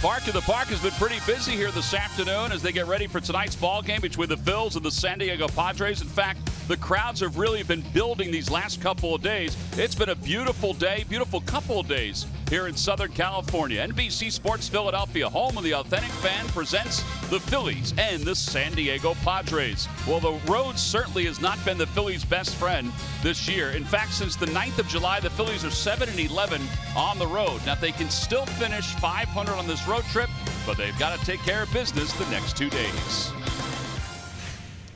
Park in the Park has been pretty busy here this afternoon as they get ready for tonight's ball game between the Phils and the San Diego Padres. In fact, the crowds have really been building these last couple of days. It's been a beautiful day, beautiful couple of days here in Southern California. NBC Sports Philadelphia, home of the authentic fan, presents the Phillies and the San Diego Padres. Well, the road certainly has not been the Phillies' best friend this year. In fact, since the 9th of July, the Phillies are 7-11 on the road. Now, they can still finish 500 on this road trip, but they've got to take care of business the next 2 days.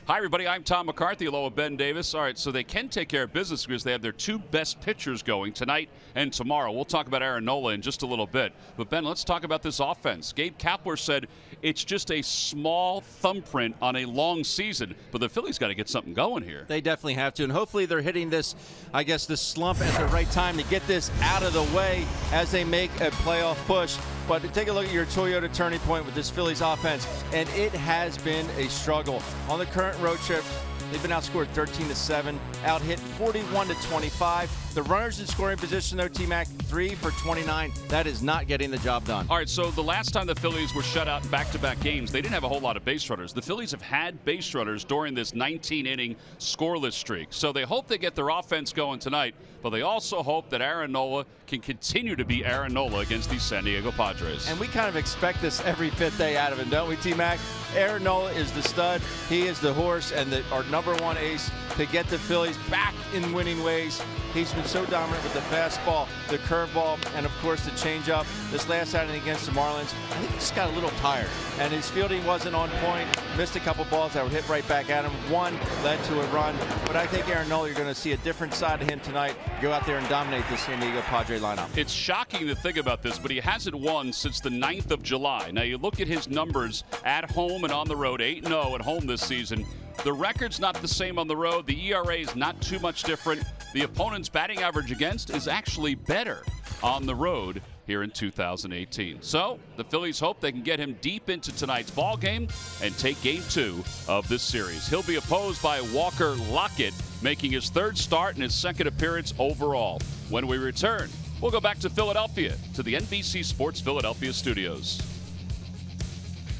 Hi, everybody. I'm Tom McCarthy, along with Ben Davis. All right, so they can take care of business because they have their two best pitchers going tonight and tomorrow. We'll talk about Aaron Nola in just a little bit. But, Ben, let's talk about this offense. Gabe Kapler said it's just a small thumbprint on a long season, but the Phillies got to get something going here. They definitely have to, and hopefully they're hitting this, this slump at the right time to get this out of the way as they make a playoff push. But take a look at your Toyota turning point with this Phillies offense, and it has been a struggle. On the current road trip, they've been outscored 13-7, out-hit 41-25. The runners in scoring position, though, T-Mac, 3 for 29. That is not getting the job done. All right, so the last time the Phillies were shut out in back-to-back games, they didn't have a whole lot of base runners. The Phillies have had base runners during this 19-inning scoreless streak. So they hope they get their offense going tonight, but they also hope that Aaron Nola can continue to be Aaron Nola against these San Diego Padres. And we kind of expect this every fifth day out of him, don't we, T-Mac? Aaron Nola is the stud. He is the horse and our number one ace to get the Phillies back in winning ways. He's been so dominant with the fastball, the curveball, and, of course, the changeup. This last outing against the Marlins, I think he just got a little tired, and his fielding wasn't on point. Missed a couple balls that were hit right back at him. One led to a run. But I think Aaron Nola, you're going to see a different side of him tonight. Go out there and dominate this San Diego Padre lineup. It's shocking to think about this, but he hasn't won since the 9th of July. Now, you look at his numbers at home and on the road, 8-0 at home this season. The record's not the same on the road. The ERA is not too much different. The opponent's batting average against is actually better on the road here in 2018. So the Phillies hope they can get him deep into tonight's ball game and take game 2 of this series. He'll be opposed by Walker Lockett, making his third start and his second appearance overall. When we return, we'll go back to Philadelphia, to the NBC Sports Philadelphia studios.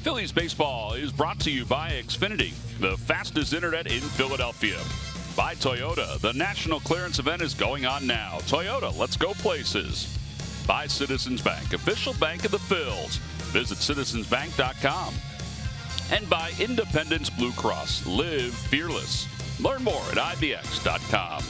Phillies baseball is brought to you by Xfinity, the fastest internet in Philadelphia. By Toyota, the national clearance event is going on now. Toyota, let's go places. By Citizens Bank, official bank of the Phils. Visit citizensbank.com. And by Independence Blue Cross, live fearless. Learn more at ibx.com.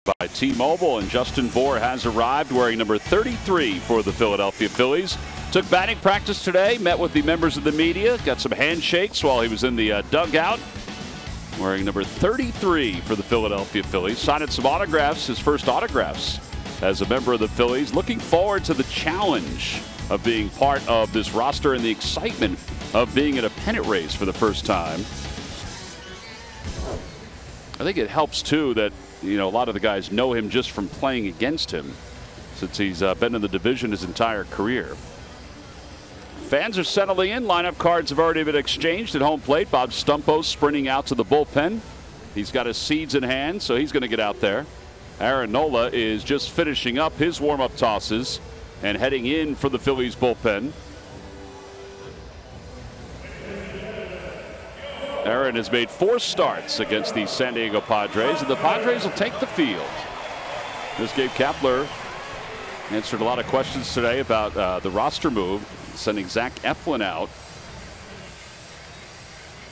by T-Mobile, and Justin Bour has arrived wearing number 33 for the Philadelphia Phillies. Took batting practice today, met with the members of the media, got some handshakes while he was in the dugout. Wearing number 33 for the Philadelphia Phillies. Signed some autographs, his first autographs as a member of the Phillies. Looking forward to the challenge of being part of this roster and the excitement of being in a pennant race for the first time. I think it helps too that, you know, a lot of the guys know him just from playing against him since he's been in the division his entire career. Fans are settling in. Lineup cards have already been exchanged at home plate. Bob Stumpos sprinting out to the bullpen. He's got his seeds in hand, so he's going to get out there. Aaron Nola is just finishing up his warm-up tosses and heading in for the Phillies bullpen. Aaron has made 4 starts against the San Diego Padres, and the Padres will take the field. This Gabe Kapler answered a lot of questions today about the roster move, sending Zach Eflin out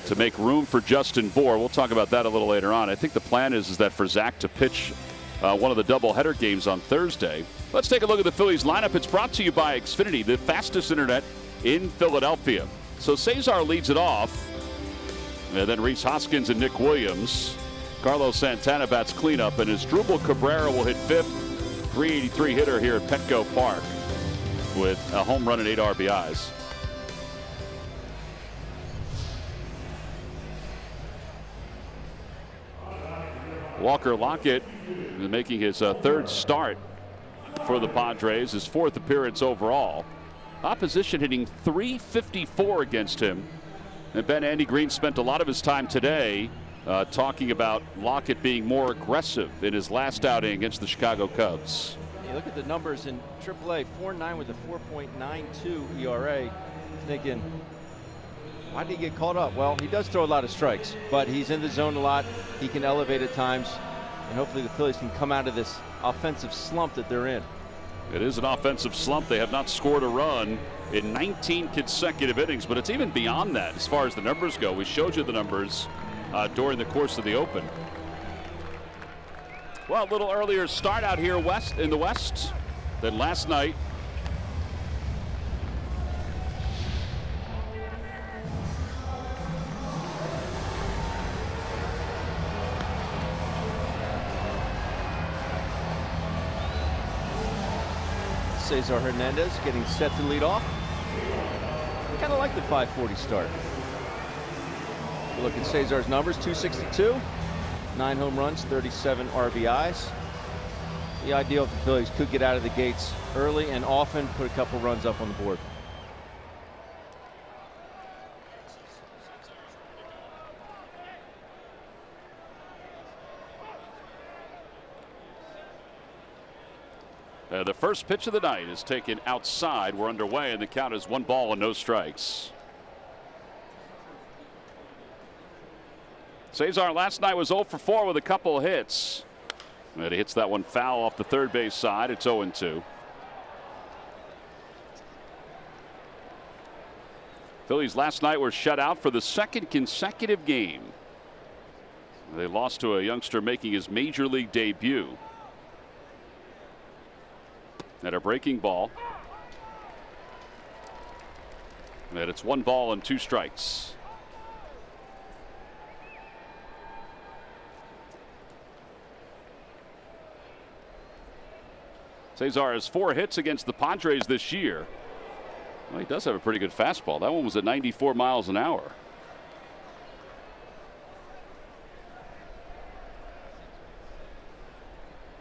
to make room for Justin Bour. We'll talk about that a little later on. I think the plan is that for Zach to pitch one of the doubleheader games on Thursday. Let's take a look at the Phillies lineup. It's brought to you by Xfinity, the fastest internet in Philadelphia. So Cesar leads it off, and then Rhys Hoskins and Nick Williams. Carlos Santana bats cleanup, and Asdrubal Cabrera will hit 5th. 383 hitter here at Petco Park with a home run and 8 RBIs. Walker Lockett is making his 3rd start for the Padres, his 4th appearance overall. Opposition hitting .354 against him. And Andy Green spent a lot of his time today talking about Lockett being more aggressive in his last outing against the Chicago Cubs. You look at the numbers in AAA, 4.9 with a 4.92 ERA. Thinking, why did he get caught up? Well, he does throw a lot of strikes, but he's in the zone a lot. He can elevate at times, and hopefully the Phillies can come out of this offensive slump that they're in. It is an offensive slump. They have not scored a run in 19 consecutive innings, but it's even beyond that as far as the numbers go. We showed you the numbers during the course of the Open. Well, a little earlier start out here in the West than last night. Cesar Hernandez getting set to lead off. I kind of like the 540 start. Look at Cesar's numbers, 262, 9 home runs, 37 RBIs. The ideal if the Phillies could get out of the gates early and often, put a couple runs up on the board. The first pitch of the night is taken outside. We're underway, and the count is 1 ball and no strikes. Cesar last night was 0 for 4 with a couple of hits. And he hits that one foul off the third base side. It's 0-2. Phillies last night were shut out for the 2nd consecutive game. They lost to a youngster making his major league debut. And a breaking ball. And it's 1 ball and 2 strikes. Cesar has 4 hits against the Padres this year. Well, he does have a pretty good fastball. That one was at 94 miles an hour.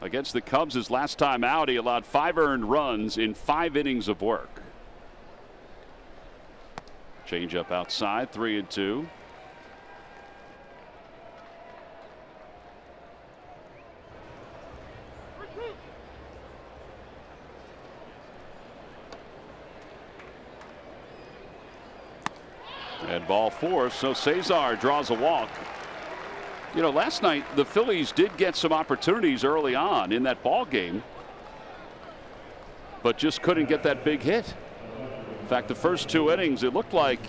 Against the Cubs his last time out, he allowed 5 earned runs in 5 innings of work. Change up outside, 3-2. And ball 4, so Cesar draws a walk. You know, last night the Phillies did get some opportunities early on in that ball game, but just couldn't get that big hit. In fact, the first 2 innings, it looked like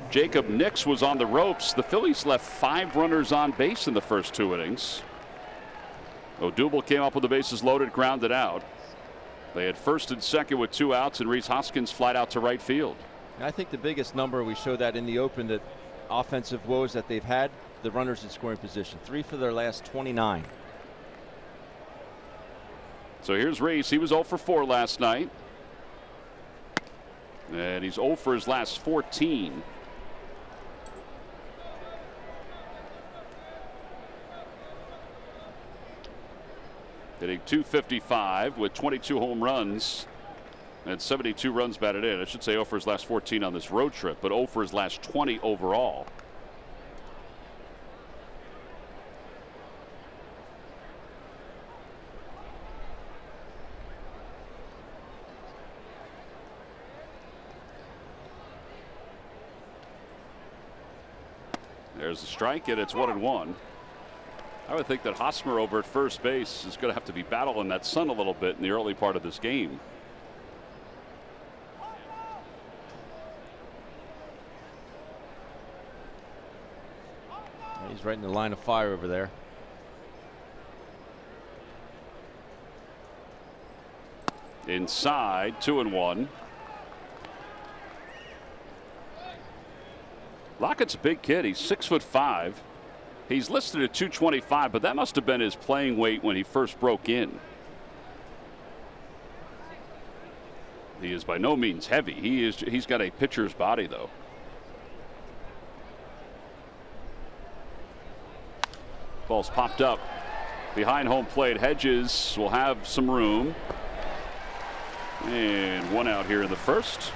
Jacob Nix was on the ropes. The Phillies left 5 runners on base in the first 2 innings. Odubel came up with the bases loaded, grounded out. They had first and second with 2 outs, and Rhys Hoskins flied out to right field. I think the biggest number, we showed that in the open, that offensive woes that they've had, the runners in scoring position, 3 for their last 29. So here's Rhys. He was 0 for 4 last night. And he's 0 for his last 14. Hitting .255 with 22 home runs and 72 runs batted in. I should say 0 for his last 14 on this road trip, but 0 for his last 20 overall. There's the strike, and it's 1-1. I would think that Hosmer over at first base is going to have to be battling that sun a little bit in the early part of this game. He's right in the line of fire over there. Inside, 2-1. Lockett's a big kid. He's 6'5". He's listed at 225, but that must have been his playing weight when he first broke in. He is by no means heavy. He's got a pitcher's body, though. Ball's popped up behind home plate. Hedges will have some room. And 1 out here in the first.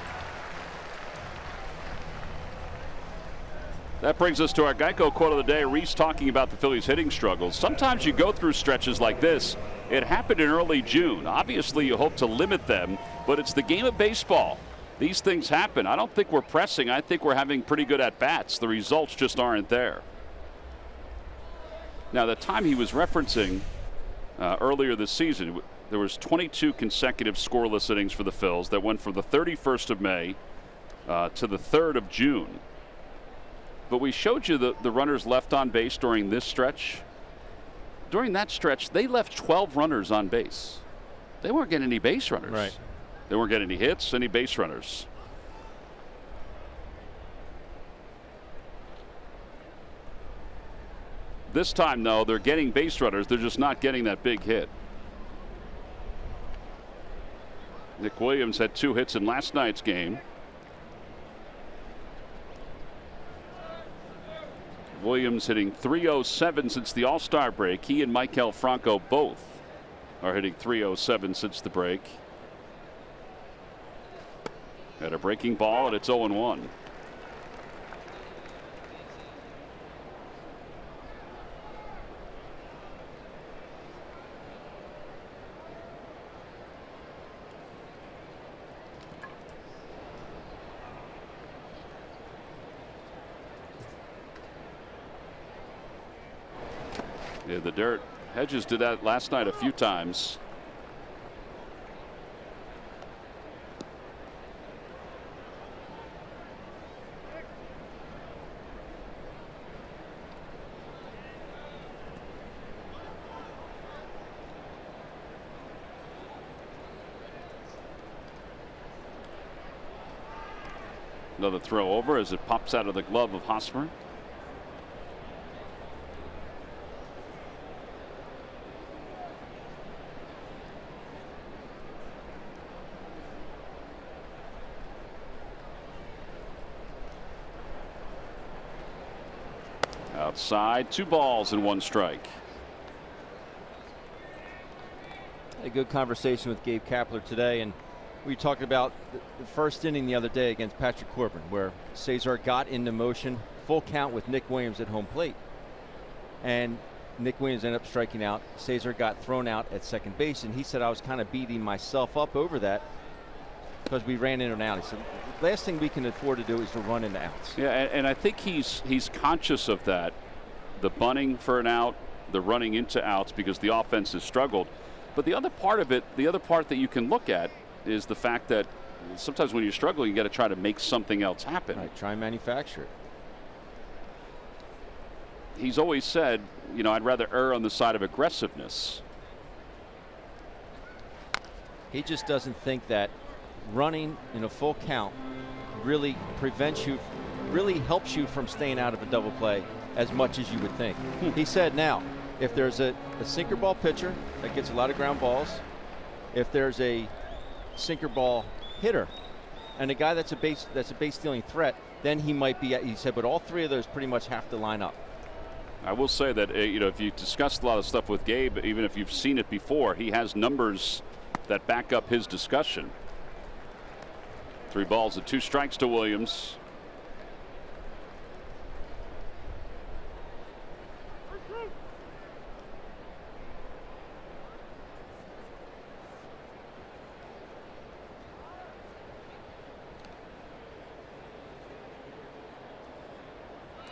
That brings us to our Geico quote of the day. Rhys talking about the Phillies' hitting struggles. Sometimes you go through stretches like this. It happened in early June. Obviously, you hope to limit them, but it's the game of baseball. These things happen. I don't think we're pressing. I think we're having pretty good at-bats. The results just aren't there. Now, the time he was referencing earlier this season, there was 22 consecutive scoreless innings for the Phils that went from the 31st of May to the 3rd of June. But we showed you the runners left on base during this stretch. During that stretch, they left 12 runners on base. They weren't getting any base runners. Right. They weren't getting any hits, any base runners. This time, though, they're getting base runners. They're just not getting that big hit. Nick Williams had 2 hits in last night's game. Williams hitting .307 since the All-Star break. He and Maikel Franco both are hitting .307 since the break. Got a breaking ball, and it's 0-1. Yeah, the dirt. Hedges did that last night a few times. Another throw over as it pops out of the glove of Hosmer. Outside, 2 balls and 1 strike. A good conversation with Gabe Kapler today, and we talked about the first inning the other day against Patrick Corbin, where Cesar got into motion, full count with Nick Williams at home plate, and Nick Williams ended up striking out. Cesar got thrown out at second base, and he said, I was kind of beating myself up over that because we ran in and out. He said, the last thing we can afford to do is to run into outs. Yeah, and I think he's conscious of that. The bunting for an out, the running into outs because the offense has struggled. But the other part of it, the other part that you can look at is the fact that sometimes when you're struggling, you got to try to make something else happen. Right, try and manufacture it. He's always said, you know, I'd rather err on the side of aggressiveness. He just doesn't think that running in a full count really prevents you, really helps you from staying out of a double play as much as you would think. He said, now, if there's a sinker ball pitcher that gets a lot of ground balls, if there's a sinker ball hitter, and a guy that's a base stealing threat, then he might be. He said, but all three of those pretty much have to line up. I will say that if you discussed a lot of stuff with Gabe, even if you've seen it before, he has numbers that back up his discussion. 3 balls and 2 strikes to Williams.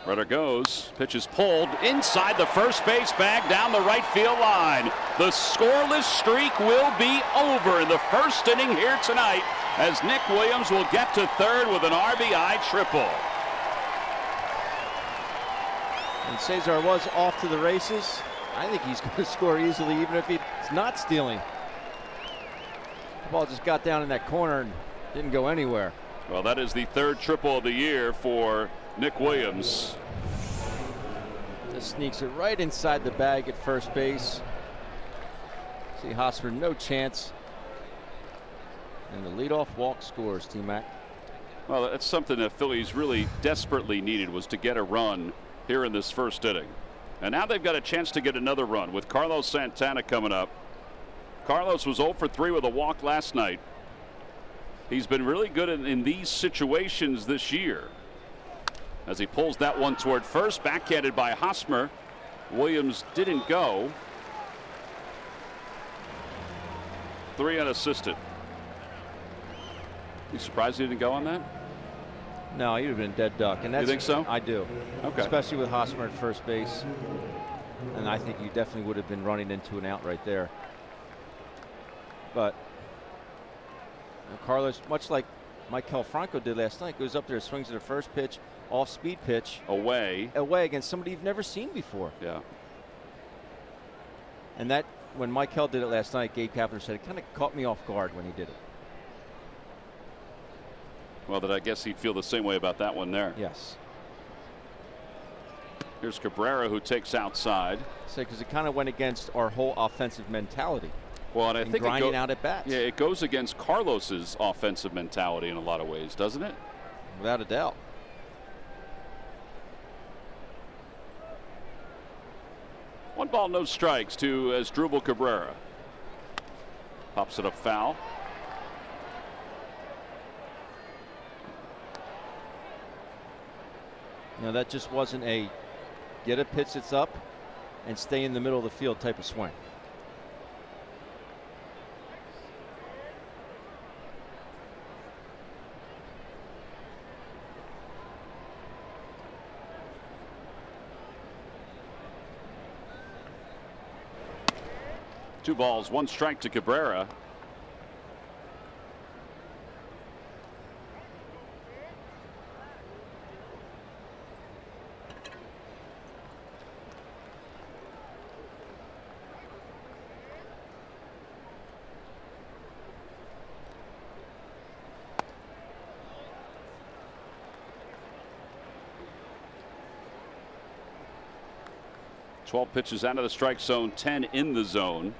Runner goes, pitch is pulled inside the first base bag down the right field line. The scoreless streak will be over in the first inning here tonight as Nick Williams will get to third with an RBI triple. And Cesar was off to the races. I think he's going to score easily even if he's not stealing. The ball just got down in that corner and didn't go anywhere. Well, that is the 3rd triple of the year for Nick Williams. Just sneaks it right inside the bag at first base. See Hosmer, no chance. And the leadoff walk scores, T-Mac. Well, that's something that Phillies really desperately needed, was to get a run here in this first inning. And now they've got a chance to get another run with Carlos Santana coming up. Carlos was 0 for 3 with a walk last night. He's been really good in these situations this year. As he pulls that one toward first, backhanded by Hosmer. Williams didn't go. 3 unassisted. You surprised he didn't go on that? No, he would have been dead duck. And that's, you think so? I do. Okay. Especially with Hosmer at first base. And I think you definitely would have been running into an out right there. But Carlos, much like Maikel Franco did last night, goes up there, swings at the first pitch, off-speed pitch. Away against somebody you've never seen before. Yeah. And that, when Maikel did it last night, Gabe Kapler said, it kind of caught me off guard when he did it. Well, that I guess he'd feel the same way about that one there. Yes. Here's Cabrera, who takes outside. Because it kind of went against our whole offensive mentality. Well, and I think grinding out at bats. Yeah, it goes against Carlos's offensive mentality in a lot of ways, doesn't it? Without a doubt. One ball, no strikes to Asdrubal Cabrera. Pops it up foul. No, that just wasn't a get a pitch that's up and stay in the middle of the field type of swing. Two balls, 1 strike to Cabrera. Twelve pitches out of the strike zone, 10 in the zone.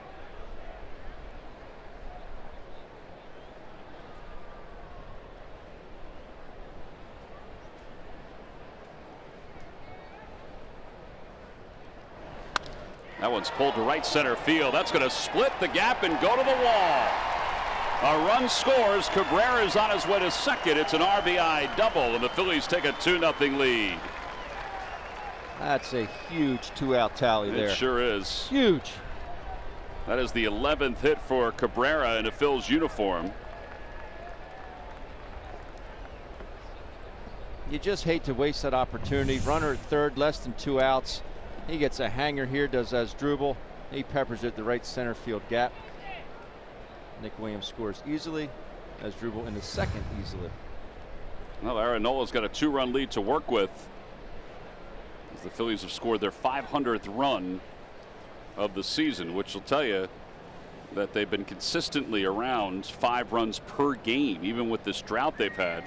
That one's pulled to right center field. That's going to split the gap and go to the wall. A run scores. Cabrera's on his way to second. It's an RBI double, and the Phillies take a 2-0 lead. That's a huge 2-out tally there. It sure is. Huge. That is the 11th hit for Cabrera in a Phil's uniform. You just hate to waste that opportunity. Runner at third, less than 2 outs. He gets a hanger here, does Asdrubal. He peppers it the right center field gap. Nick Williams scores easily. Asdrubal in the second easily. Well, Aaron Nola's got a 2-run lead to work with, as the Phillies have scored their 500th run of the season, which will tell you that they've been consistently around 5 runs per game, even with this drought they've had.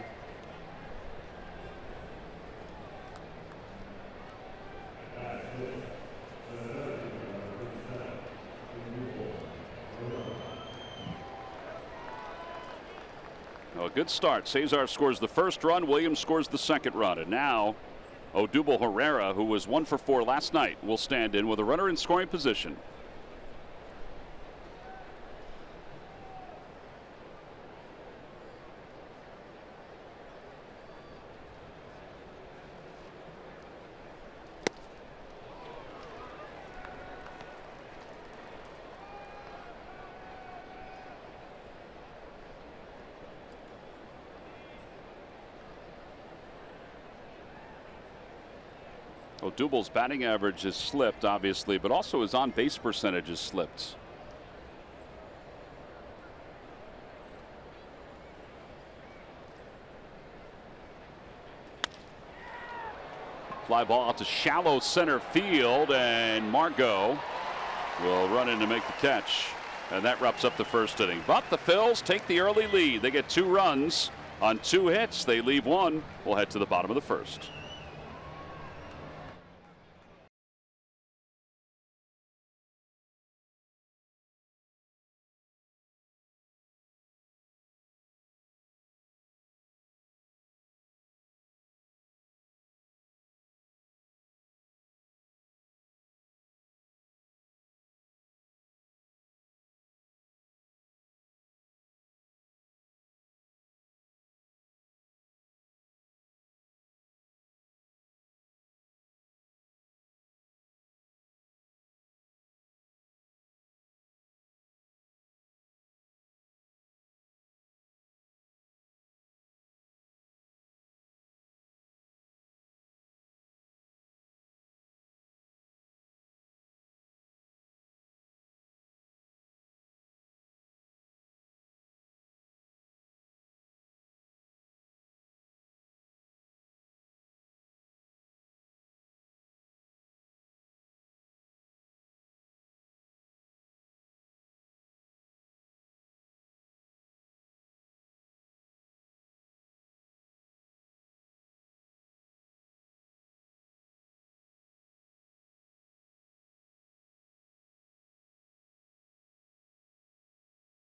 A good start. Cesar scores the first run. Williams scores the second run. And now Odubel Herrera, who was 1 for 4 last night, will stand in with a runner in scoring position. Odubel's batting average has slipped, obviously, but also his on-base percentage has slipped. Fly ball out to shallow center field, and Margot will run in to make the catch. And that wraps up the first inning. But the Phils take the early lead. They get 2 runs on 2 hits. They leave 1. We'll head to the bottom of the first.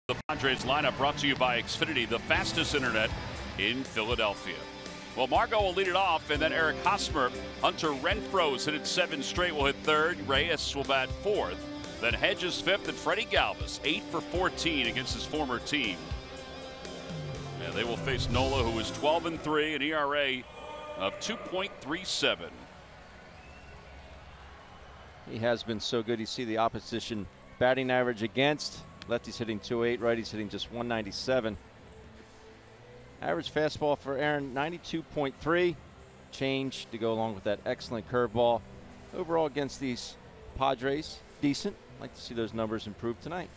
The Padres lineup brought to you by Xfinity, the fastest internet in Philadelphia. Well, Margot will lead it off, and then Eric Hosmer. Hunter Renfroe's hit it 7 straight, will hit 3rd. Reyes will bat 4th. Then Hedges 5th, and Freddie Galvis 8 for 14 against his former team. And they will face Nola, who is 12-3, an ERA of 2.37. He has been so good. You see the opposition batting average against. Lefty's hitting 208, righty's hitting just 197. Average fastball for Aaron, 92.3. Change to go along with that excellent curveball. Overall against these Padres, decent. Like to see those numbers improve tonight.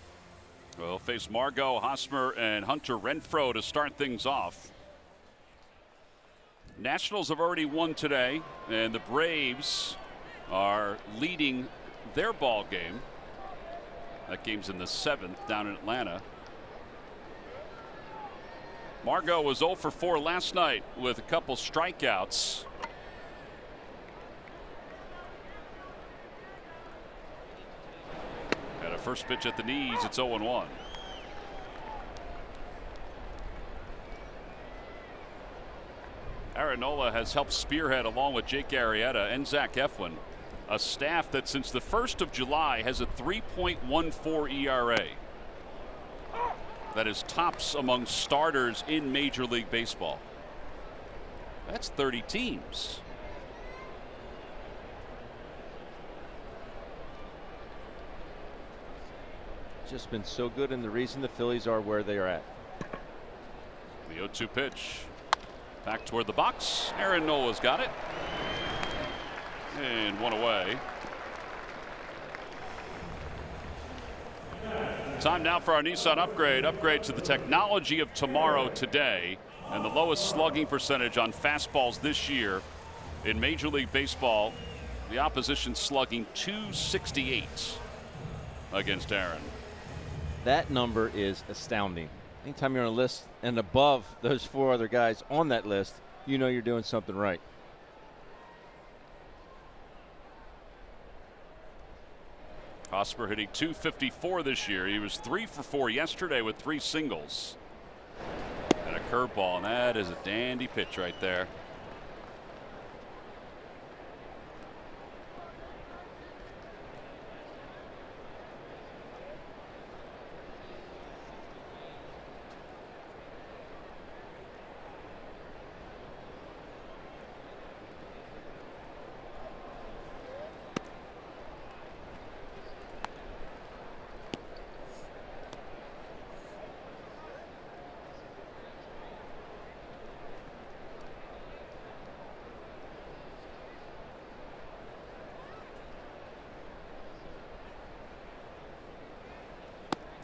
We'll face Margot, Hosmer, and Hunter Renfroe to start things off. Nationals have already won today, and the Braves are leading their ball game. That game's in the 7th down in Atlanta. Margot was 0 for 4 last night with a couple strikeouts. Had a first pitch at the knees. It's 0-1. Aaron Nola has helped spearhead, along with Jake Arrieta and Zach Eflin, a staff that since the 1st of July has a 3.14 ERA. That is tops among starters in Major League Baseball. That's 30 teams. Just been so good, and the reason the Phillies are where they are at. The 0-2 pitch. Back toward the box. Aaron Nola's got it. And 1 away. Time now for our Nissan upgrade. Upgrade to the technology of tomorrow today. And the lowest slugging percentage on fastballs this year in Major League Baseball. The opposition slugging .268 against Aaron. That number is astounding. Anytime you're on a list and above those 4 other guys on that list, you know you're doing something right. Hosmer hitting .254 this year. He was 3 for 4 yesterday with 3 singles. And a curveball, and that is a dandy pitch right there.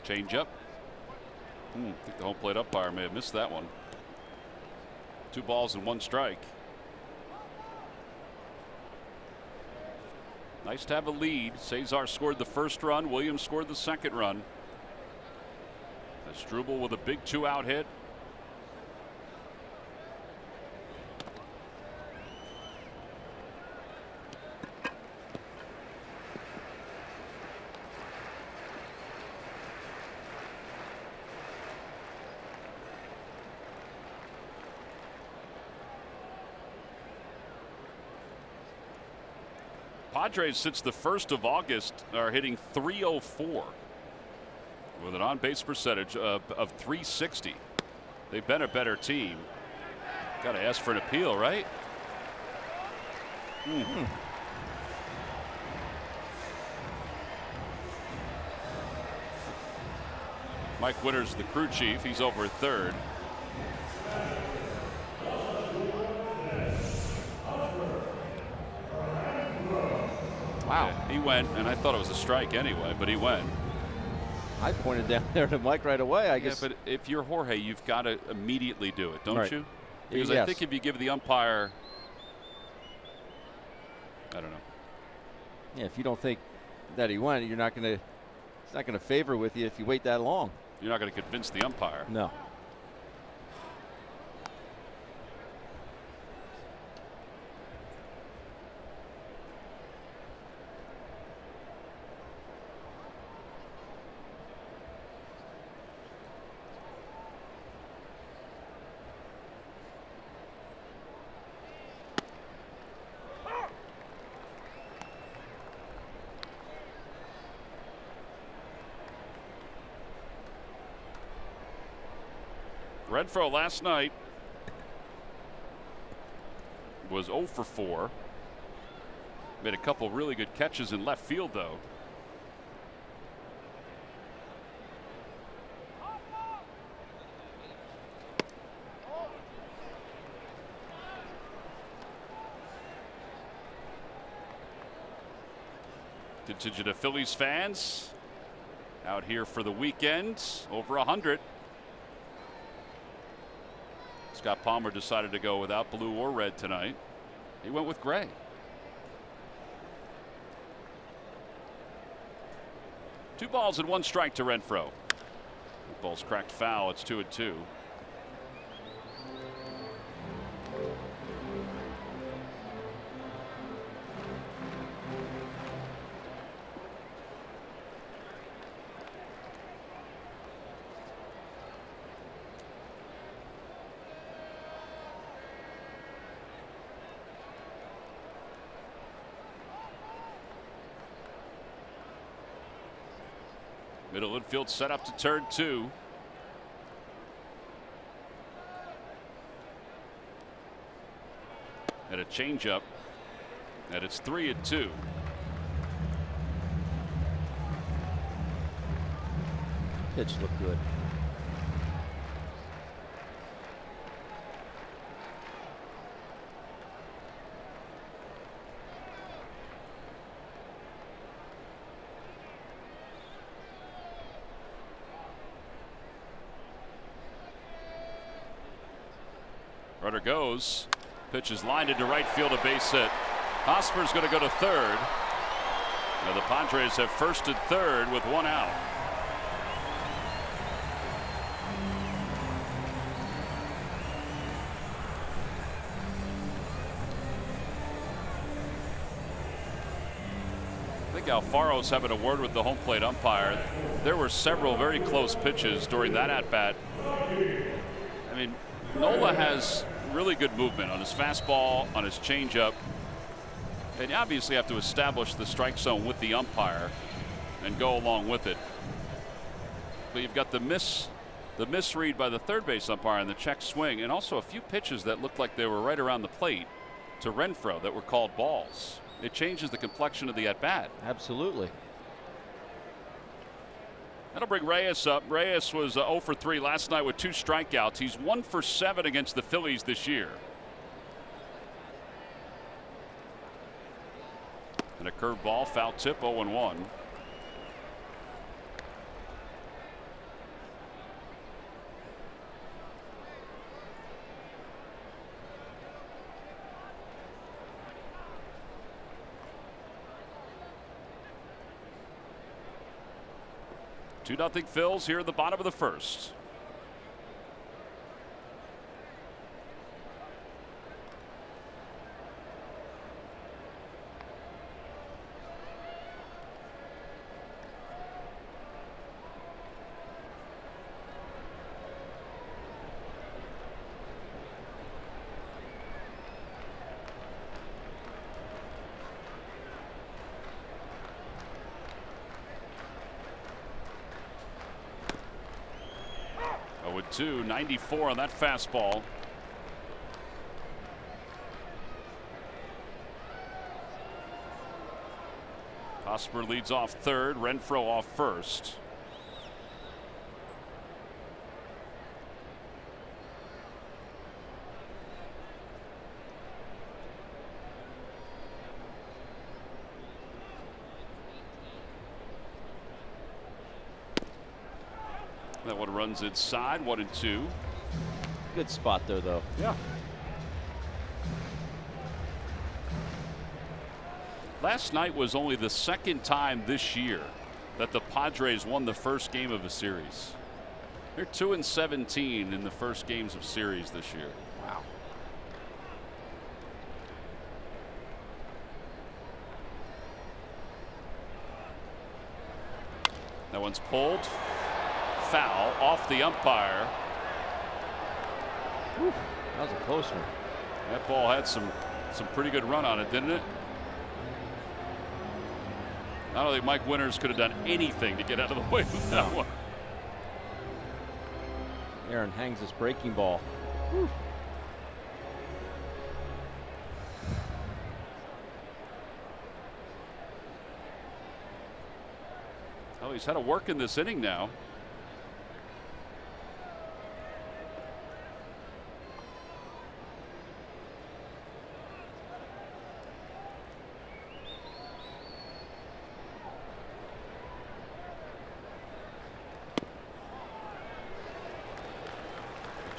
Change up. I think the home plate umpire may have missed that one. 2 balls and 1 strike. Nice to have a lead. Cesar scored the first run. Williams scored the second run. Struble with a big 2-out hit. Padres since the 1st of August are hitting .304 with an on-base percentage of .360. They've been a better team. Got to ask for an appeal, right? Mike Winters, the crew chief, he's over at third. Wow. Yeah, he went, and I thought it was a strike anyway, but he went. I pointed down there to Mike right away. I guess. But if you're Jorge, you've got to immediately do it, don't you? Because yes. I think if you give the umpire, I don't know. Yeah, if you don't think that he went, you're not going to. It's not going to favor with you if you wait that long. You're not going to convince the umpire. No. Renfroe last night was 0 for 4. Made a couple really good catches in left field, though. Contingent of Phillies fans out here for the weekend, over 100. Scott Palmer decided to go without blue or red tonight. He went with gray. Two balls and 1 strike to Renfroe. The ball's cracked foul. It's 2-2. Middle infield set up to turn 2. And a changeup. And it's 3-2. Pitch looked good. Runner goes. Pitch is lined into right field, a base hit. Hosmer's going to go to third. Now the Padres have first and third with 1 out. Alfaro's having a word with the home plate umpire. There were several very close pitches during that at-bat. I mean, Nola has really good movement on his fastball, on his changeup. And you obviously have to establish the strike zone with the umpire and go along with it. But you've got the misread by the third base umpire and the check swing, and also a few pitches that looked like they were right around the plate to Renfroe that were called balls. It changes the complexion of the at-bat. Absolutely. That'll bring Reyes up. Reyes was 0 for 3 last night with 2 strikeouts. He's 1 for 7 against the Phillies this year. And a curveball, foul tip, 0-1. Two nothing Phils here at the bottom of the first. With 294 on that fastball. Hosmer leads off third, Renfroe off first. That one runs inside, 1-2. Good spot there, though. Yeah. Last night was only the second time this year that the Padres won the first game of a series. They're 2-17 in the first games of series this year. Wow. That one's pulled. Foul off the umpire. Whew, that was a close one. That ball had some pretty good run on it, didn't it? I don't think Mike Winters could have done anything to get out of the way with that one. Aaron hangs his breaking ball. Whew. Oh, he's had a work in this inning now.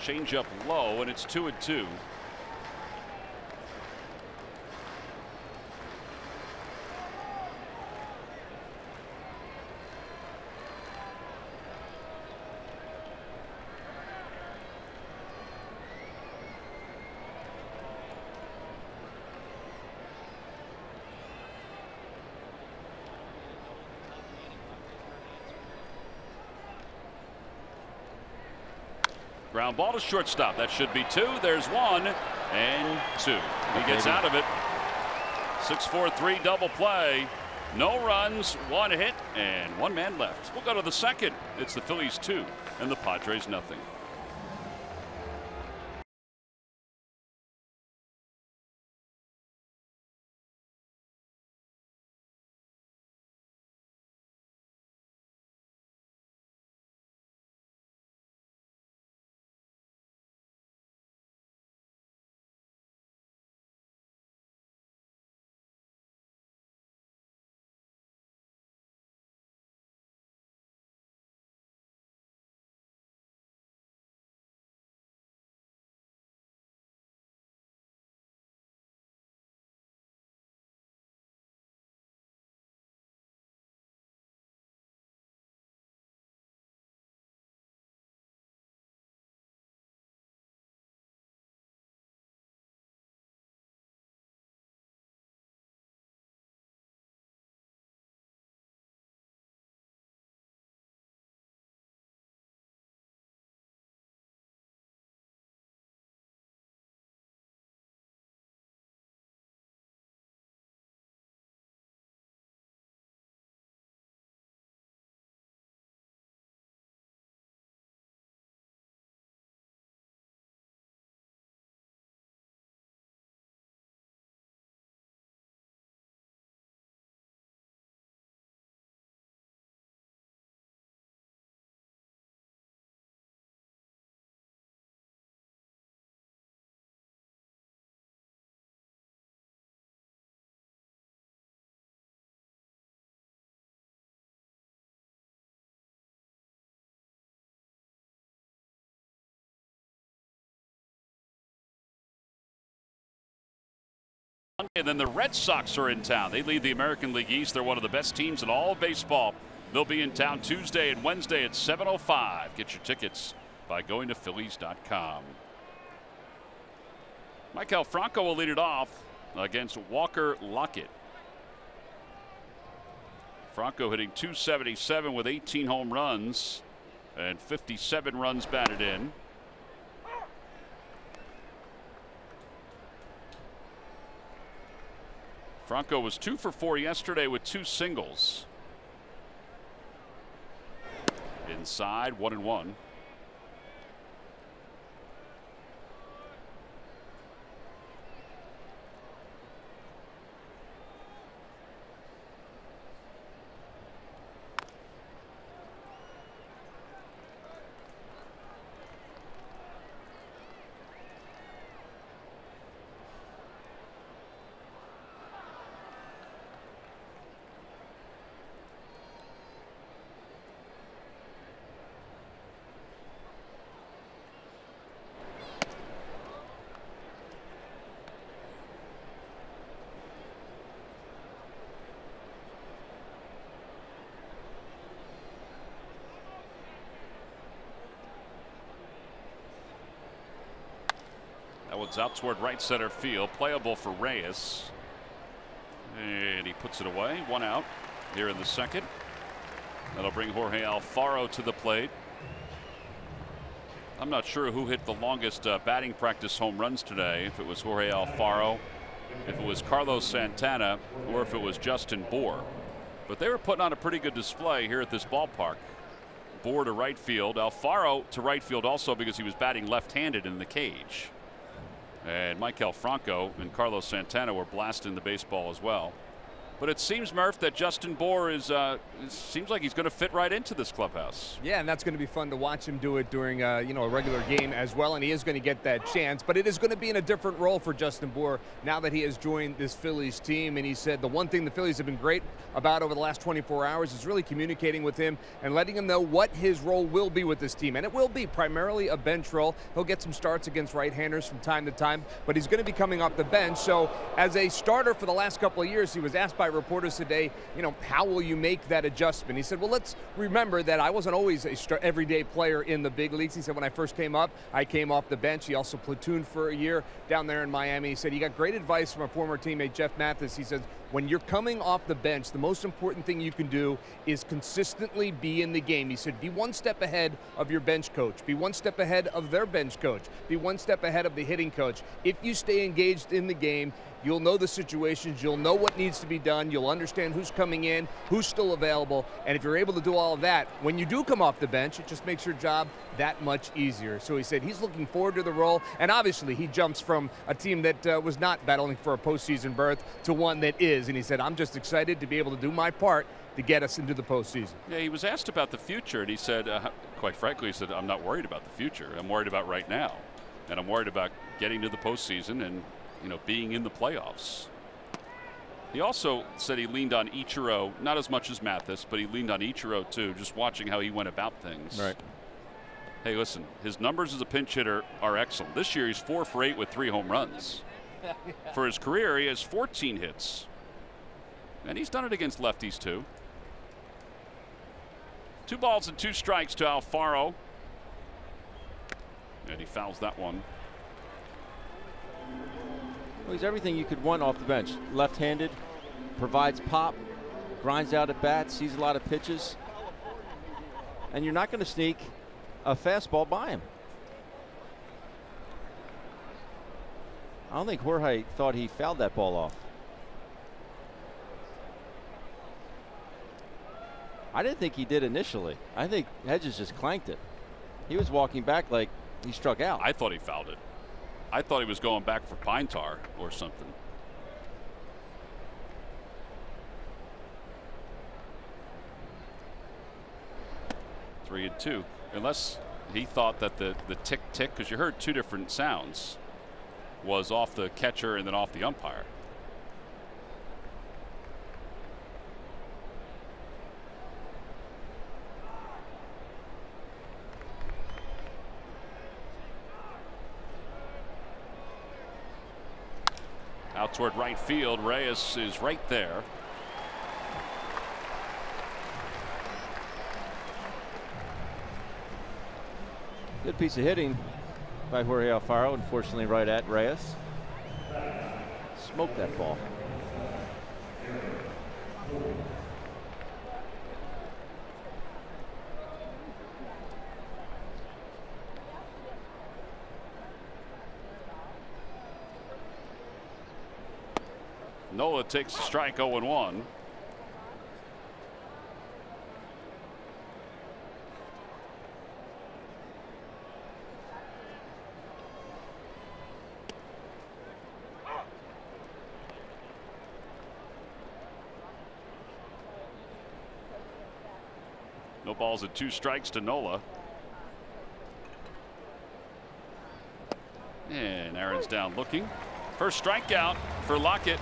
Change up low, and it's 2-2. Ground ball to shortstop. That should be 2. There's 1 and 2. He gets out of it. 6-4-3 double play. No runs, 1 hit, and 1 man left. We'll go to the second. It's the Phillies 2 and the Padres nothing. And then the Red Sox are in town. They lead the American League East. They're one of the best teams in all of baseball. They'll be in town Tuesday and Wednesday at 7:05. Get your tickets by going to Phillies.com. Maikel Franco will lead it off against Walker Lockett. Franco hitting .277 with 18 home runs and 57 runs batted in. Franco was 2 for 4 yesterday with 2 singles. Inside, 1-1. That one's out toward right center field. Playable for Reyes. And he puts it away. 1 out here in the second. That'll bring Jorge Alfaro to the plate. I'm not sure who hit the longest batting practice home runs today. If it was Jorge Alfaro, if it was Carlos Santana, or if it was Justin Bour. But they were putting on a pretty good display here at this ballpark. Bour to right field. Alfaro to right field also because he was batting left-handed in the cage. And Maikel Franco and Carlos Santana were blasting the baseball as well. But it seems, Murph, that Justin Bour seems like he's going to fit right into this clubhouse. Yeah, and that's going to be fun to watch him do it during a regular game as well, and he is going to get that chance. But it is going to be in a different role for Justin Bour now that he has joined this Phillies team. And he said the one thing the Phillies have been great about over the last 24 hours is really communicating with him and letting him know what his role will be with this team. And it will be primarily a bench role. He'll get some starts against right-handers from time to time, but he's going to be coming off the bench. So as a starter for the last couple of years, he was asked by reporters today, how will you make that adjustment? He said, well, let's remember that I wasn't always a everyday player in the big leagues. He said when I first came up, I came off the bench. He also platooned for a year down there in Miami. He said he got great advice from a former teammate, Jeff Mathis. He says, when you're coming off the bench, the most important thing you can do is consistently be in the game. He said, be one step ahead of your bench coach. Be one step ahead of their bench coach. Be one step ahead of the hitting coach. If you stay engaged in the game, you'll know the situations, you'll know what needs to be done, you'll understand who's coming in, who's still available, and if you're able to do all of that, when you do come off the bench, it just makes your job that much easier. So he said he's looking forward to the role, and obviously he jumps from a team that was not battling for a postseason berth to one that is, and he said, I'm just excited to be able to do my part to get us into the postseason. Yeah, he was asked about the future, and he said, quite frankly, he said, I'm not worried about the future. I'm worried about right now, and I'm worried about getting to the postseason and being in the playoffs. He also said he leaned on Ichiro, not as much as Mathis, but he leaned on Ichiro too, just watching how he went about things. Right. Hey, listen, his numbers as a pinch hitter are excellent. This year he's 4 for 8 with 3 home runs. Yeah. For his career, he has 14 hits. And he's done it against lefties too. 2 balls and 2 strikes to Alfaro. And he fouls that one. Well, he's everything you could want off the bench. Left-handed, provides pop, grinds out at bats, sees a lot of pitches. And you're not going to sneak a fastball by him. I don't think Jorge thought he fouled that ball off. I didn't think he did initially. I think Hedges just clanked it. He was walking back like he struck out. I thought he fouled it. I thought he was going back for pine tar or something. Three and 2, unless he thought that the tick tick, because you heard 2 different sounds, was off the catcher and then off the umpire. Out toward right field. Reyes is right there. Good piece of hitting by Jorge Alfaro. Unfortunately, right at Reyes. Smoked that ball. Nola takes a strike, 0-1. No balls and 2 strikes to Nola. And Aaron's down looking. First strikeout for Lockett.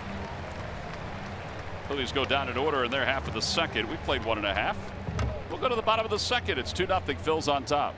Phillies go down in order in their half of the second. We played 1.5. We'll go to the bottom of the second. It's 2-0. Phil's on top.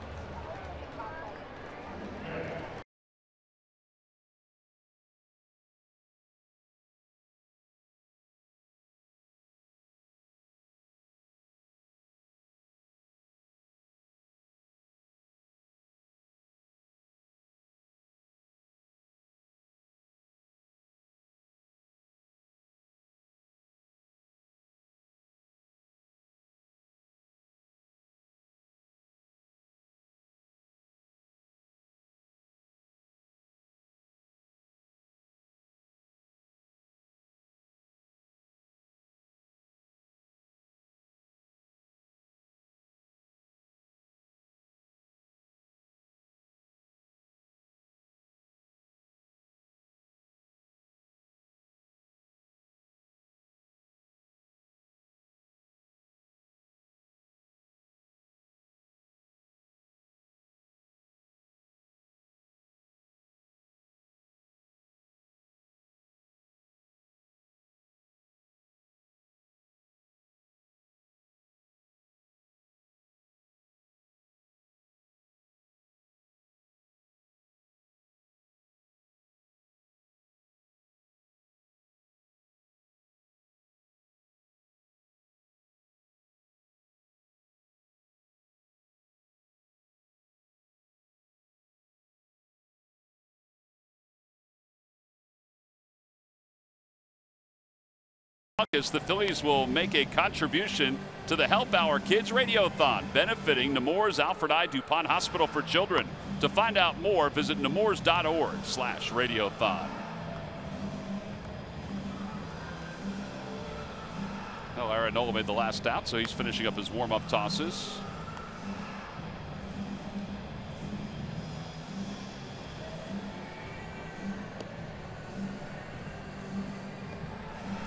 The Phillies will make a contribution to the Help Our Kids Radiothon, benefiting Nemours Alfred I. DuPont Hospital for Children. To find out more, visit nemours.org/radiothon. Well, Aaron Nola made the last out, so he's finishing up his warm-up tosses.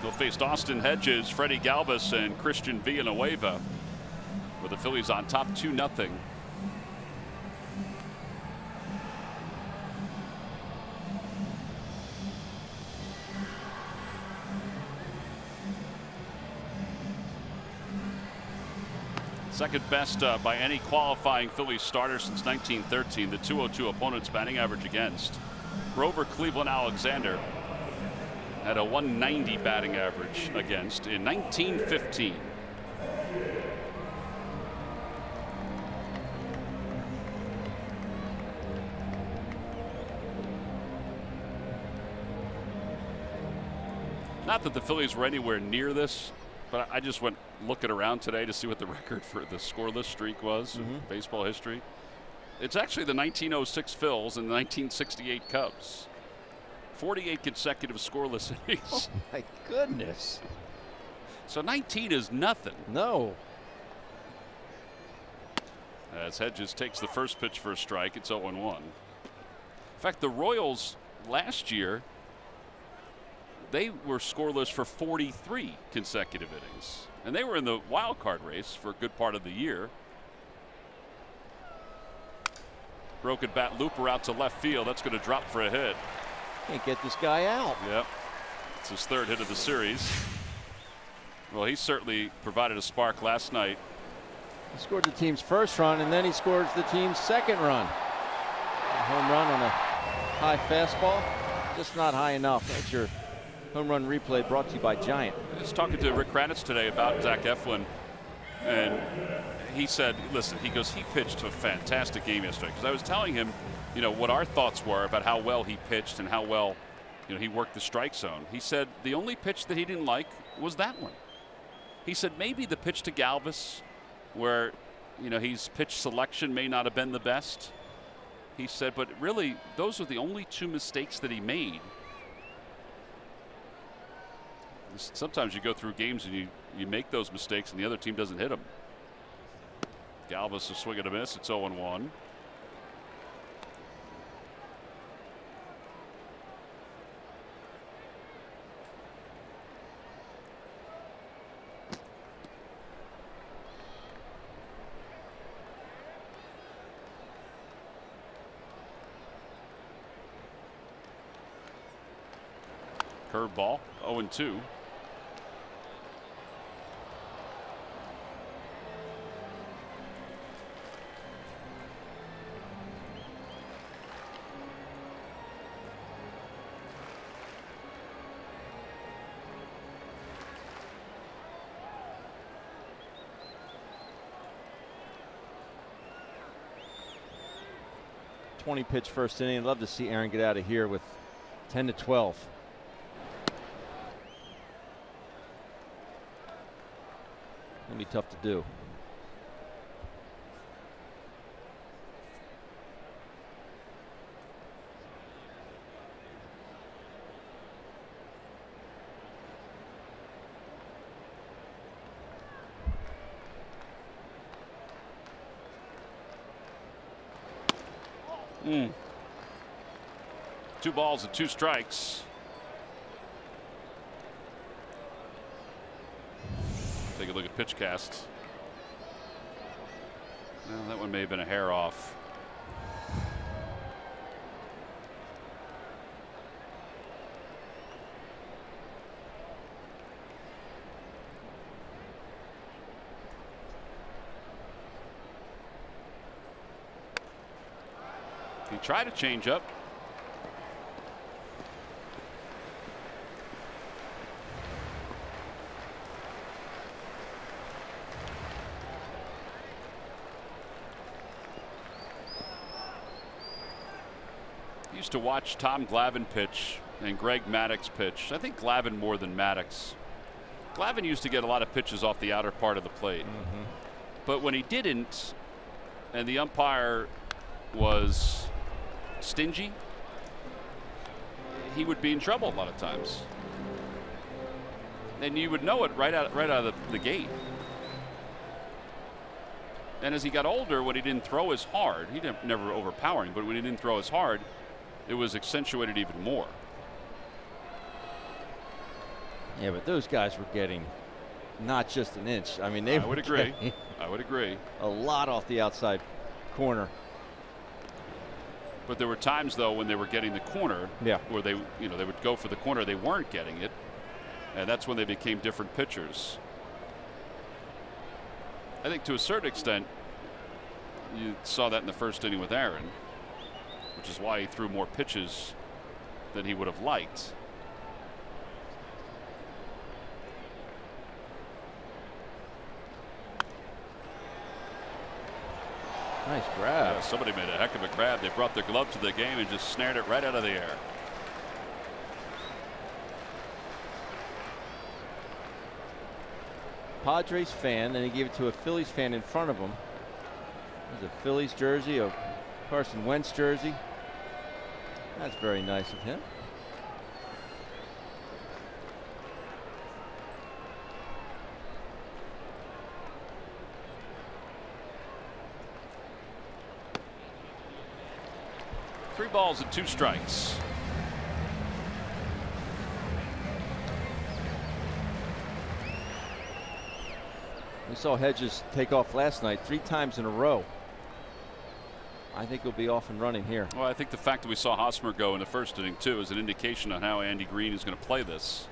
They'll face Austin Hedges, Freddie Galvis, and Christian Villanueva, with the Phillies on top 2-0. Second best by any qualifying Phillies starter since 1913. The .202 opponent's batting average against. Grover Cleveland Alexander had a 190 batting average against in 1915. Not that the Phillies were anywhere near this, but I just went looking around today to see what the record for the scoreless streak was in baseball history. It's actually the 1906 Phils and the 1968 Cubs. 48 consecutive scoreless innings. Oh my goodness. So 19 is nothing. No. As Hedges takes the first pitch for a strike, it's 0-1. In fact, the Royals last year, they were scoreless for 43 consecutive innings. And they were in the wild card race for a good part of the year. Broken bat looper out to left field. That's going to drop for a hit. Can't get this guy out. Yep. It's his third hit of the series. Well, he certainly provided a spark last night. He scored the team's first run, and then he scores the team's second run. A home run on a high fastball. Just not high enough. That's your Home Run Replay brought to you by Giant. I was talking to Rick Kranitz today about Zach Eflin, and he said, listen, he goes, he pitched a fantastic game yesterday. Because I was telling him, you know, what our thoughts were about how well he pitched and how well, you know, he worked the strike zone. He said the only pitch that he didn't like was that one. He said maybe the pitch to Galvis, where, you know, his pitch selection may not have been the best. He said, but really, those are the only 2 mistakes that he made. Sometimes you go through games and you make those mistakes and the other team doesn't hit them. Galvis a swing and a miss. It's 0-1. Curveball, 0-2. Pitch first inning. I'd love to see Aaron get out of here with 10-12. Gonna be tough to do. Mm. 2 balls and 2 strikes. Take a look at pitch cast. Well, that one may have been a hair off. He tried to change up. Used to watch Tom Glavine pitch and Greg Maddux pitch. I think Glavine more than Maddux. Glavine used to get a lot of pitches off the outer part of the plate. But when he didn't, and the umpire was stingy, he would be in trouble a lot of times. And you would know it right out of the gate. And as he got older, when he didn't throw as hard, he never overpowering, but when he didn't throw as hard, it was accentuated even more. Yeah, but those guys were getting not just an inch. I mean, they I would agree. I would agree. A lot off the outside corner. But there were times, though, when they were getting the corner, yeah, where they, you know, they would go for the corner, they weren't getting it, and that's when they became different pitchers. I think to a certain extent, you saw that in the first inning with Aaron, which is why he threw more pitches than he would have liked. Nice grab. Yeah, somebody made a heck of a grab. They brought their glove to the game and just snared it right out of the air. Padres fan, and he gave it to a Phillies fan in front of him. There's a Phillies jersey, a Carson Wentz jersey. That's very nice of him. Three balls and 2 strikes. We saw Hedges take off last night 3 times in a row. I think he'll be off and running here. Well, I think the fact that we saw Hosmer go in the first inning, too, is an indication on how Andy Green is going to play this.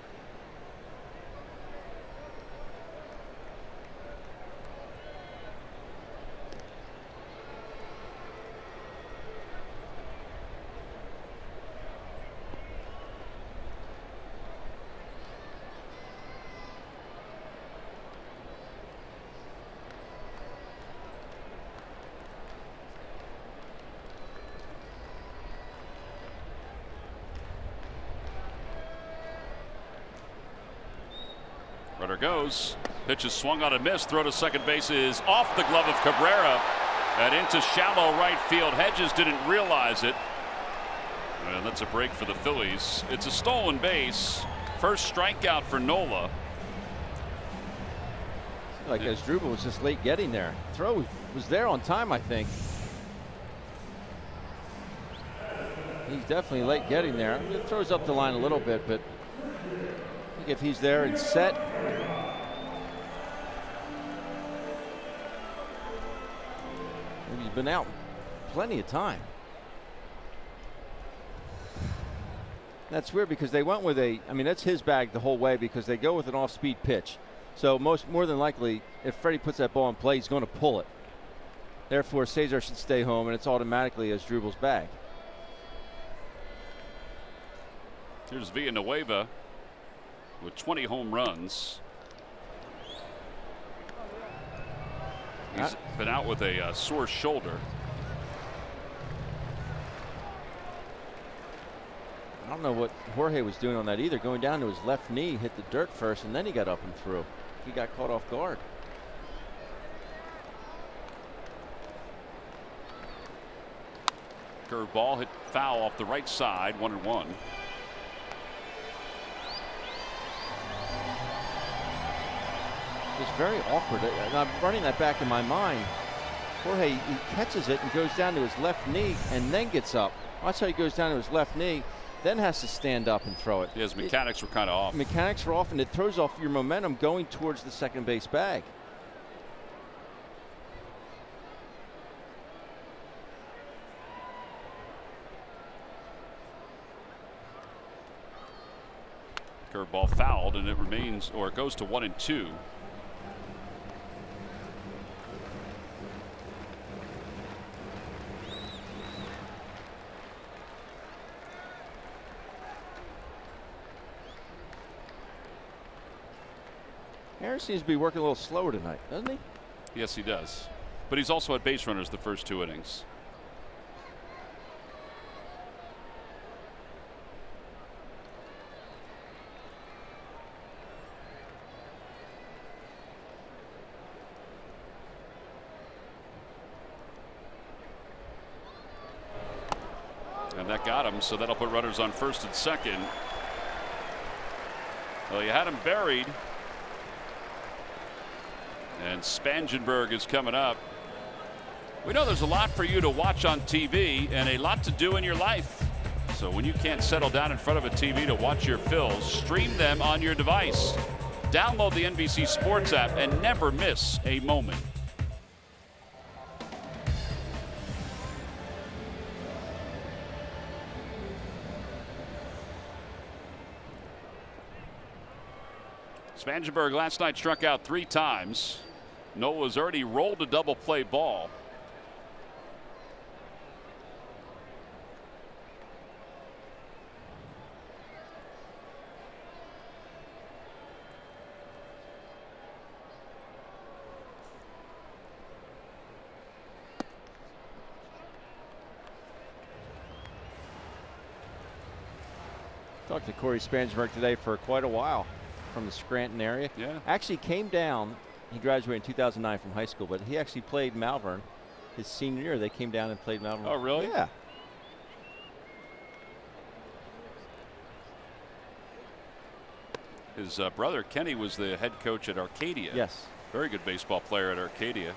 Runner goes. Pitch is swung on and missed. Throw to second base is off the glove of Cabrera and into shallow right field. Hedges didn't realize it. And that's a break for the Phillies. It's a stolen base. First strikeout for Nola. Like Asdrubal was just late getting there. Throw was there on time, I think. He's definitely late getting there. It throws up the line a little bit, but I think if he's there and set. He's been out plenty of time. That's weird because they went with I mean, that's his bag the whole way because they go with an off-speed pitch. So more than likely, if Freddie puts that ball in play, he's going to pull it. Therefore, Cesar should stay home, and it's automatically Asdrubal's bag. Here's Villanueva with 20 home runs. He's been out with a sore shoulder. I don't know what Jorge was doing on that either. Going down to his left knee, hit the dirt first, and then he got up and threw. He got caught off guard. Curveball hit foul off the right side, 1-1. It's very awkward. And I'm running that back in my mind. Jorge, he catches it and goes down to his left knee and then gets up. Watch how he goes down to his left knee, then has to stand up and throw it. Yeah, his mechanics were kind of off. Mechanics are off, and it throws off your momentum going towards the second base bag. Curveball fouled, and it remains, or it goes to 1-2. Harris seems to be working a little slower tonight, doesn't he? Yes, he does. But he's also had base runners the first 2 innings. And that got him, so that'll put runners on first and second. Well, you had him buried. And Spangenberg is coming up. We know there's a lot for you to watch on TV and a lot to do in your life. So when you can't settle down in front of a TV to watch your fills, stream them on your device. Download the NBC Sports app and never miss a moment. Spangenberg last night struck out 3 times. Nola's already rolled a double play ball. Talked to Corey Spangenberg today for quite a while from the Scranton area. Yeah. Actually came down. He graduated in 2009 from high school, but he actually played Malvern his senior year. They came down and played Malvern. Oh, really? Yeah. His brother Kenny was the head coach at Arcadia. Yes. Very good baseball player at Arcadia.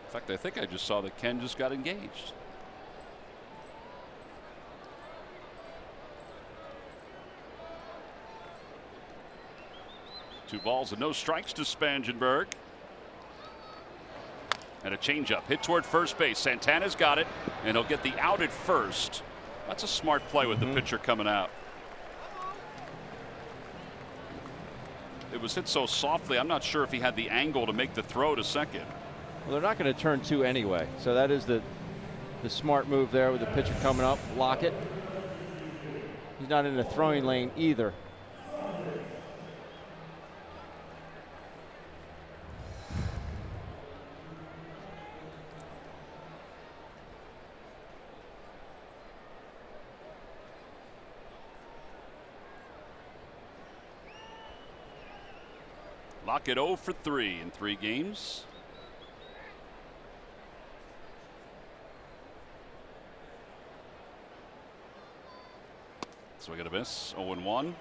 In fact, I think I just saw that Ken just got engaged. Two balls and no strikes to Spangenberg. And a changeup hit toward first base. Santana's got it, and he'll get the out at first. That's a smart play with the pitcher coming out. It was hit so softly, I'm not sure if he had the angle to make the throw to second. Well, they're not going to turn 2 anyway, so that is the smart move there with the pitcher coming up. Lock it. He's not in the throwing lane either. Lockett 0 for 3 in 3 games. Swing and a miss. 0-1.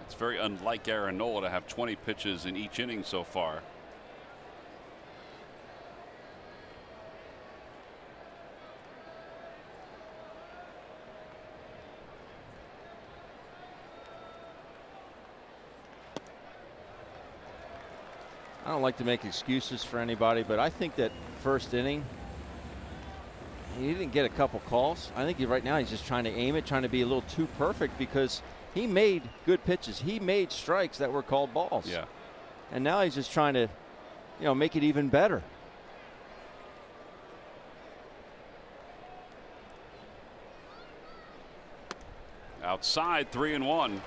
It's very unlike Aaron Nola to have 20 pitches in each inning so far. I don't like to make excuses for anybody, but I think that first inning, he didn't get a couple calls. I think right now he's just trying to aim it, trying to be a little too perfect, because he made good pitches. He made strikes that were called balls. Yeah. And now he's just trying to, make it even better. Outside, 3-1.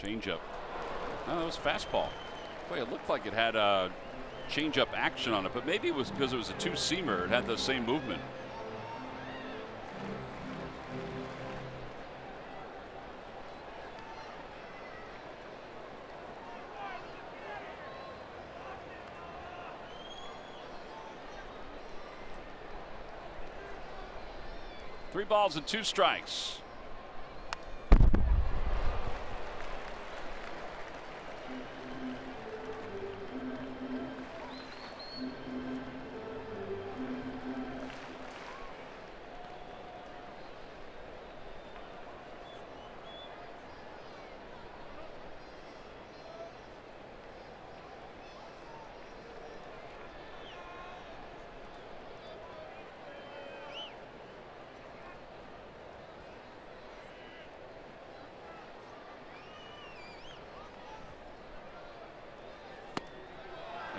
Changeup. Oh, it was fastball. Boy, it looked like it had a changeup action on it, but maybe it was because it was a two-seamer. It had the same movement. Three balls and 2 strikes.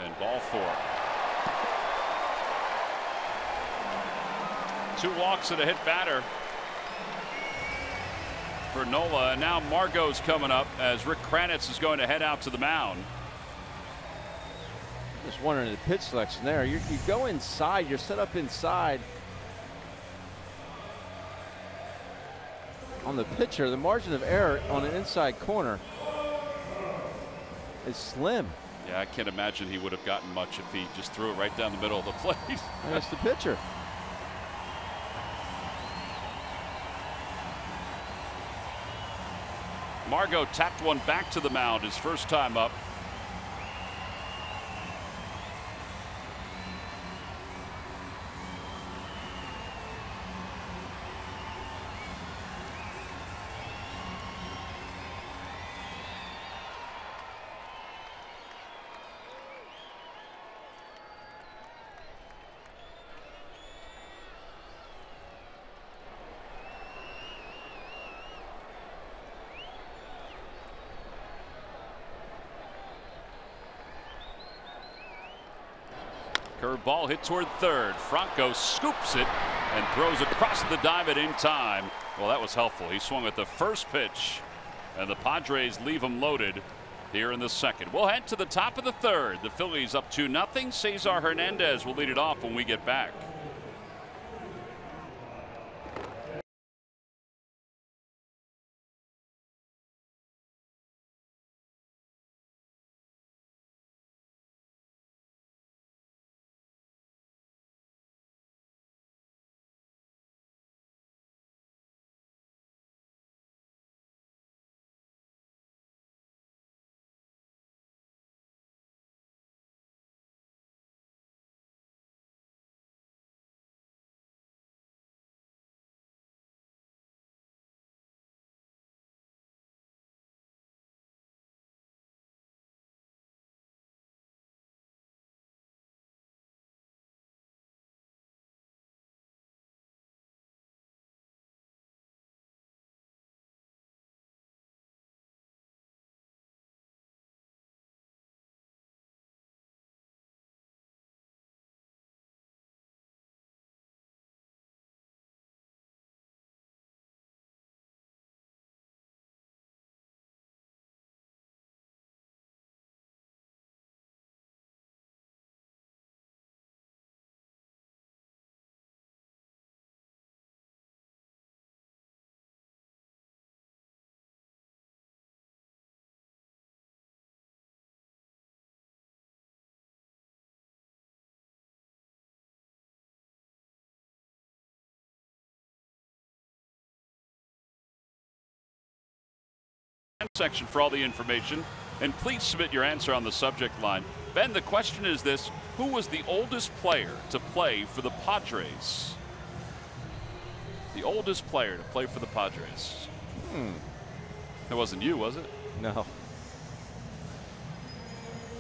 And ball 4. 2 walks and a hit batter for Nola. And now Margot's coming up as Rick Kranitz is going to head out to the mound. Just wondering the pitch selection there. You go inside, you're set up inside. On the pitcher, the margin of error on an inside corner is slim. Yeah, I can't imagine he would have gotten much if he just threw it right down the middle of the plate. And it's the pitcher. Margot tapped one back to the mound his first time up. Curveball hit toward third. Franco scoops it and throws across the diamond in time. Well, that was helpful. He swung at the first pitch, and the Padres leave him loaded here in the second. We'll head to the top of the third. The Phillies up 2-0. Cesar Hernandez will lead it off when we get back. section for all the information. And please submit your answer on the subject line. Ben, the question is this: who was the oldest player to play for the Padres? The oldest player to play for the Padres. That wasn't you, was it? No.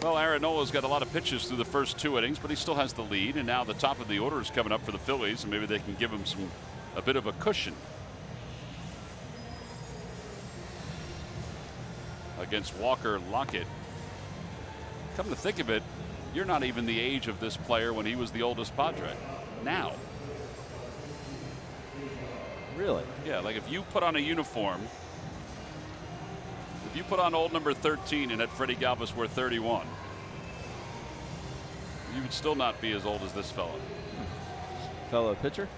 Well, Aaron Nola's got a lot of pitches through the first 2 innings, but he still has the lead. And now the top of the order is coming up for the Phillies, and maybe they can give him a bit of a cushion against Walker Lockett. Come to think of it, you're not even the age of this player when he was the oldest Padre. Now. Really? Yeah, like if you put on a uniform, if you put on old number 13 and had Freddie Galvis wear 31, you would still not be as old as this fella. Fellow pitcher?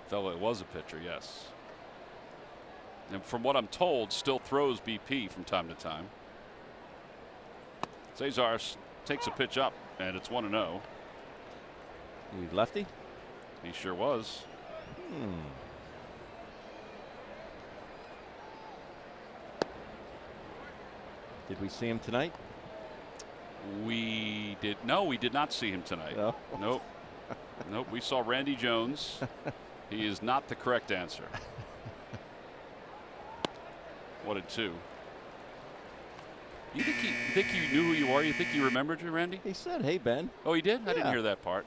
Fella was a pitcher, yes. And from what I'm told, still throws BP from time to time. Cesar takes a pitch up, and it's 1-0. He lefty? He sure was. Did we see him tonight? We did not see him tonight. No. Nope. Nope. We saw Randy Jones. He is not the correct answer. 1-2. You think you knew who you are? You think he remembered you, Randy? He said, "Hey, Ben." Oh, he did? Yeah. I didn't hear that part.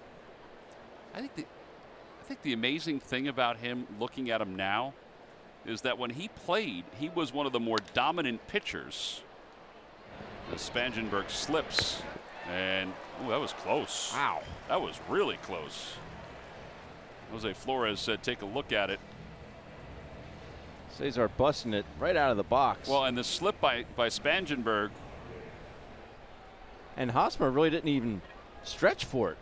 I think the amazing thing about him, looking at him now, is that when he played, he was one of the more dominant pitchers. As Spangenberg slips, and that was close. Wow. That was really close. Jose Flores said, take a look at it. Cesar busting it right out of the box. Well, and the slip by Spangenberg. And Hosmer really didn't even stretch for it.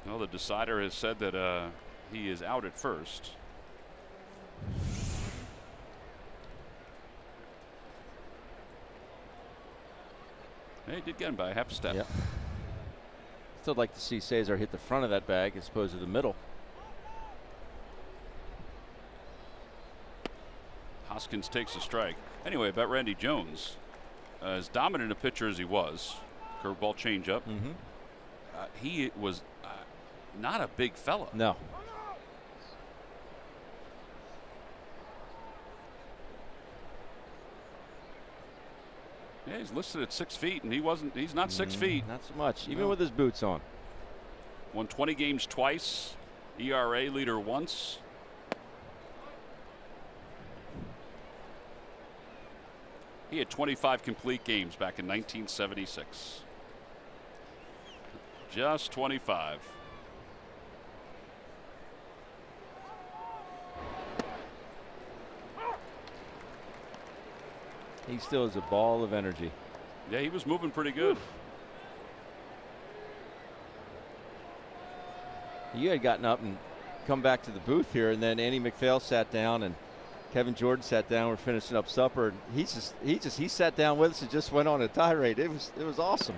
No, the decider has said that he is out at first. Hey, he did get him by a half a step. Yep. Still like to see Cesar hit the front of that bag as opposed to the middle. Hoskins takes a strike. Anyway, about Randy Jones, as dominant a pitcher as he was, curveball changeup, he was not a big fella. No. Yeah, he's listed at 6 feet, and he's not 6 feet. Not so much, even with his boots on. Won 20 games twice, ERA leader once. He had 25 complete games back in 1976. Just 25. He still is a ball of energy. Yeah, he was moving pretty good. You had gotten up and come back to the booth here, and then Andy McPhail sat down and Kevin Jordan sat down. We're finishing up supper, and he sat down with us and just went on a tirade. It was awesome.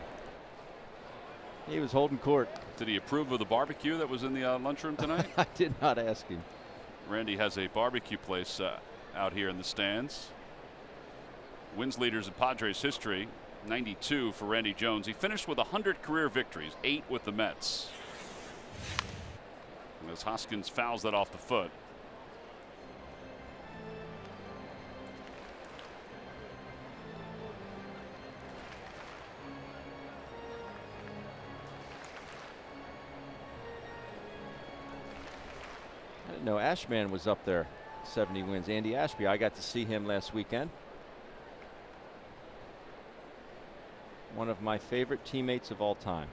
He was holding court. Did he approve of the barbecue that was in the lunchroom tonight? I did not ask him. Randy has a barbecue place out here in the stands. Wins leaders in Padres history, 92 for Randy Jones. He finished with 100 career victories, 8 with the Mets. And as Hoskins fouls that off the foot. I didn't know Ashman was up there. 70 wins. Andy Ashby. I got to see him last weekend. One of my favorite teammates of all time.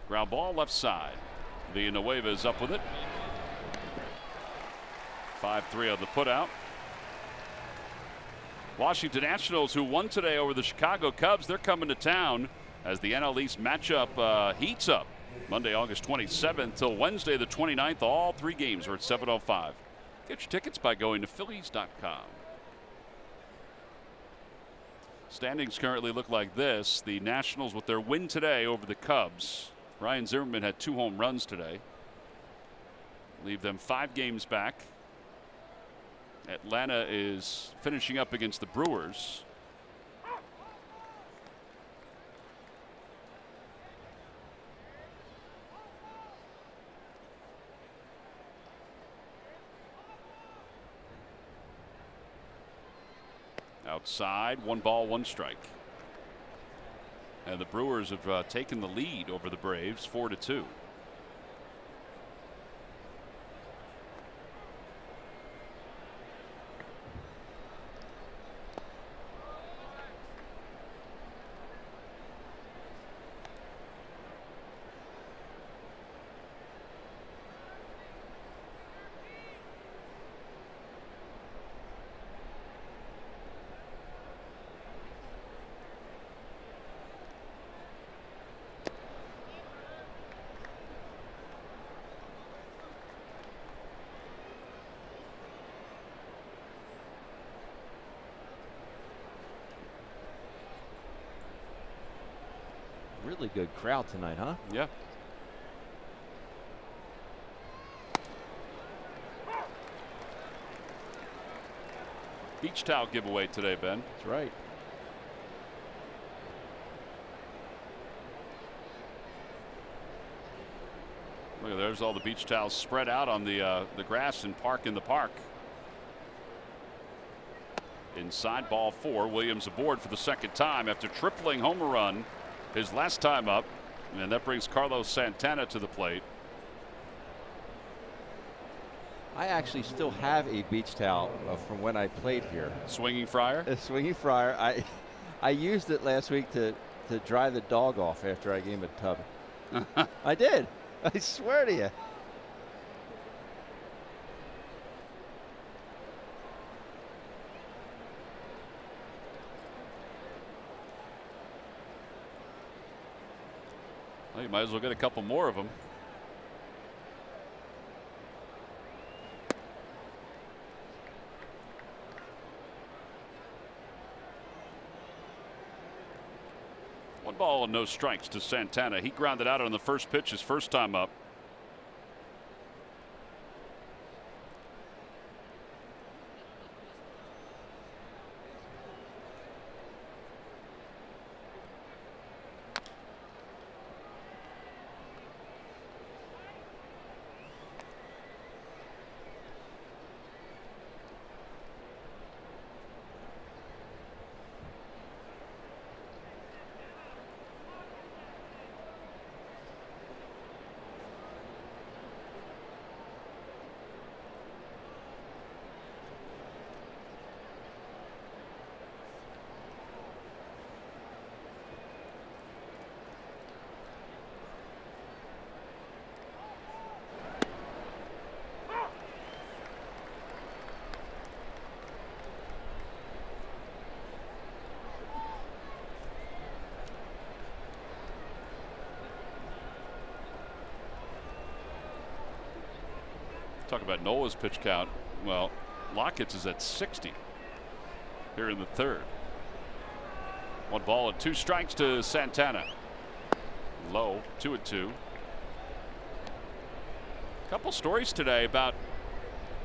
Ground ball left side. Villanueva is up with it. 5-3 on the putout. Washington Nationals, who won today over the Chicago Cubs, they're coming to town as the NL East matchup heats up. Monday, August 27th till Wednesday, the 29th. All 3 games are at 7:05. Get your tickets by going to Phillies.com. Standings currently look like this. The Nationals, with their win today over the Cubs, Ryan Zimmerman had 2 home runs today. Leave them 5 games back. Atlanta is finishing up against the Brewers. Outside, 1 ball, 1 strike. And the Brewers have taken the lead over the Braves 4-2. Really good crowd tonight, huh? Yeah. Beach towel giveaway today, Ben. That's right. Look, there's all the beach towels spread out on the grass and in the park. Inside, ball 4. Williams aboard for the 2nd time after tripling home run his last time up, and that brings Carlos Santana to the plate. I actually still have a beach towel from when I played here. Swinging Friar? A swinging Friar. I used it last week to dry the dog off after I gave him a tub. I did. I swear to you. Well, you might as well get a couple more of them. One ball and no strikes to Santana. He grounded out on the first pitch his first time up. Talk about Nola's pitch count. Well, Lockett's is at 60 here in the 3rd. 1 ball and 2 strikes to Santana. Low, 2-2. Couple stories today about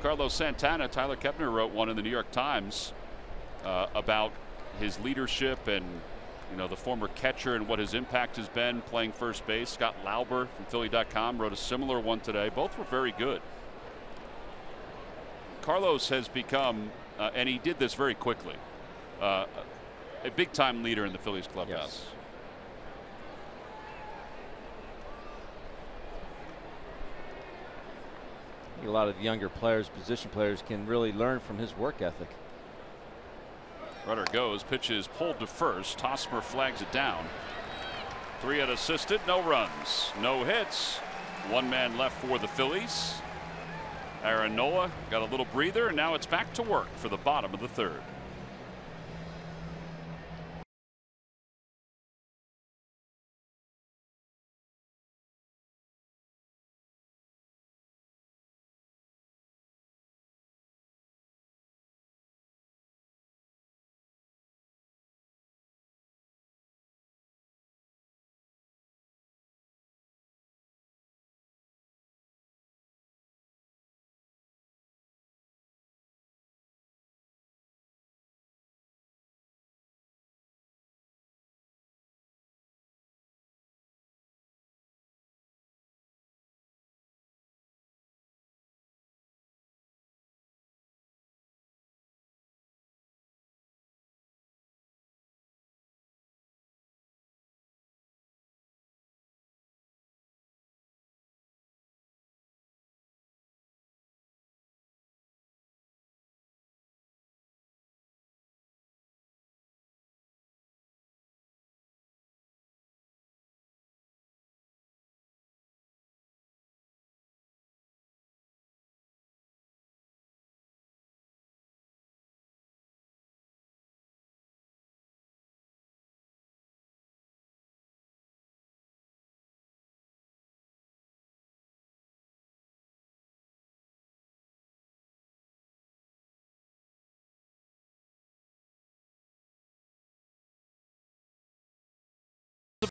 Carlos Santana. Tyler Kepner wrote one in the New York Times about his leadership and, you know, the former catcher and what his impact has been playing first base. Scott Lauber from Philly.com wrote a similar one today. Both were very good. Carlos has become, and he did this very quickly, a big-time leader in the Phillies clubhouse. Yes. A lot of younger players, position players, can really learn from his work ethic. Runner goes, pitch is pulled to first. Hosmer flags it down. 3 unassisted, no runs, no hits. One man left for the Phillies. Aaron Nola got a little breather, and now it's back to work for the bottom of the third.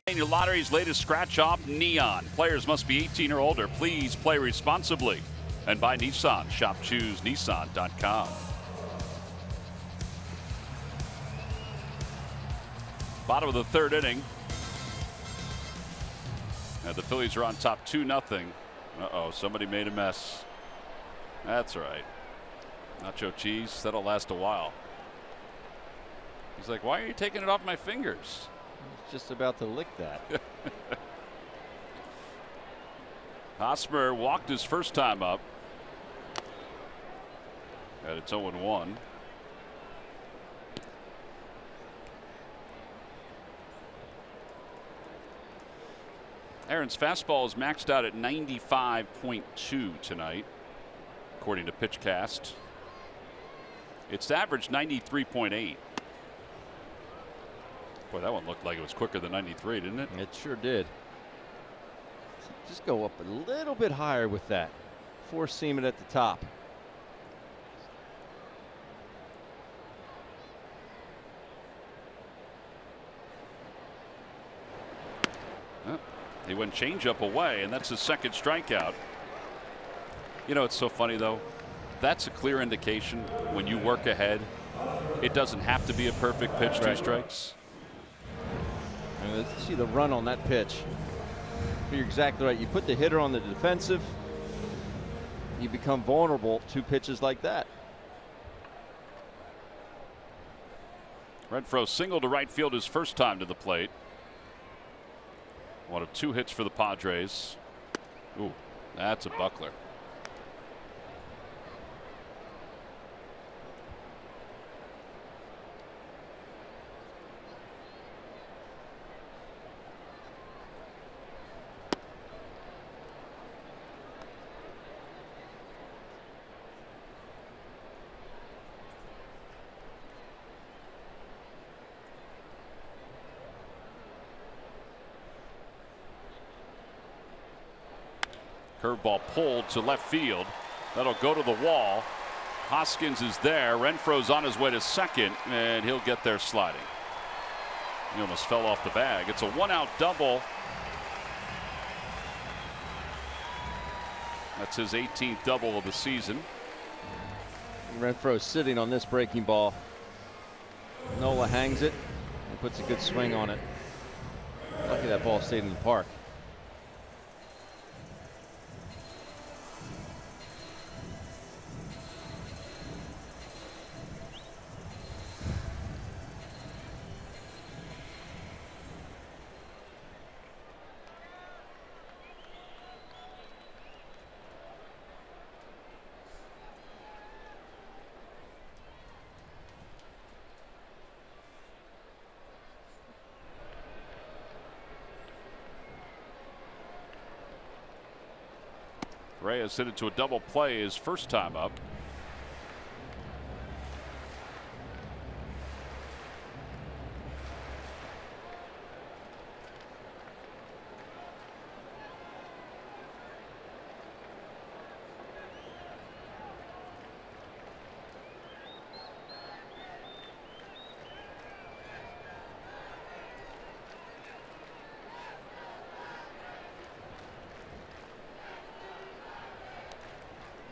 Pennsylvania Lottery's latest scratch-off, Neon. Players must be 18 or older. Please play responsibly. And buy Nissan. Shop ChooseNissan.com. Bottom of the third inning. And the Phillies are on top 2-0. Uh-oh, somebody made a mess. That's right. Nacho cheese, that'll last a while. He's like, why are you taking it off my fingers? Just about to lick that. Hosmer walked his first time up. And it's 0-1. Aaron's fastball is maxed out at 95.2 tonight, according to PitchCast. It's averaged 93.8. Boy, that one looked like it was quicker than 93, didn't it? It sure did. Just go up a little bit higher with that. Four seam it at the top. Oh, he went changeup away, and that's his second strikeout. You know, it's so funny, though. That's a clear indication when you work ahead. It doesn't have to be a perfect pitch, right. 2 strikes. And let's see the run on that pitch. You're exactly right. You put the hitter on the defensive, you become vulnerable to pitches like that. Renfroe singled to right field his first time to the plate. One of 2 hits for the Padres. Ooh, that's a buckler. Curveball pulled to left field. That'll go to the wall. Hoskins is there. Renfroe's on his way to second, and he'll get there sliding. He almost fell off the bag. It's a 1-out double. That's his 18th double of the season. Renfroe sitting on this breaking ball. Nola hangs it and puts a good swing on it. Lucky that ball stayed in the park. Reyes hit it to a double play his first time up.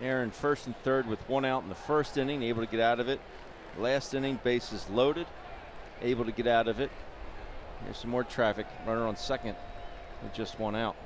Aaron first and third with one out in the first inning, able to get out of it. Last inning, bases loaded, able to get out of it. Here's some more traffic. Runner on second with just one out.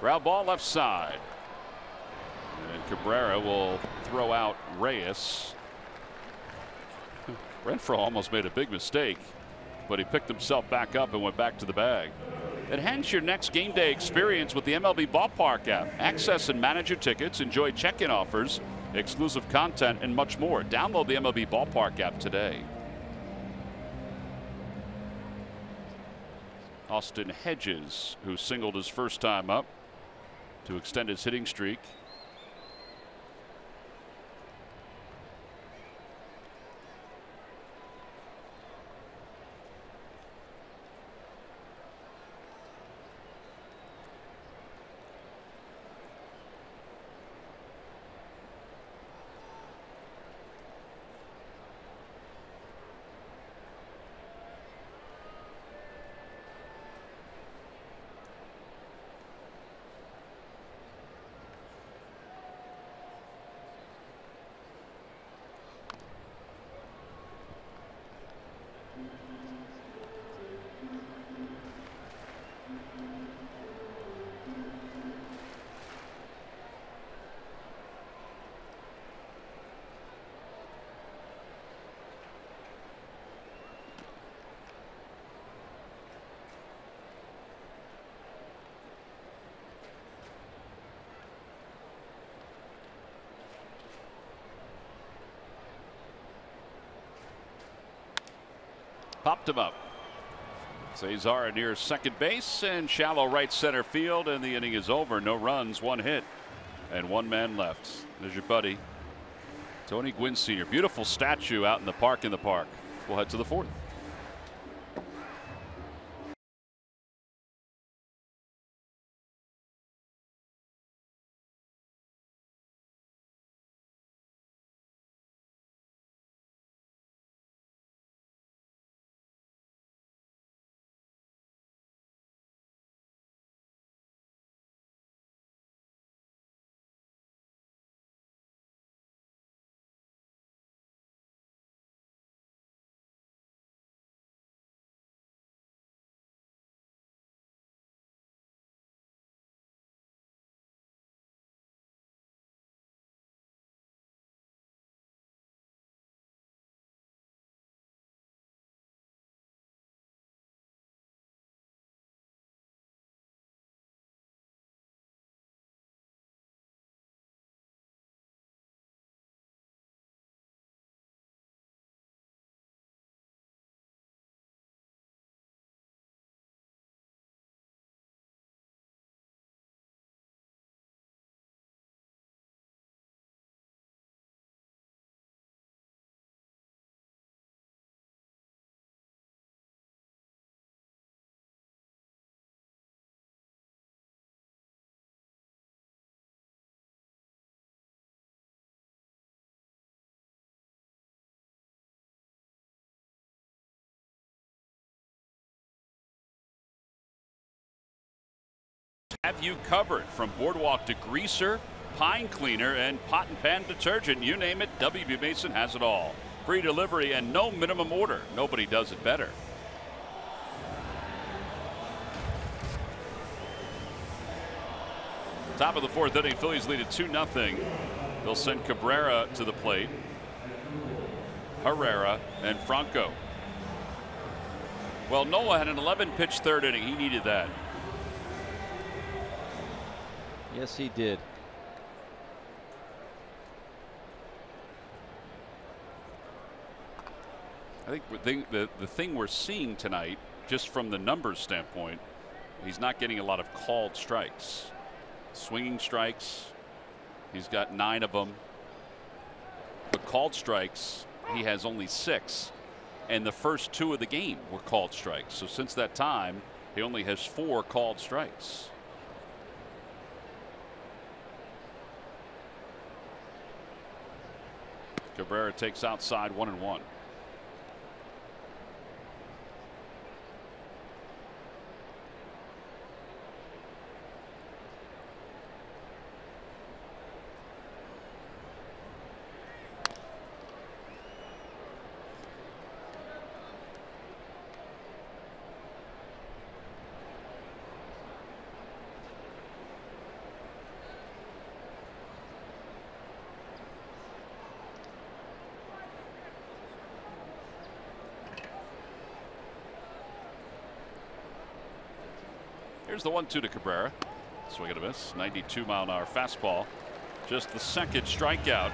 Ground ball left side. And Cabrera will throw out Reyes. Renfroe almost made a big mistake, but he picked himself back up and went back to the bag. Enhance your next game day experience with the MLB Ballpark app. Access and manage your tickets, enjoy check-in offers, exclusive content, and much more. Download the MLB Ballpark app today. Austin Hedges, who singled his first time up to extend his hitting streak. Popped him up. Cesar near second base and shallow right center field, and the inning is over. No runs, one hit, and one man left. There's your buddy, Tony Gwynn Sr. Beautiful statue out in the park. We'll head to the fourth. Have you covered from boardwalk to greaser, pine cleaner, and pot and pan detergent. You name it, W.B. Mason has it all. Free delivery and no minimum order. Nobody does it better. Top of the fourth inning, Phillies lead at 2-0. They'll send Cabrera to the plate, Herrera, and Franco. Well, Nola had an 11-pitch third inning. He needed that. Yes, he did. I think the thing we're seeing tonight, just from the numbers standpoint, he's not getting a lot of called strikes. Swinging strikes, he's got 9 of them. But called strikes, he has only 6. And the first 2 of the game were called strikes. So since that time, he only has 4 called strikes. Cabrera takes outside 1-1. Here's the 1-2 to Cabrera. Swing and a miss. 92-mile-an-hour fastball. Just the second strikeout.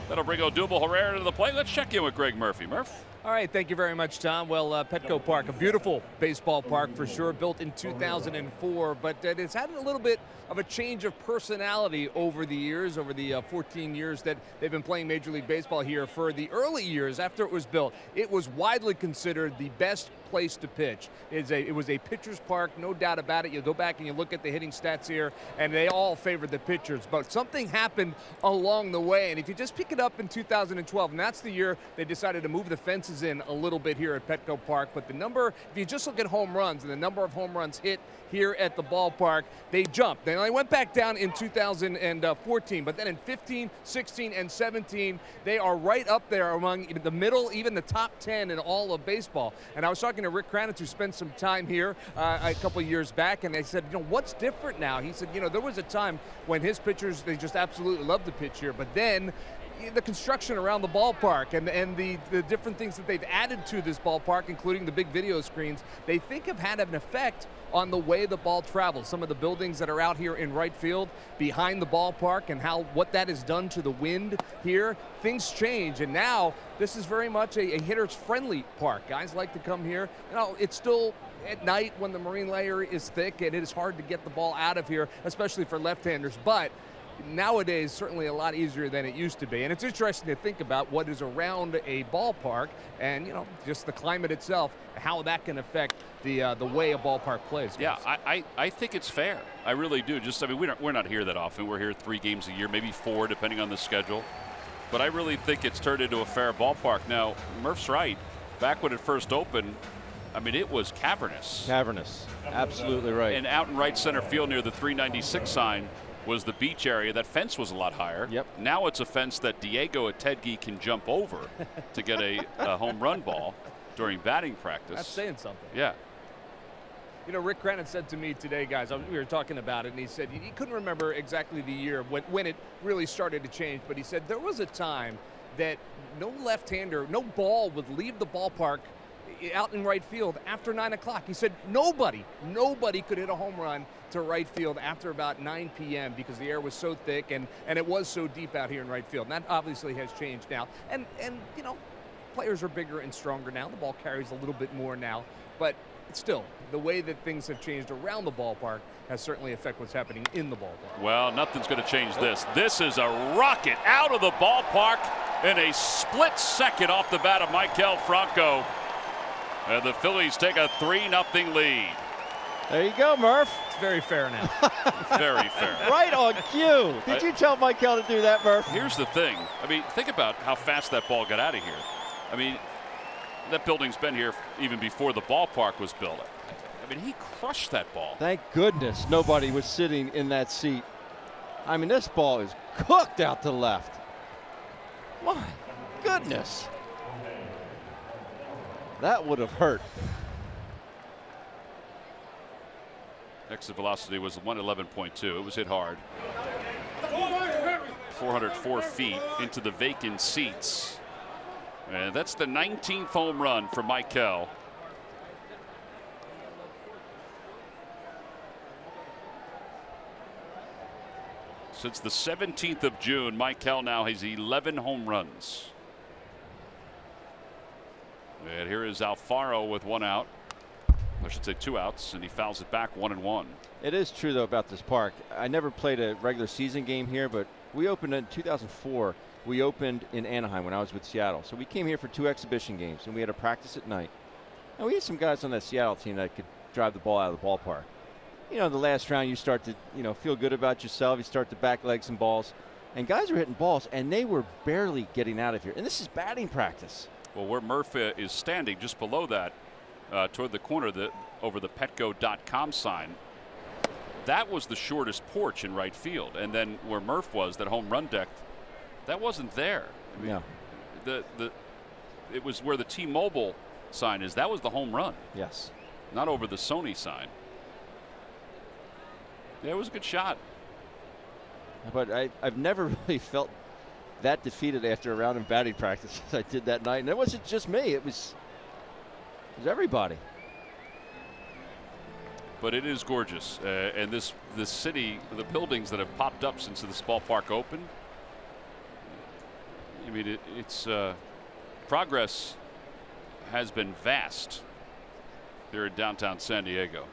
That'll bring Odubel Herrera to the plate. Let's check in with Greg Murphy. Murph? All right, thank you very much, Tom. Well, Petco Park, a beautiful baseball park for sure, built in 2004, but it's had a little bit of a change of personality over the years, over the 14 years that they've been playing Major League Baseball here. For the early years after it was built, it was widely considered the best place to pitch. It was a pitcher's park, no doubt about it. You go back and you look at the hitting stats here, and they all favored the pitchers, but something happened along the way, and if you just pick it up in 2012, and that's the year they decided to move the fences in a little bit here at Petco Park, but the number, if you just look at home runs and the number of home runs hit here at the ballpark, they jumped. They went back down in 2014, but then in 15, 16, and 17, they are right up there among the middle, even the top 10 in all of baseball. And I was talking to Rick Kranitz, who spent some time here a couple of years back, and they said, you know, what's different now? He said, you know, there was a time when his pitchers, they just absolutely loved to pitch here, but then the construction around the ballpark and the different things that they've added to this ballpark, including the big video screens, they think have had an effect on the way the ball travels. Some of the buildings that are out here in right field behind the ballpark and what that has done to the wind here, things change, and now this is very much a hitter's friendly park. Guys like to come here. You know, it's still at night when the marine layer is thick and it is hard to get the ball out of here, especially for left-handers, but nowadays certainly a lot easier than it used to be. And it's interesting to think about what is around a ballpark and, you know, just the climate itself, how that can affect the way a ballpark plays. Yeah, I think it's fair. I really do. Just, I mean, we're not here that often. We're here 3 games a year, maybe 4 depending on the schedule. But I really think it's turned into a fair ballpark. Now, Murph's right. Back when it first opened, I mean, it was cavernous. Cavernous. Absolutely right. And out in right center field near the 396 sign was the beach area. That fence was a lot higher. Yep. Now it's a fence that Diego Atedgi can jump over to get a home run ball during batting practice. That's saying something. Yeah. You know, Rick Kranitz said to me today, guys, we were talking about it, and he said he couldn't remember exactly the year when it really started to change, but he said there was a time that no left-hander, no ball would leave the ballpark out in right field after 9 o'clock. He said nobody could hit a home run to right field after about 9 p.m. because the air was so thick and it was so deep out here in right field. And that obviously has changed now. And you know, players are bigger and stronger now. The ball carries a little bit more now. But still, the way that things have changed around the ballpark has certainly affected what's happening in the ballpark. Well, nothing's going to change this. This is a rocket out of the ballpark in a split second off the bat of Maikel Franco. And the Phillies take a 3-0 lead. There you go, Murph. It's very fair now. Very fair. Right on cue. Did you tell Maikel to do that, Murph? Here's the thing. I mean, think about how fast that ball got out of here. I mean, that building's been here even before the ballpark was built. I mean, he crushed that ball. Thank goodness nobody was sitting in that seat. I mean, this ball is cooked out to left. My goodness. That would have hurt. Exit velocity was 111.2. It was hit hard. 404 feet into the vacant seats. And that's the 19th home run for Michael. Since the 17th of June, Michael now has 11 home runs. And here is Alfaro with 1 out. I should say 2 outs, and he fouls it back 1-1. It is true, though, about this park. I never played a regular season game here, but we opened in 2004. We opened in Anaheim when I was with Seattle. So we came here for 2 exhibition games, and we had a practice at night. And we had some guys on that Seattle team that could drive the ball out of the ballpark. You know, the last round you start to, feel good about yourself. You start to back leg some balls. And guys are hitting balls, and they were barely getting out of here. And this is batting practice. Well, where Manfred is standing just below that, toward the corner over the petco.com sign, that was the shortest porch in right field. And then where Murph was, that home run deck, that wasn't there. I mean, no. It was where the T-Mobile sign is. That was the home run. Yes. Not over the Sony sign. Yeah, it was a good shot. But I've never really felt that defeated after a round in batting practice as I did that night. And it wasn't just me. It was everybody. But it is gorgeous. And this city, the buildings that have popped up since this ballpark opened, I mean, it's progress has been vast here in downtown San Diego.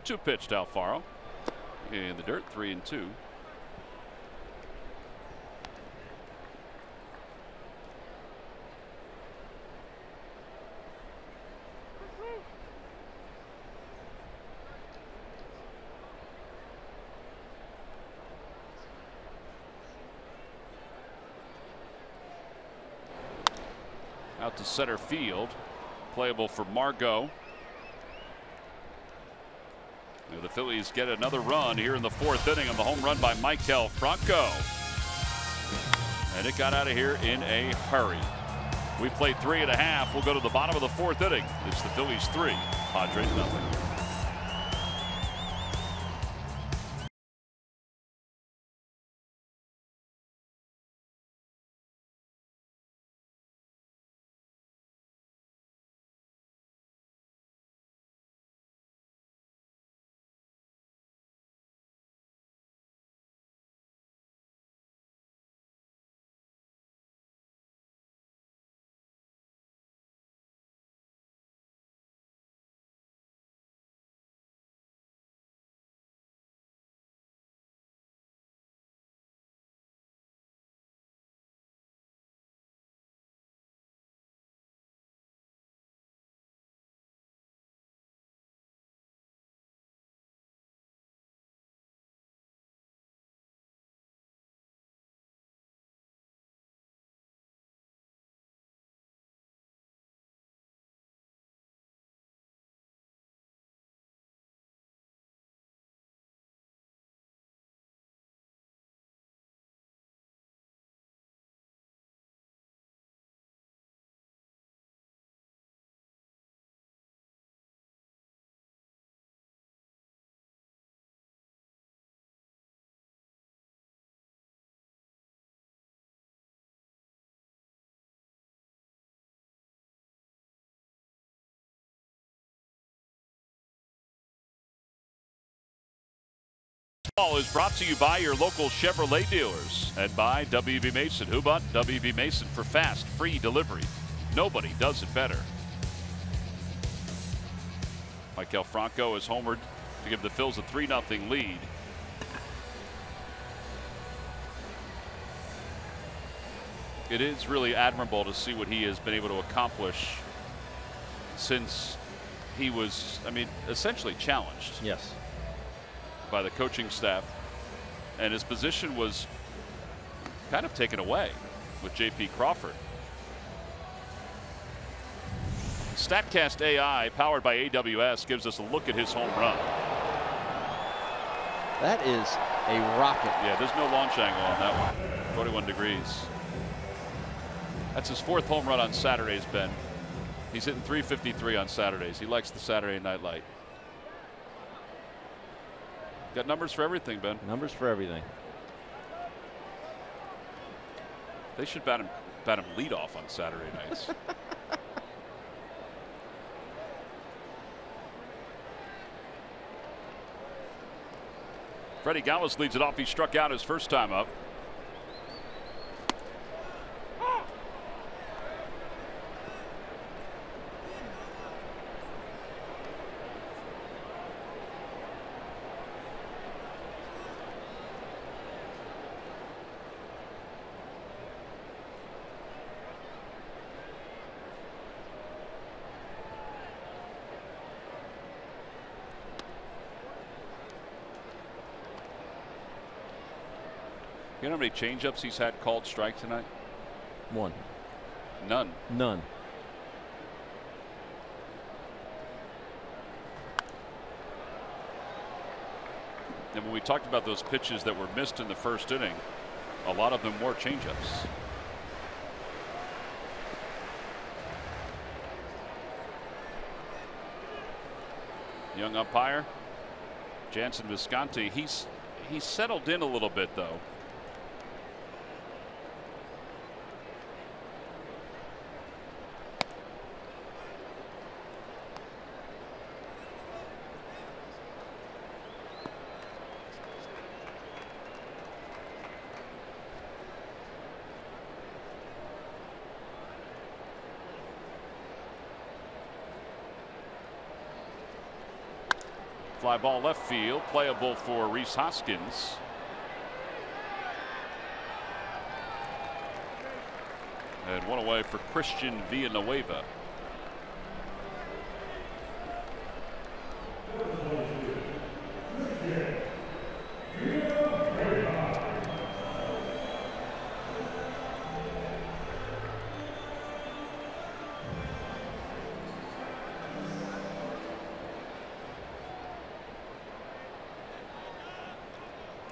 Two pitched Alfaro in the dirt, 3-2. Out to center field, playable for Margot. The Phillies get another run here in the 4th inning on the home run by Maikel Franco. And it got out of here in a hurry. We played 3.5. We'll go to the bottom of the 4th inning. It's the Phillies 3, Padres 0. Ball is brought to you by your local Chevrolet dealers and by WB Mason. Who bought WB Mason for fast, free delivery? Nobody does it better. Maikel Franco is homered to give the Phils a 3-0 lead. It is really admirable to see what he has been able to accomplish since he was, I mean, essentially challenged. Yes. By the coaching staff, and his position was kind of taken away with J.P. Crawford. StatCast AI, powered by AWS, gives us a look at his home run. That is a rocket. Yeah, there's no launch angle on that one. 21 degrees. That's his 4th home run on Saturdays, Ben. He's hitting .353 on Saturdays. He likes the Saturday night light. Got numbers for everything, Ben. Numbers for everything. They should bat him leadoff on Saturday nights. Freddie Gallis leads it off. He struck out his first time up. You know how many changeups he's had called strike tonight? 1. None. None. And when we talked about those pitches that were missed in the first inning, a lot of them were changeups. Young umpire, Jansen Visconti. He's settled in a little bit, though. Fly ball left field, playable for Rhys Hoskins. And one away for Christian Villanueva.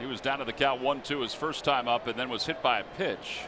He was down to the count 1-2 his first time up and then was hit by a pitch.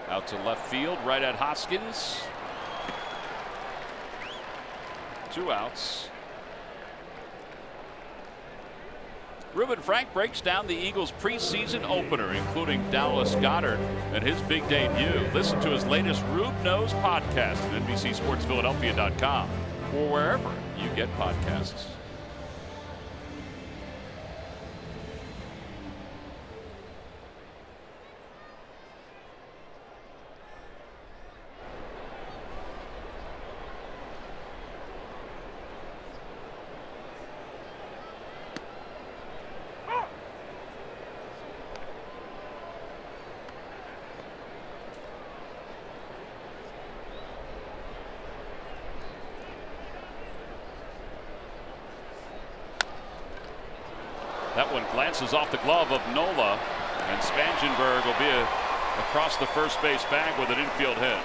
Out to left field, right at Hoskins. 2 outs. Reuben Frank breaks down the Eagles' preseason opener, including Dallas Goedert and his big debut. Listen to his latest Rube Knows podcast at NBCSportsPhiladelphia.com or wherever you get podcasts. That one glances off the glove of Nola, and Spangenberg will be across the first base bag with an infield hit.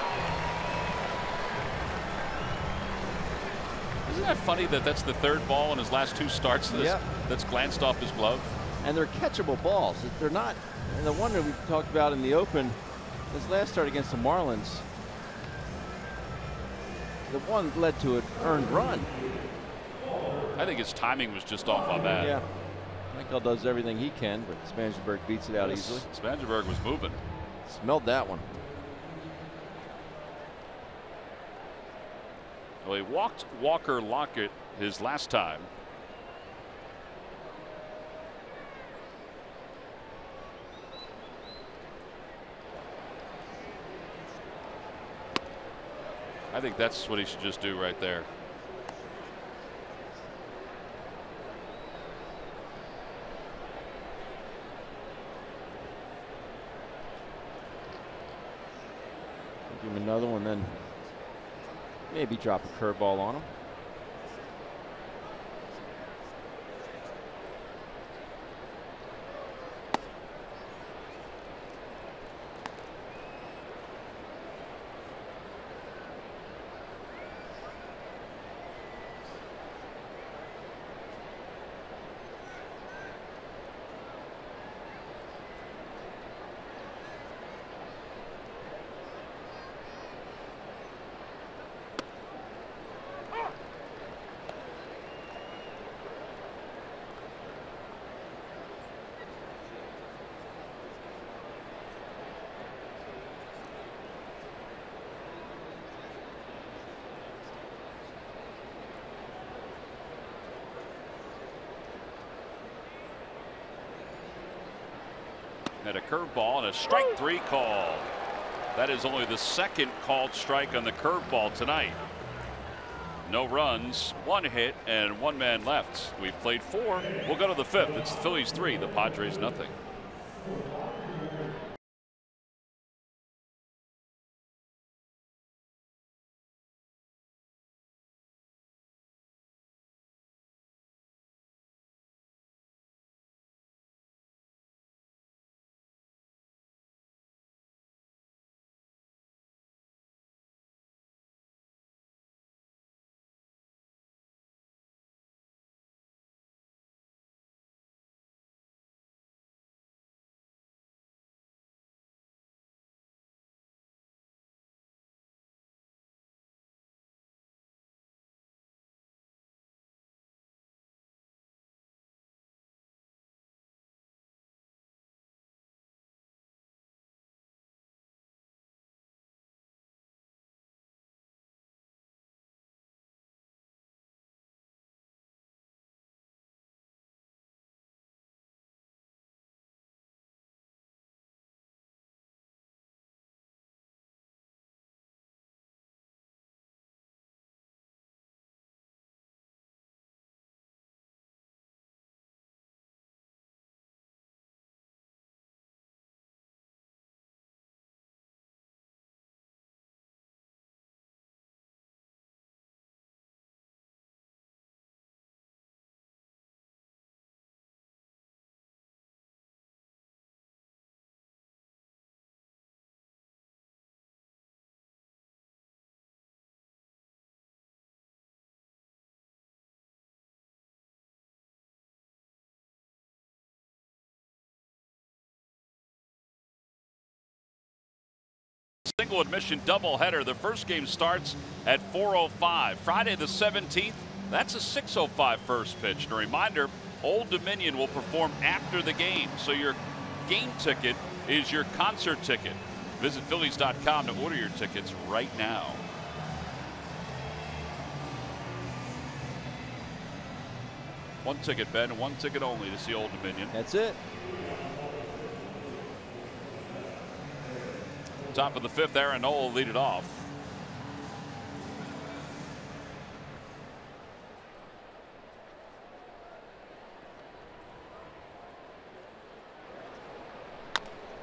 Isn't that funny that that's the 3rd ball in his last 2 starts that's glanced off his glove? And they're catchable balls. They're not. And the one that we talked about in the open, his last start against the Marlins, the one led to an earned run. I think his timing was just off on that. Yeah. Michael does everything he can, but Spangenberg beats it out easily. Spangenberg was moving. Smelled that one. Well, he walked Walker Lockett his last time. I think that's what he should just do right there. Maybe drop a curveball on him. And a curveball and a strike 3 call. That is only the second called strike on the curveball tonight. No runs, 1 hit, and 1 man left. We've played 4. We'll go to the 5th. It's the Phillies 3, the Padres nothing. Single admission doubleheader. The first game starts at 4:05. Friday the 17th, that's a 6:05 first pitch. And a reminder, Old Dominion will perform after the game, so your game ticket is your concert ticket. Visit Phillies.com to order your tickets right now. One ticket, Ben, one ticket only to see Old Dominion. That's it. Top of the 5th, Aaron Nola will lead it off.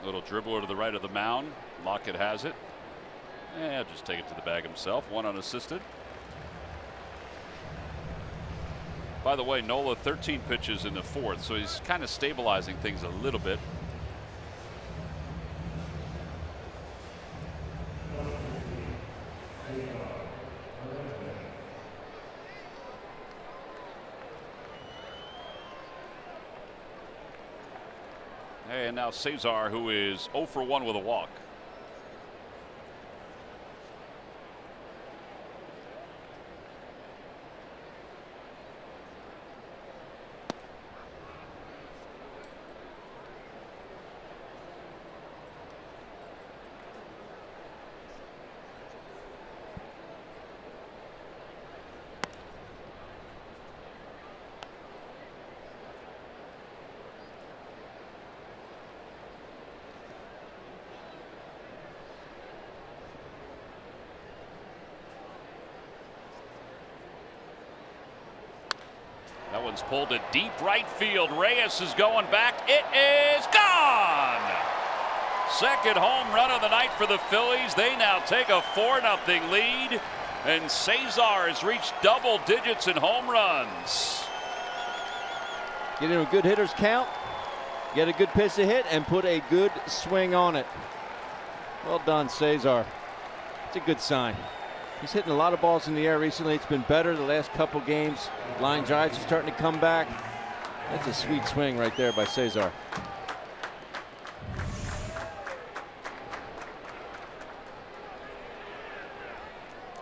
Little dribbler to the right of the mound. Lockett has it. He'll just take it to the bag himself. 1 unassisted. By the way, Nola 13 pitches in the 4th, so he's kind of stabilizing things a little bit. And now Cesar, who is 0 for 1 with a walk. That one's pulled to deep right field. Reyes is going back. It is gone. Second home run of the night for the Phillies. They now take a 4-0 lead. And Cesar has reached double digits in home runs. Get in a good hitter's count, get a good pitch to hit, and put a good swing on it. Well done, Cesar. It's a good sign. He's hitting a lot of balls in the air recently. It's been better the last couple games. Line drives are starting to come back. That's a sweet swing right there by Cesar.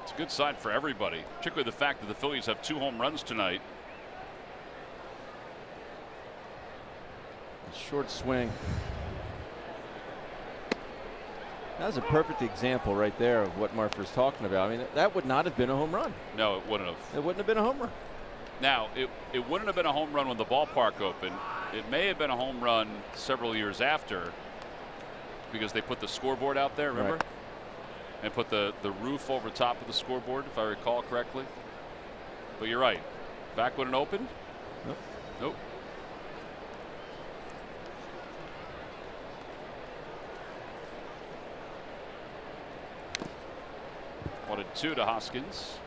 It's a good sign for everybody, particularly the fact that the Phillies have 2 home runs tonight. A short swing. That was a perfect example right there of what Manfred's talking about. I mean, that would not have been a home run. No, it wouldn't have. It wouldn't have been a home run. Now, it wouldn't have been a home run when the ballpark opened. It may have been a home run several years after because they put the scoreboard out there, remember? Right. And put the roof over top of the scoreboard, if I recall correctly. But you're right. Back when it opened? Nope. Nope. Wanted 2 to Hoskins.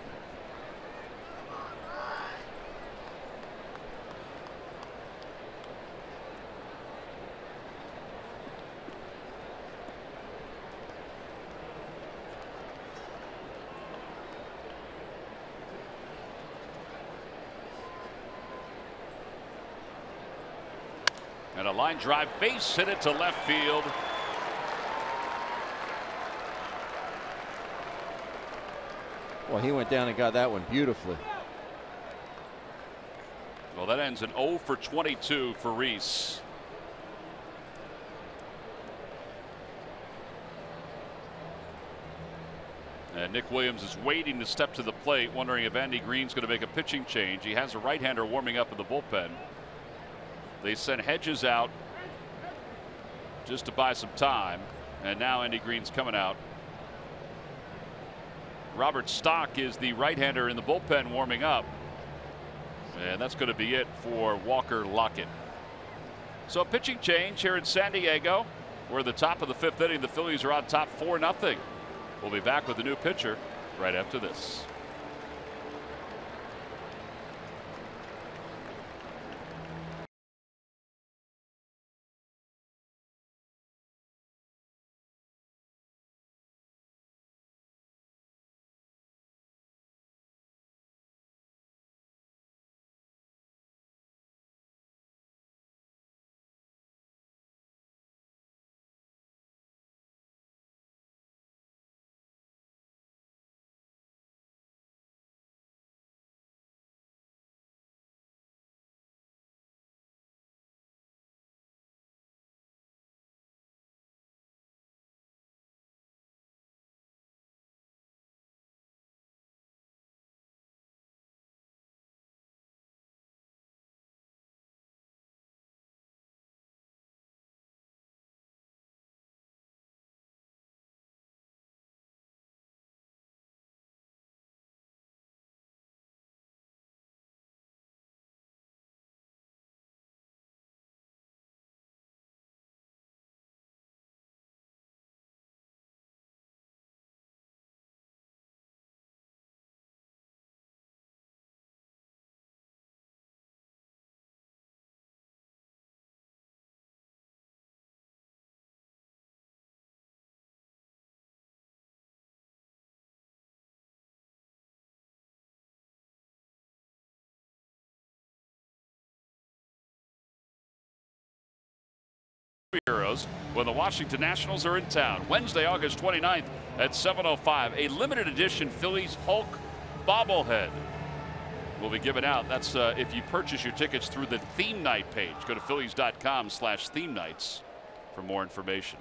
And a line drive base hit it to left field. Well, he went down and got that one beautifully. Well, that ends an 0 for 22 for Reese. And Nick Williams is waiting to step to the plate, wondering if Andy Green's going to make a pitching change. He has a right-hander warming up in the bullpen. They sent Hedges out just to buy some time, and now Andy Green's coming out. Robert Stock is the right-hander in the bullpen warming up, and that's going to be it for Walker Lockett. So a pitching change here in San Diego. We're at the top of the 5th inning. The Phillies are on top 4-0. We'll be back with a new pitcher right after this. Heroes when the Washington Nationals are in town Wednesday, August 29th at 7:05. A limited edition Phillies Hulk bobblehead will be given out. That's if you purchase your tickets through the theme night page. Go to Phillies.com/theme nights for more information.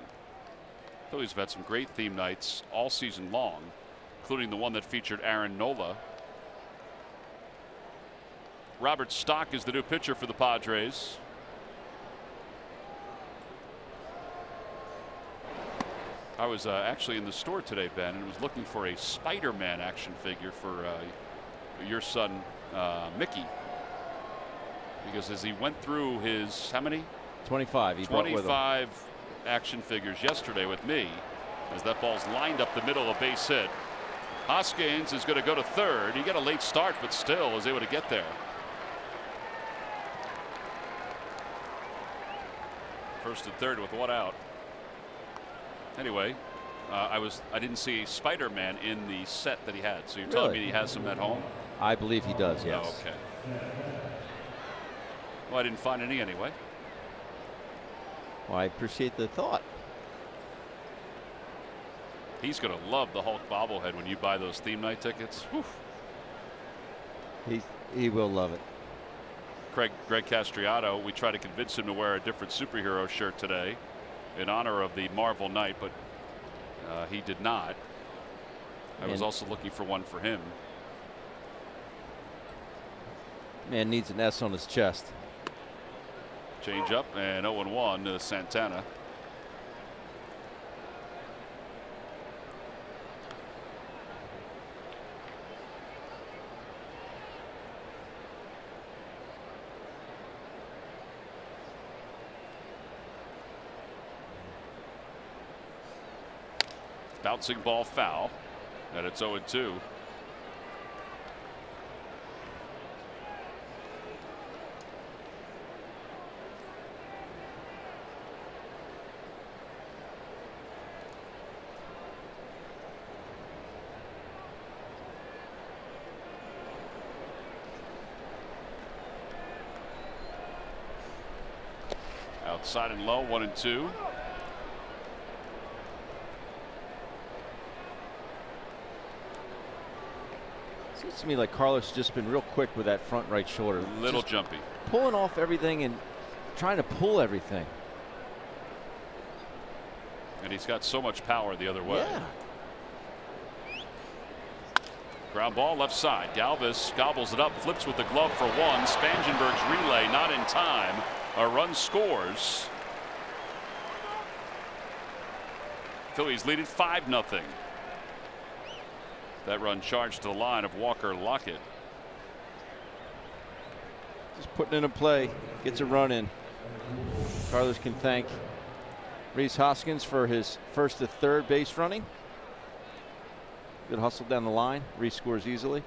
Phillies have had some great theme nights all season long, including the one that featured Aaron Nola. Robert Stock is the new pitcher for the Padres. I was actually in the store today, Ben, and was looking for a Spider-Man action figure for your son, Mickey. Because as he went through his, how many? 25. He brought with him 25 action figures yesterday with me, as that ball's lined up the middle, a base hit. Hoskins is going to go to third. He got a late start, but still was able to get there. First and third with one out. Anyway, I didn't see Spider-Man in the set that he had. So you're telling me he has some at home? I believe he does. Yes. Oh, okay. Well, I didn't find any anyway. Well, I appreciate the thought. He's going to love the Hulk bobblehead when you buy those theme night tickets. Whew. He will love it. Greg Castriato, we tried to convince him to wear a different superhero shirt today in honor of the Marvel night, but he did not. I was also looking for one for him. Man needs an S on his chest. Change up and 0-1 to Santana. Bouncing ball foul, and it's 0-2. Outside and low, 1-2. Seems to me like Carlos just been real quick with that front right shoulder. Little just jumpy. Pulling off everything and trying to pull everything. And he's got so much power the other way. Yeah. Ground ball left side. Galvis gobbles it up, flips with the glove for one. Spangenberg's relay not in time. A run scores. Phillies lead it 5-0. That run charged to the line of Walker Lockett. Just putting in a play, gets a run in. Carlos can thank Rhys Hoskins for his first to third base running. Good hustle down the line. Rhys scores easily.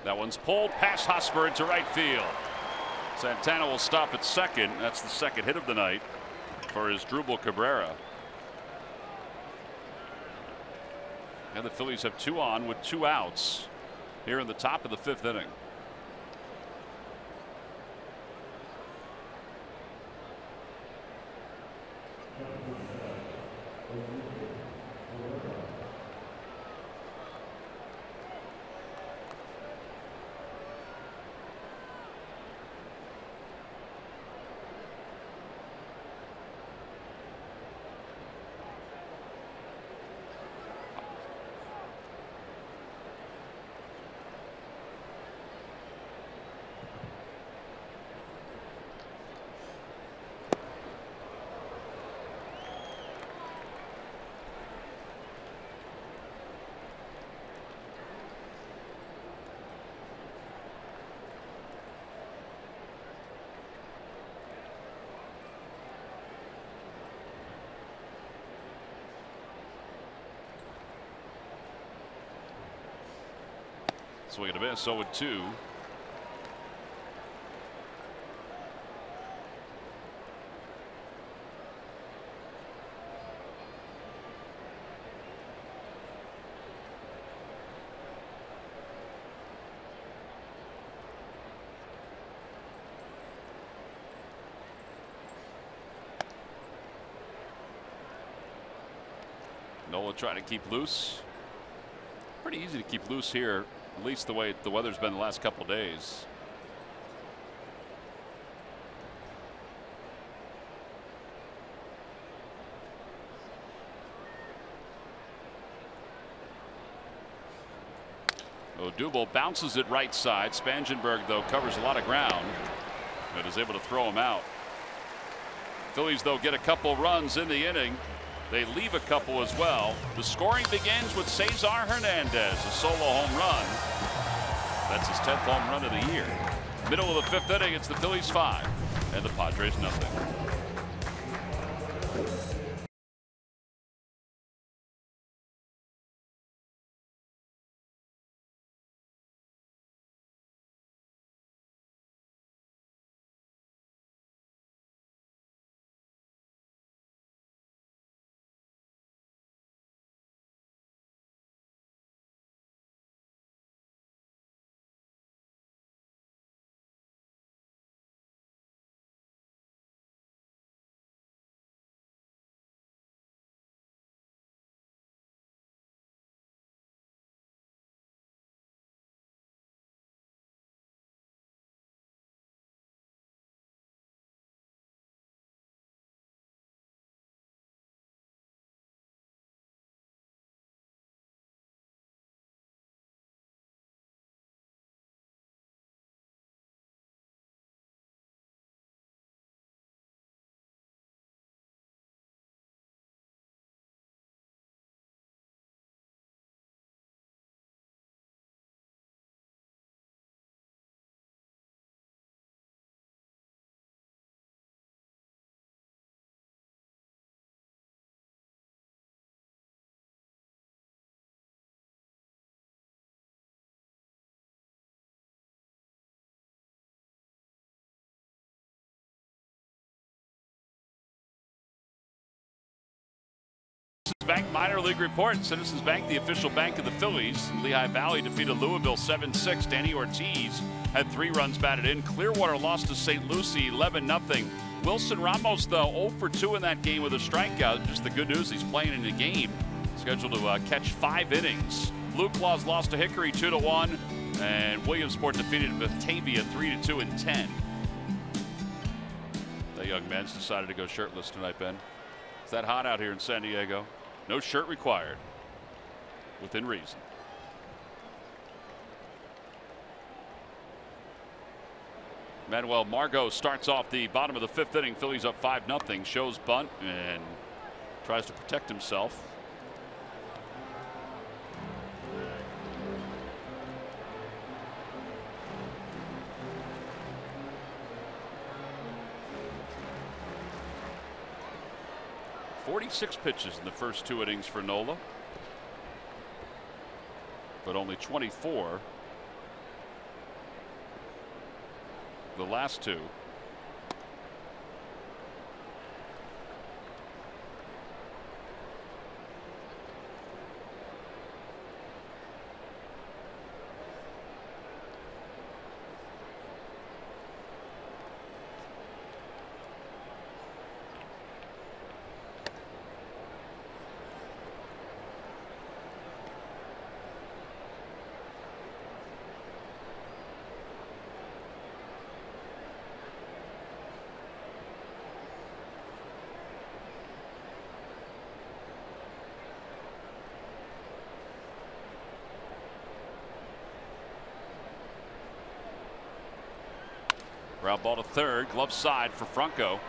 That one's pulled past Hosmer into right field. Santana will stop at second. That's the second hit of the night for his Drupal Cabrera. And the Phillies have 2 on with 2 outs here in the top of the 5th inning. Swing and a miss. 0-2. Nola trying to keep loose. Pretty easy to keep loose here, at least the way the weather's been the last couple of days. Odubel bounces it right side. Spangenberg, though, covers a lot of ground, but is able to throw him out. Phillies, though, get a couple runs in the inning. They leave a couple as well. The scoring begins with Cesar Hernandez, a solo home run. That's his 10th home run of the year. Middle of the 5th inning, it's the Phillies 5 and the Padres nothing. Bank minor league report. Citizens Bank, the official bank of the Phillies. Lehigh Valley defeated Louisville 7-6. Danny Ortiz had 3 runs batted in. Clearwater lost to St. Lucie 11-0. Wilson Ramos, though, 0 for 2 in that game with a strikeout. Just the good news, he's playing in the game. Scheduled to catch 5 innings. Blue Claws lost to Hickory 2-1. And Williamsport defeated Batavia 3-2 in 10. The young men's decided to go shirtless tonight, Ben. It's that hot out here in San Diego. No shirt required, within reason. Manuel Margot starts off the bottom of the 5th inning. Phillies up 5-0. Shows bunt and tries to protect himself. Pitches in the first 2 innings for Nola, but only 24 the last 2. Ground ball to third, glove side for Franco.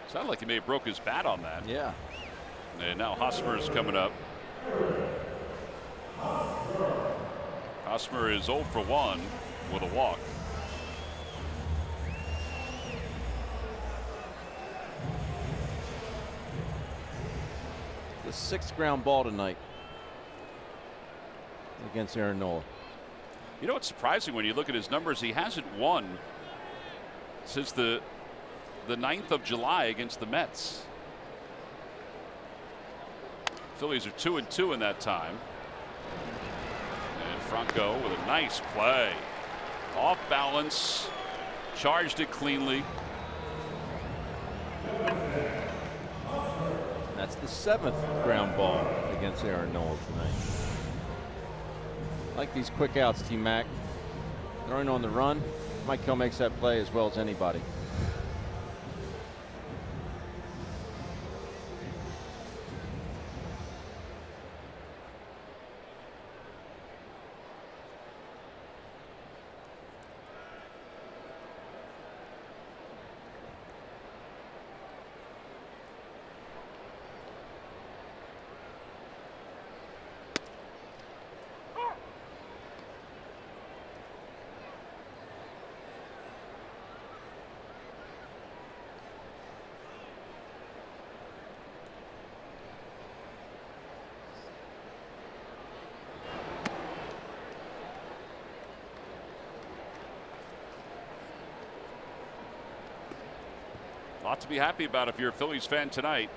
Sounded like he may have broke his bat on that. Yeah. And now Hosmer is coming up. Hosmer is 0 for 1 with a walk. The 6th ground ball tonight against Aaron Nola. You know what's surprising when you look at his numbers? He hasn't won since the 9th of July against the Mets. Phillies are 2-2 in that time. And Franco with a nice play. Off balance. Charged it cleanly. That's the 7th ground ball against Aaron Nola tonight. Like these quick outs, T-Mac. Throwing on the run. Mike Hill makes that play as well as anybody. A lot to be happy about if you're a Phillies fan tonight.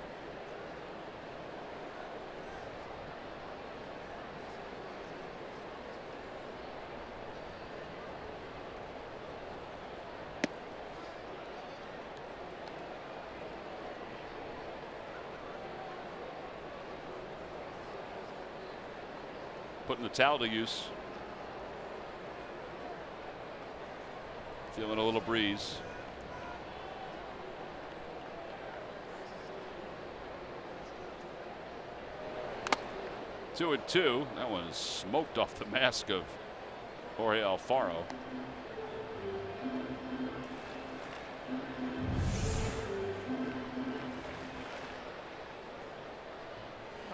Putting the towel to use. Feeling a little breeze. Two and two. That one is smoked off the mask of Jorge Alfaro.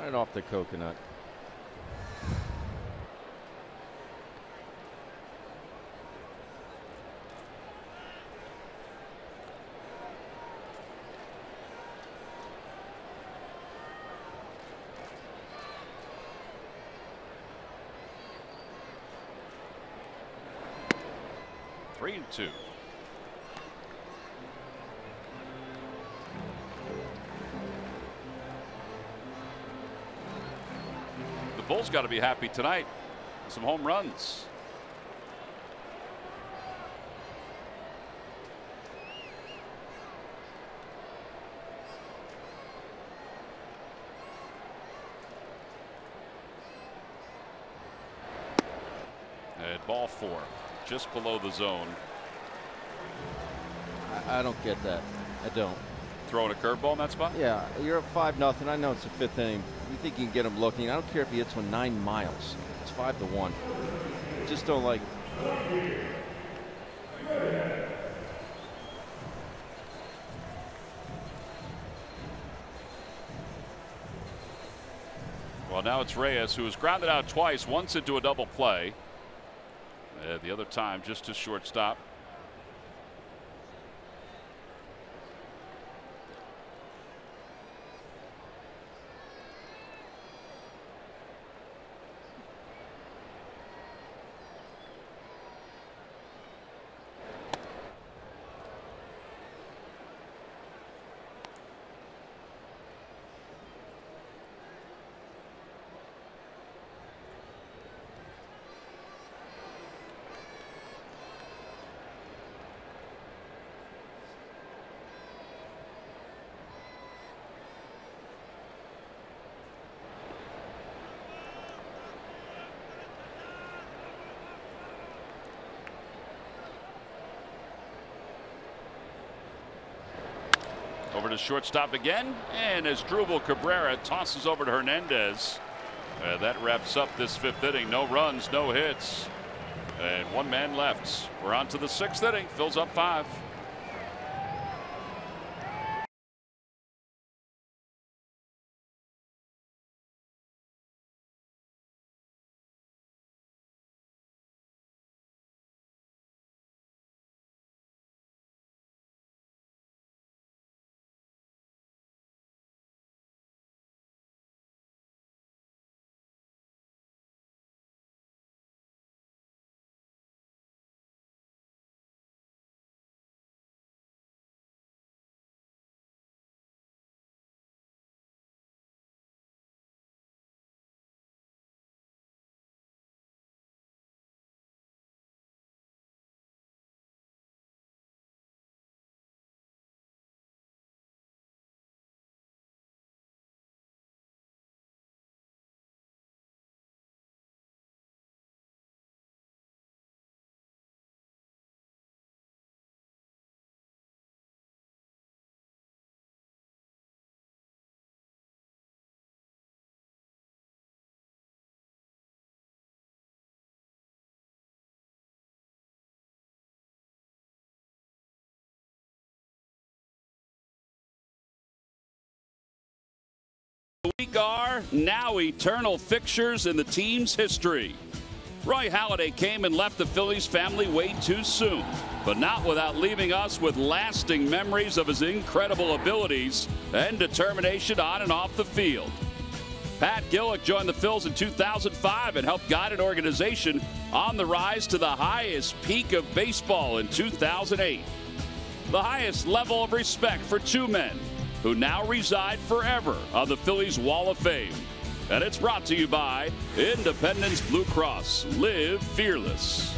Right off the coconut. Three and two. The Bulls got to be happy tonight. Some home runs. And ball four. Just below the zone. I don't get that. I don't. Throwing a curveball in that spot? Yeah, you're up 5-0. I know it's the 5th inning. You think you can get him looking. I don't care if he hits one 9 miles. It's 5-1. Just don't like. Well, now it's Reyes, who was grounded out twice, once into a double play. The other time just to shortstop. Over to shortstop again, and as Drupal Cabrera tosses over to Hernandez, that wraps up this 5th inning. No runs, no hits, and one man left. We're on to the 6th inning. Phil's up 5. Are now eternal fixtures in the team's history. Roy Halladay came and left the Phillies family way too soon, but not without leaving us with lasting memories of his incredible abilities and determination on and off the field. Pat Gillick joined the Phils in 2005 and helped guide an organization on the rise to the highest peak of baseball in 2008. The highest level of respect for two men who now reside forever on the Phillies Wall of Fame. And it's brought to you by Independence Blue Cross. Live fearless.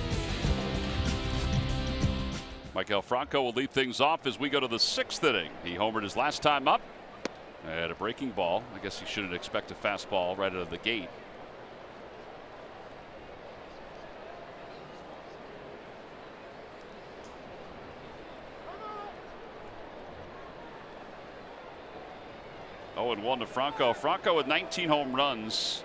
Michael Franco will lead things off as we go to the 6th inning. He homered his last time up. And a breaking ball. I guess he shouldn't expect a fastball right out of the gate. Oh, and 1 to Franco. Franco with 19 home runs.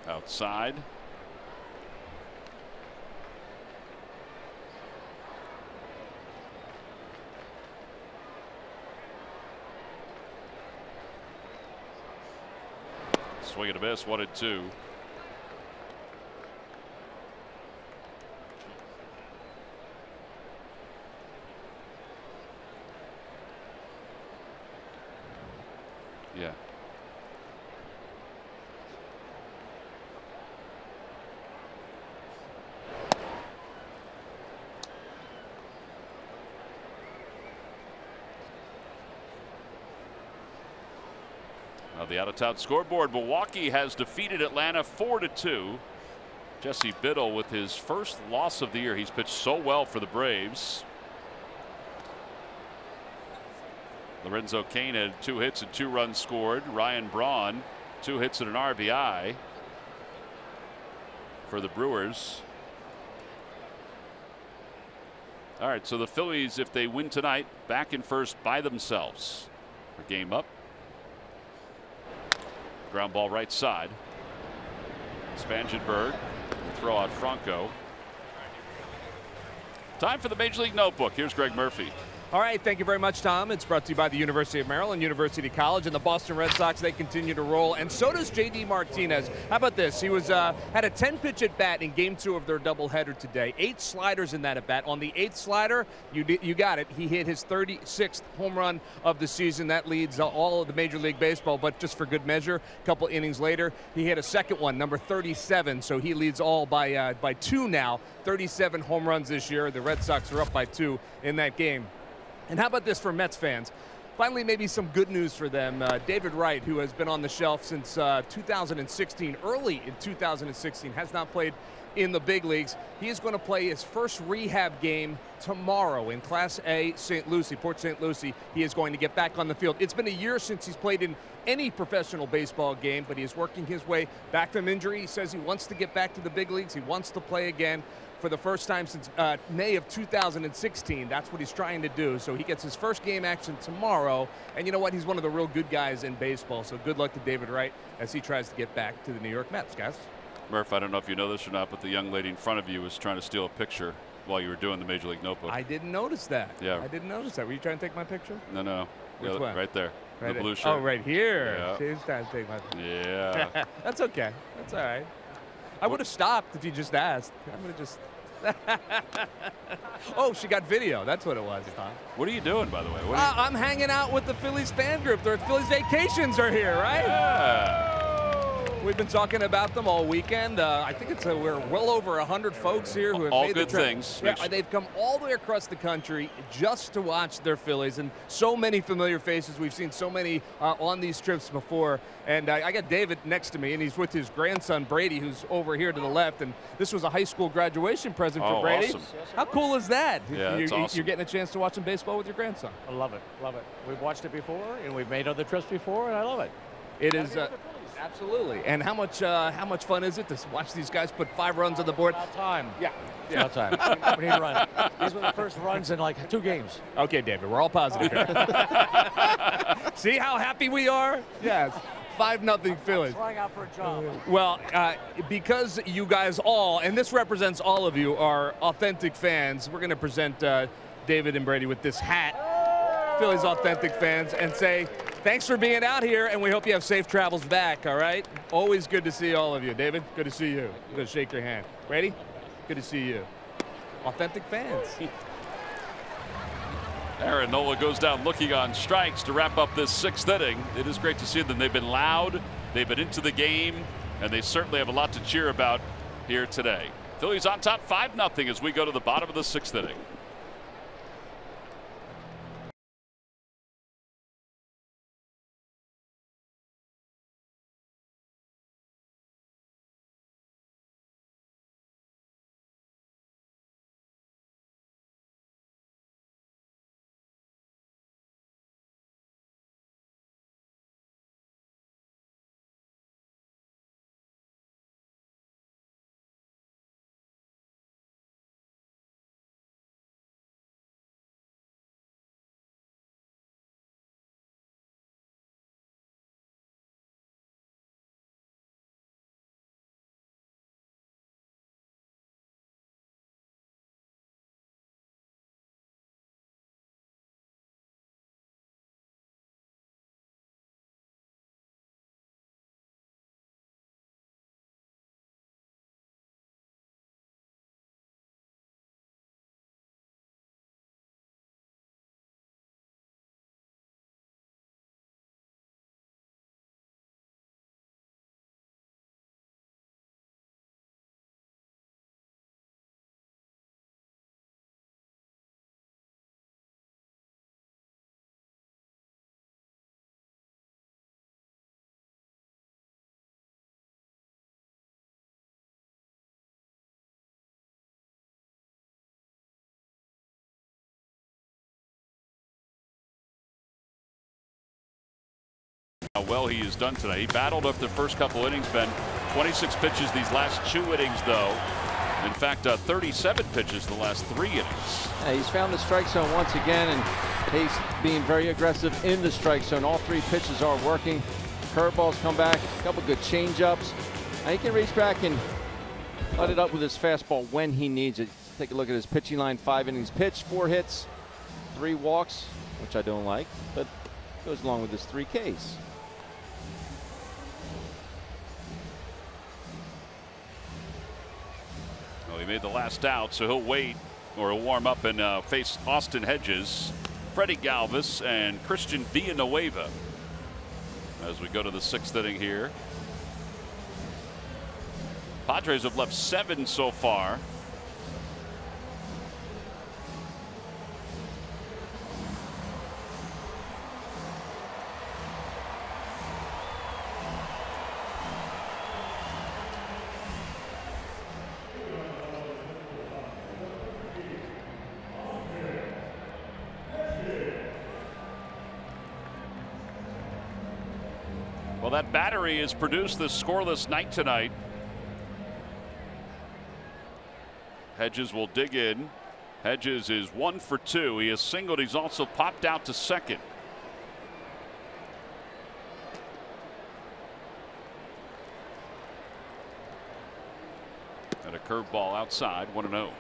Outside. Swing and a miss, 1-2. Yeah. Now the out-of-town scoreboard. Milwaukee has defeated Atlanta 4-2. Jesse Biddle with his first loss of the year. He's pitched so well for the Braves. Lorenzo Cain had 2 hits and 2 runs scored. Ryan Braun 2 hits and an RBI for the Brewers. All right, so the Phillies, if they win tonight, back in first by themselves. A game up. Ground ball right side. Spangenberg throw out Franco. Time for the Major League Notebook. Here's Greg Murphy. All right, thank you very much, Tom. It's brought to you by the University of Maryland, University College, and the Boston Red Sox. They continue to roll, and so does J.D. Martinez. How about this? He was had a 10-pitch at-bat in Game 2 of their doubleheader today. 8 sliders in that at-bat. On the 8th slider, you got it. He hit his 36th home run of the season. That leads all of the Major League Baseball, but just for good measure, a couple innings later, he hit a second one, number 37, so he leads all by 2 now. 37 home runs this year. The Red Sox are up by 2 in that game. And how about this for Mets fans? Finally, maybe some good news for them. David Wright, who has been on the shelf since 2016, early in 2016, has not played in the big leagues. He is going to play his first rehab game tomorrow in Class A St. Lucie, Port St. Lucie. He is going to get back on the field. It's been a year since he's played in any professional baseball game, but he is working his way back from injury. He says he wants to get back to the big leagues. He wants to play again. For the first time since May of 2016. That's what he's trying to do. So he gets his first game action tomorrow. And you know what? He's one of the real good guys in baseball. So good luck to David Wright as he tries to get back to the New York Mets, guys. Murph, I don't know if you know this or not, but the young lady in front of you was trying to steal a picture while you were doing the Major League Notebook. I didn't notice that. Yeah. I didn't notice that. Were you trying to take my picture? No. Which one? Right there. Right the blue shirt. Oh, right here. Yeah. She was trying to take my picture. Yeah. That's okay. That's all right. I would have stopped if you just asked. I would have just... Oh, she got video. That's what it was, Tom. What are you doing, by the way? I'm hanging out with the Phillies fan group. The Phillies vacations are here, right? Yeah. We've been talking about them all weekend. I think we're well over 100 folks here who have all made good the trip. things. Yeah, they've come all the way across the country just to watch their Phillies, and so many familiar faces. We've seen so many on these trips before. And I got David next to me, and he's with his grandson Brady, who's over here to the left. And this was a high school graduation present for Brady. Awesome. How cool is that? Yeah, it's awesome. You're getting a chance to watch some baseball with your grandson. I love it. Love it. We've watched it before, and we've made other trips before, and I love it. It is absolutely. And how much fun is it to watch these guys put 5 runs on the board? About time. Yeah. About time. We need to run. These were the first runs in like 2 games. Okay, David, we're all positive here. See how happy we are? Yes. 5-0 Phillies. Trying out for a job. Well, because you guys all, and this represents all of you, are authentic fans, we're going to present David and Brady with this hat, Phillies authentic fans, and say thanks for being out here, and we hope you have safe travels back, all right? Always good to see all of you. David, good to see you. I'm going to shake your hand. Brady, good to see you. Authentic fans. Aaron Nola goes down looking on strikes to wrap up this 6th inning. It is great to see them. They've been loud, they've been into the game, and they certainly have a lot to cheer about here today. Phillies on top 5-0 as we go to the bottom of the 6th inning. How well he has done tonight. He battled up the first couple innings, Ben. 26 pitches these last 2 innings, though. In fact, 37 pitches the last 3 innings. Yeah, he's found the strike zone once again, and he's being very aggressive in the strike zone. All 3 pitches are working. Curveballs come back, a couple good changeups. Now he can reach back and cut it up with his fastball when he needs it. Take a look at his pitching line. 5 innings pitched, 4 hits, 3 walks, which I don't like, but goes along with his 3 Ks. Well, he made the last out, so he'll wait, or he'll warm up and face Austin Hedges, Freddie Galvis, and Christian Villanueva as we go to the 6th inning here. Padres have left 7 so far. Well, that battery has produced this scoreless night tonight. Hedges will dig in. Hedges is 1 for 2. He has singled. He's also popped out to second. And a curveball outside, 1-0.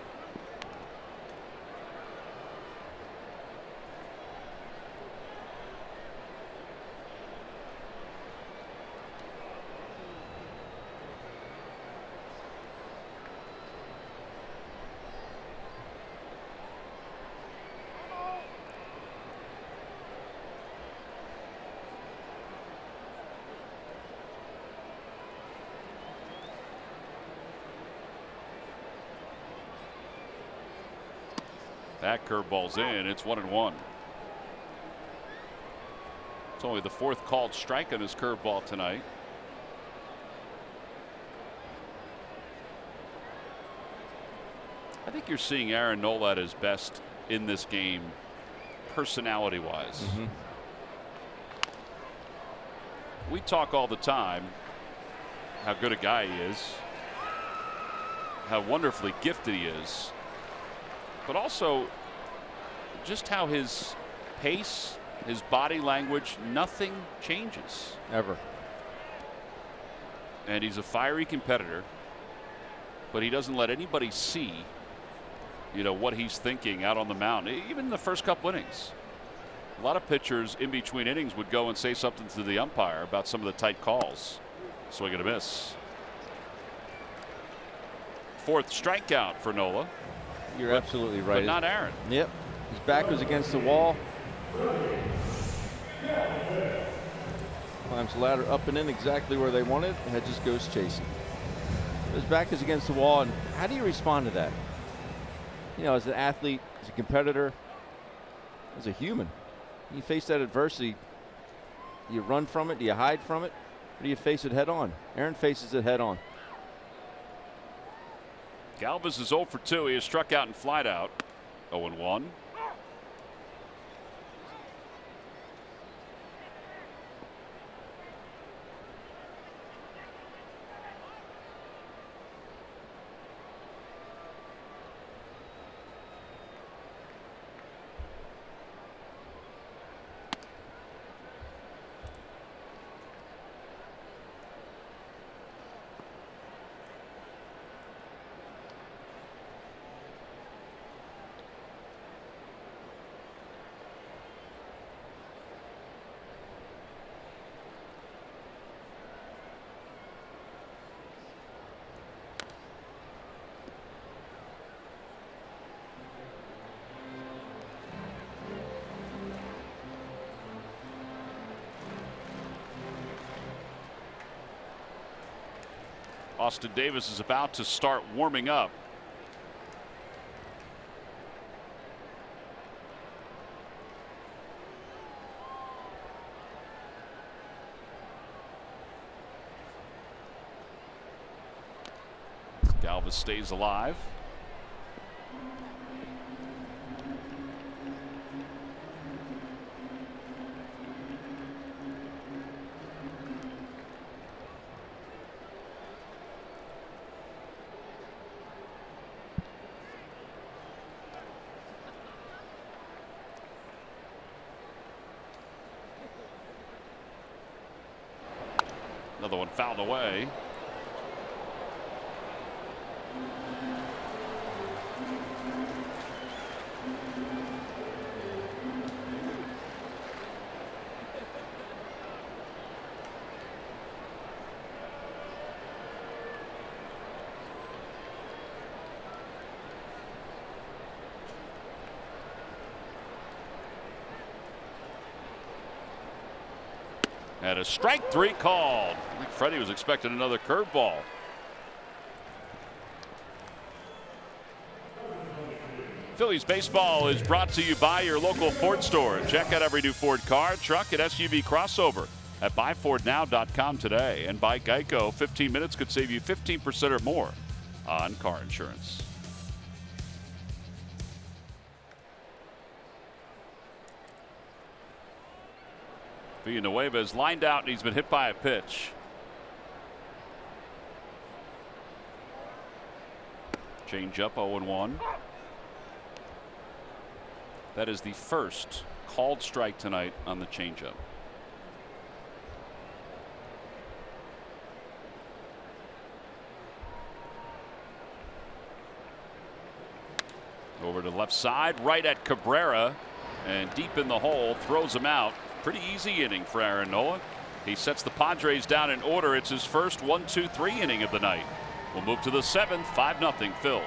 That curveball's in. It's 1-1. It's only the 4th called strike on his curveball tonight. I think you're seeing Aaron Nola at his best in this game, personality-wise. We talk all the time how good a guy he is, how wonderfully gifted he is, but also just how his pace, his body language, nothing changes. Ever. and he's a fiery competitor, but he doesn't let anybody see, what he's thinking out on the mound, even in the first couple innings. A lot of pitchers in between innings would go and say something to the umpire about some of the tight calls. Swing and a miss. Fourth strikeout for Nola. You're absolutely right. But not Aaron. Yep. His back was against the wall. Climbs the ladder up and in exactly where they wanted. Hedges goes chasing. His back is against the wall, and how do you respond to that? As an athlete, as a competitor, as a human, you face that adversity. Do you run from it? Do you hide from it? Or do you face it head on? Aaron faces it head on. Galvis is 0 for 2. He has struck out and flied out. 0-1. Austin Davis is about to start warming up. Galvis stays alive. Another one fouled away. And a strike 3 called. I think Freddie was expecting another curveball. Phillies baseball is brought to you by your local Ford store. Check out every new Ford car, truck, and SUV crossover at buyfordnow.com today. And by Geico, 15 minutes could save you 15% or more on car insurance. Villanueva is lined out and he's been hit by a pitch. Change up 0-1. That is the first called strike tonight on the changeup. Over to the left side, right at Cabrera, and deep in the hole, throws him out. Pretty easy inning for Aaron Nola. He sets the Padres down in order. It's his first 1-2-3 inning of the night. We'll move to the 7th, 5-0 Phils.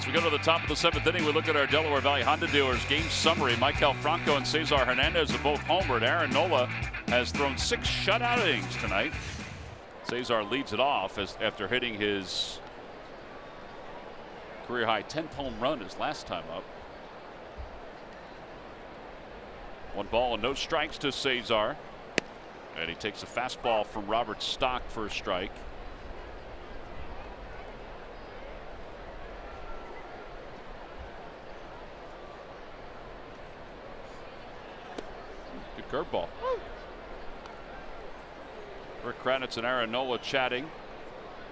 we go to the top of the 7th inning, we look at our Delaware Valley Honda dealers game summary. Michael Franco and Cesar Hernandez are both homered. Aaron Nola has thrown 6 shutout innings tonight. Cesar leads it off after hitting his career high 10th home run his last time up. 1 ball and no strikes to Cesar. And he takes a fastball from Robert Stock for a strike. Good curveball. Rick Kranitz and Aaron Nola chatting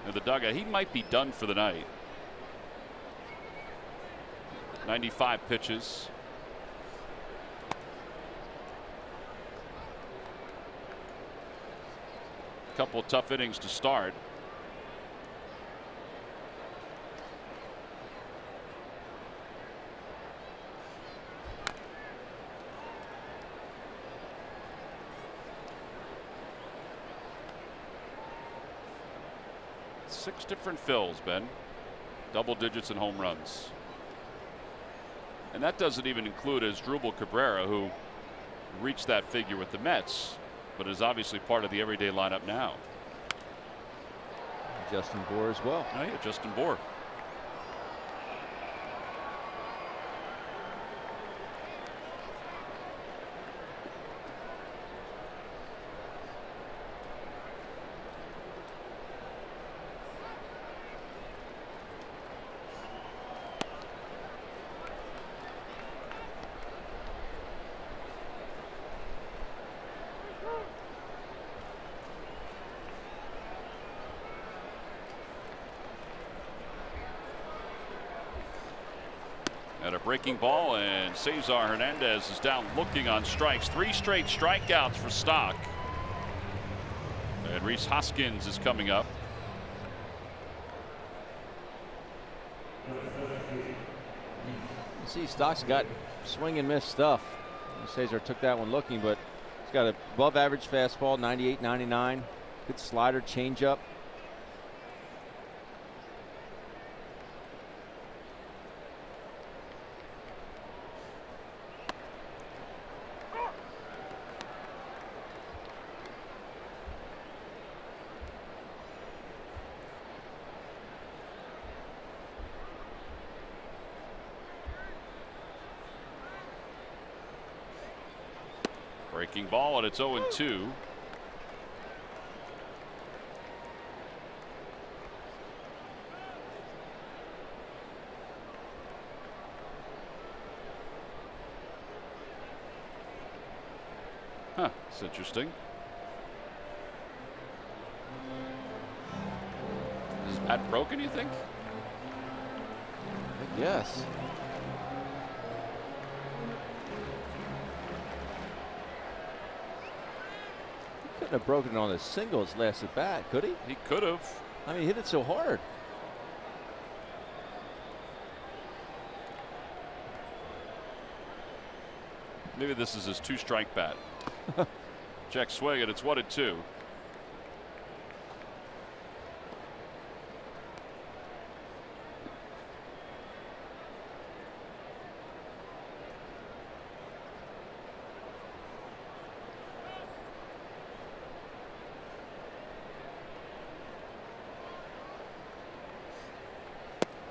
in the dugout. He might be done for the night. 95 pitches. Couple of tough innings to start. Six different fills, Ben. Double digits in home runs. And that doesn't even include Asdrubal Cabrera, who reached that figure with the Mets, but is obviously part of the everyday lineup now. Justin Bour as well. Oh, yeah, Justin Bour. At a breaking ball, and Cesar Hernandez is down looking on strikes. 3 straight strikeouts for Stock. And Rhys Hoskins is coming up. You see, Stock's got swing and miss stuff. Cesar took that one looking, but he's got a above average fastball, 98, 99. Good slider, changeup. Breaking ball, and it's 0-2. Huh, that's interesting. Is his bat broken, you think? I guess. Couldn't have broken it on a single his last at bat, could he? He could have. I mean, he hit it so hard. Maybe this is his 2-strike bat. Check swing, and it's 1-2.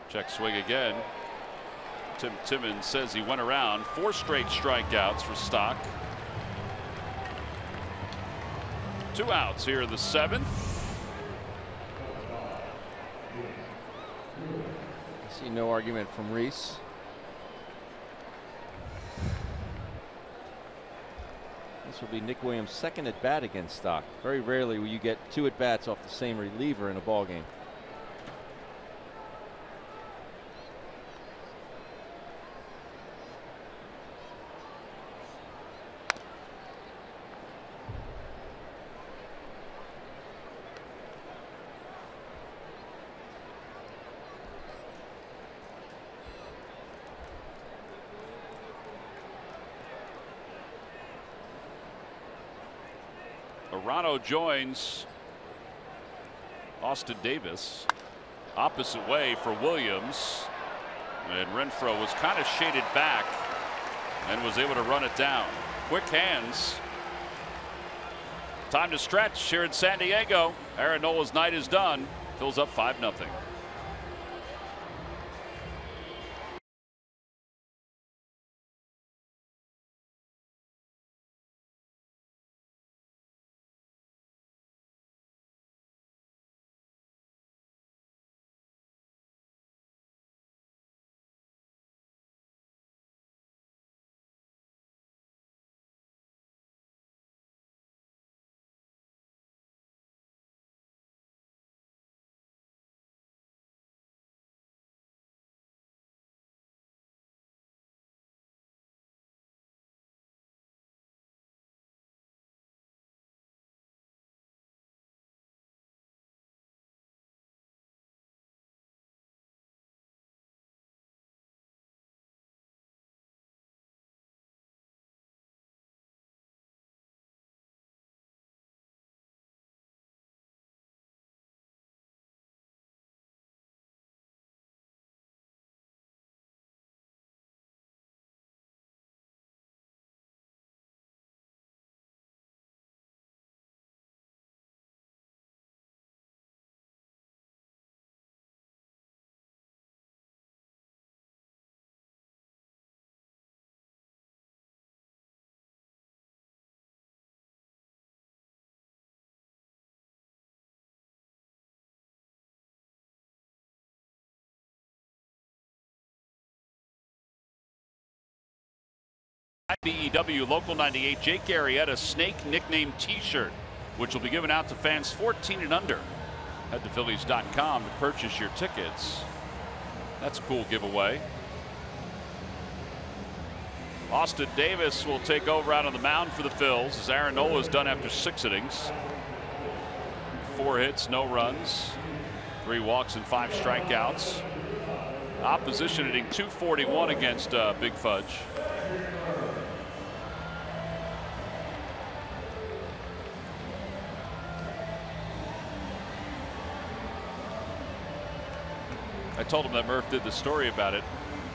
Check swing again. Tim Timmons says he went around. 4 straight strikeouts for Stock. 2 outs here in the 7th. I see no argument from Rhys. This will be Nick Williams' 2nd at bat against Stock. Very rarely will you get 2 at bats off the same reliever in a ball game. Arano joins Austin Davis. Opposite way for Williams. And Renfroe was kind of shaded back and was able to run it down. Quick hands. Time to stretch here in San Diego. Aaron Nola's night is done. Phil's up 5-0. IBEW Local 98 Jake Arrieta Snake nickname t-shirt, which will be given out to fans 14 and under. Head to Phillies.com to purchase your tickets. That's a cool giveaway. Austin Davis will take over out on the mound for the Phils as Aaron Nola is done after 6 innings. 4 hits, no runs, 3 walks and 5 strikeouts. Opposition hitting .241 against Big Fudge. I told him that Murph did the story about it,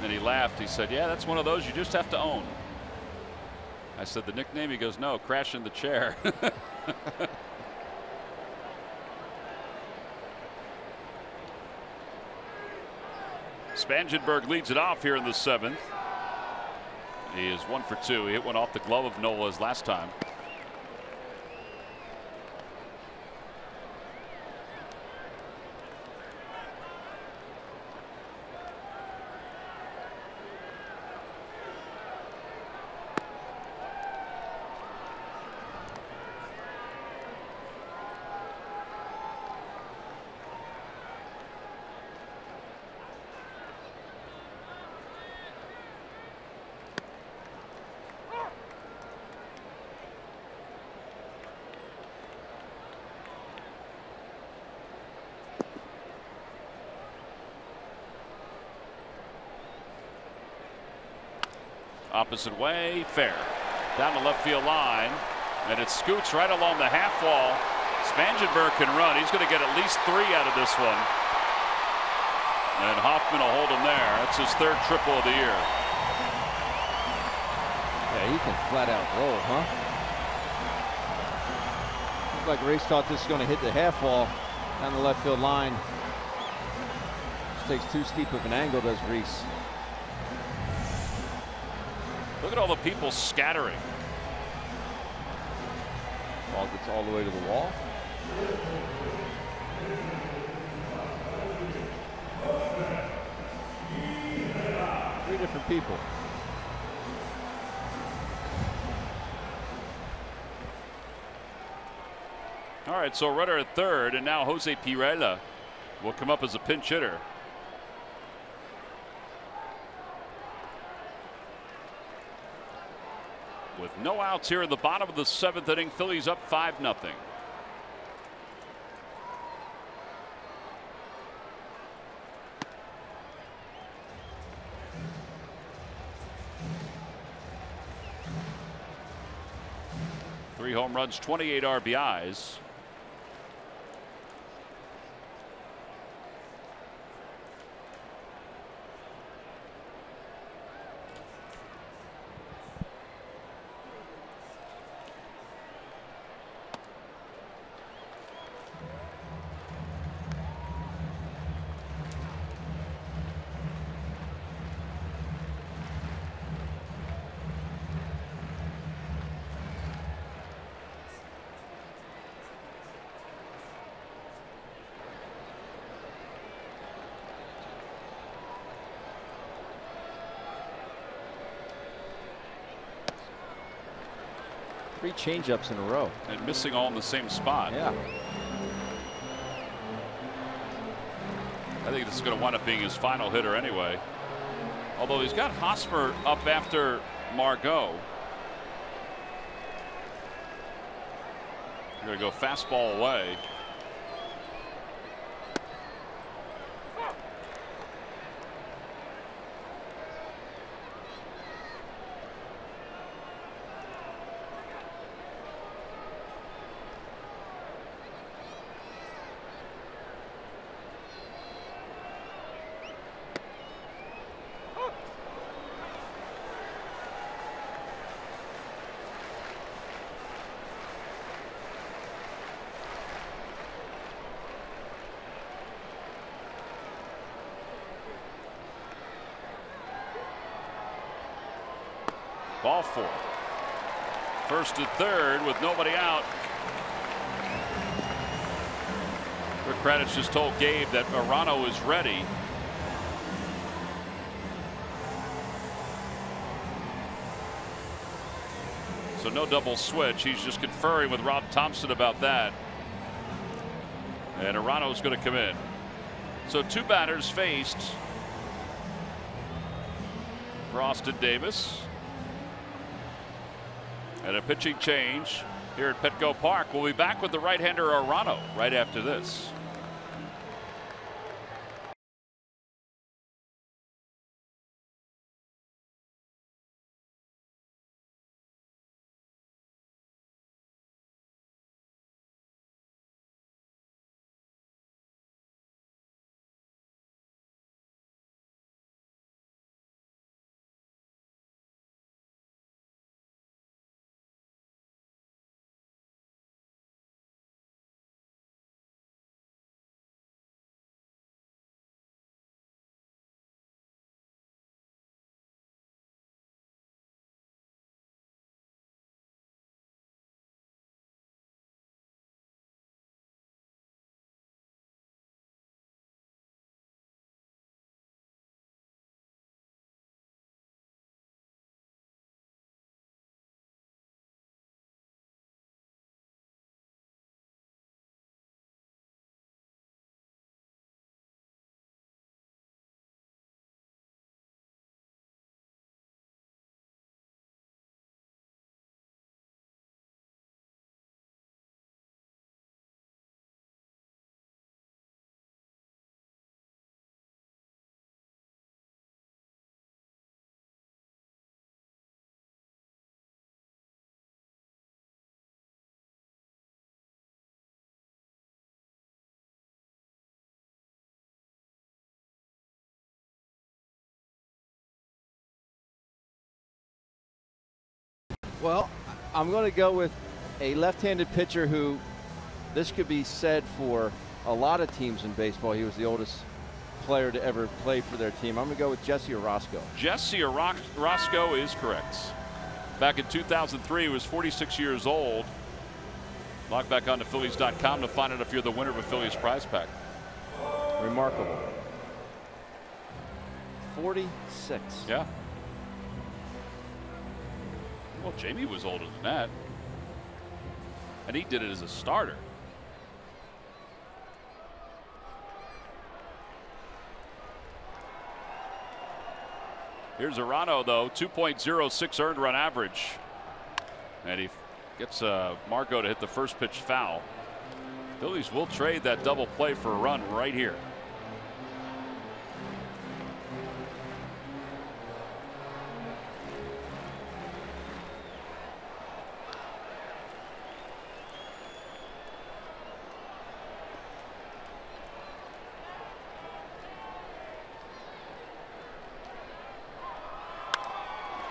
and he laughed. He said, yeah, that's one of those you just have to own. I said, the nickname? He goes, no, crash in the chair. Spangenberg leads it off here in the 7th. He is 1 for 2. He hit one off the glove of Nola's last time. Opposite way, fair. Down the left field line, and it scoots right along the half wall. Spangenberg can run. He's going to get at least 3 out of this one. And Hoffman will hold him there. That's his 3rd triple of the year. Yeah, he can flat out roll, huh? Looks like Reese thought this was going to hit the half wall down the left field line. Just takes too steep of an angle, does Reese. Look at all the people scattering. Ball gets all the way to the wall. Three different people. All right, so runner at 3rd, and now Jose Pirela will come up as a pinch hitter. With no outs here in the bottom of the 7th inning, Phillies up 5-0. Three home runs, 28 RBIs. 3 changeups in a row. And missing all in the same spot. Yeah. I think this is going to wind up being his final hitter anyway. Although he's got Hosmer up after Margot. We're going to go fastball away. Ball 4. First to third with nobody out. Rick Kradich just told Gabe that Arano is ready. So no double switch. He's just conferring with Rob Thompson about that. And Arano's going to come in. So 2 batters faced for Austin Davis. And a pitching change here at Petco Park. We'll be back with the right-hander Arano right after this. Well, I'm going to go with a left-handed pitcher who, this could be said for a lot of teams in baseball. He was the oldest player to ever play for their team. I'm going to go with Jesse Orozco. Jesse Orozco is correct. Back in 2003, he was 46 years old. Log back on to Phillies.com to find out if you're the winner of a Phillies prize pack. Remarkable. 46. Yeah. Well, Jamie was older than that. And he did it as a starter. Here's Arano, though, 2.06 earned run average. And he gets Margot to hit the first pitch foul. Phillies will trade that double play for a run right here.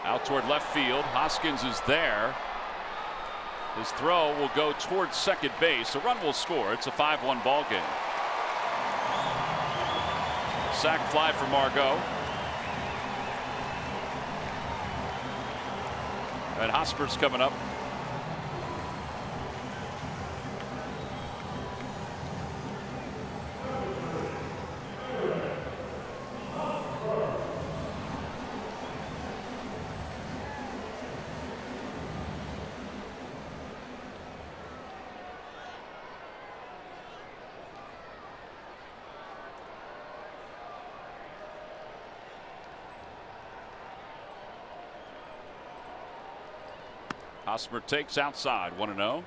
Out toward left field. Hoskins is there. His throw will go towards second base. A run will score. It's a 5-1 ball game. Sac fly for Margot. And Hosmer's coming up. Hosmer takes outside, 1-0.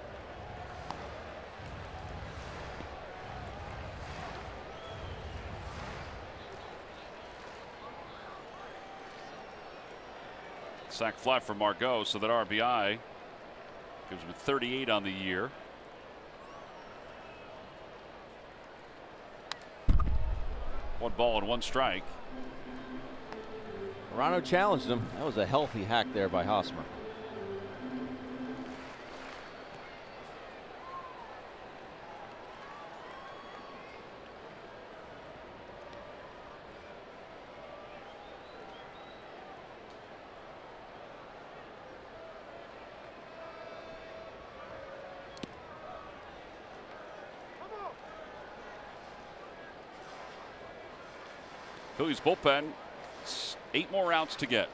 Sack fly for Margot, so that RBI gives him 38 on the year. One ball and one strike. Morano challenged him. That was a healthy hack there by Hosmer. Phillies bullpen, 8 more outs to get.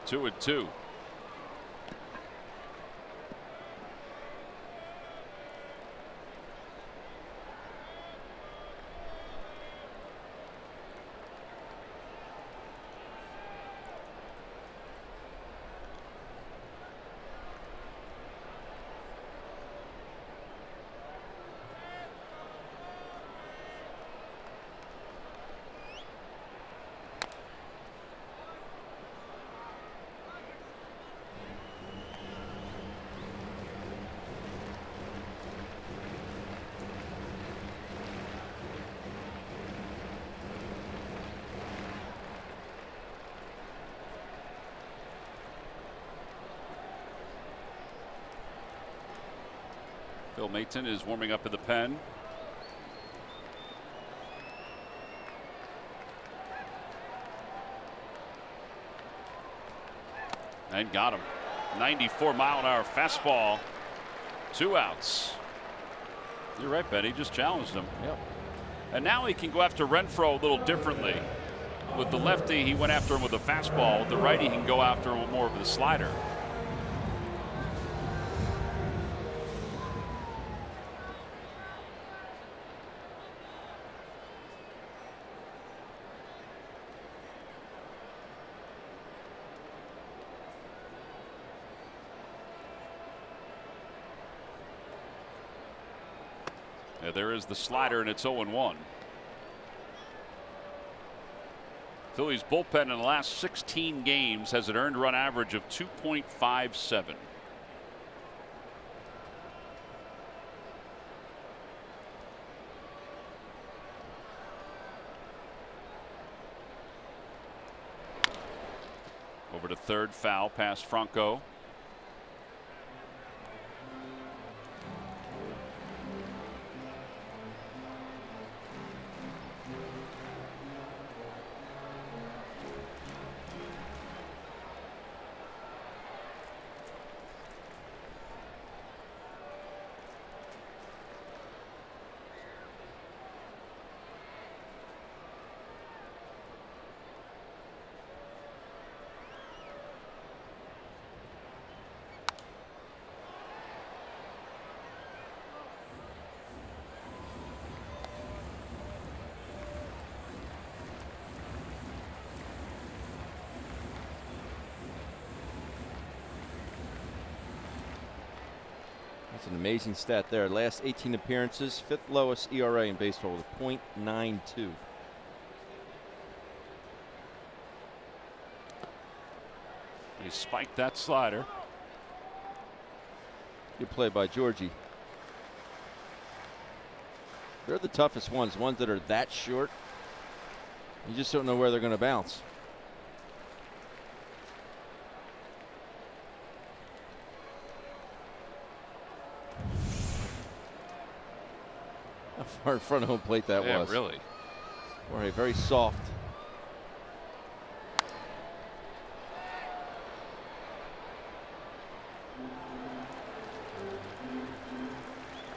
Two and two. Phil Mayton is warming up in the pen. And got him. 94-mile-an-hour fastball. 2 outs. You're right, Ben. He just challenged him. Yep. And now he can go after Renfroe a little differently. With the lefty, he went after him with a fastball. With the righty, he can go after him with more of the slider. Yeah, there is the slider, and it's 0-1. Phillies bullpen in the last 16 games has an earned run average of 2.57. Over to third, foul past Franco. That's an amazing stat there. Last 18 appearances, 5th lowest ERA in baseball with .92. He spiked that slider. Good play by Georgie. They're the toughest ones that are that short. You just don't know where they're going to bounce. How far in front of home plate that was. Yeah, really. Jorge, very soft.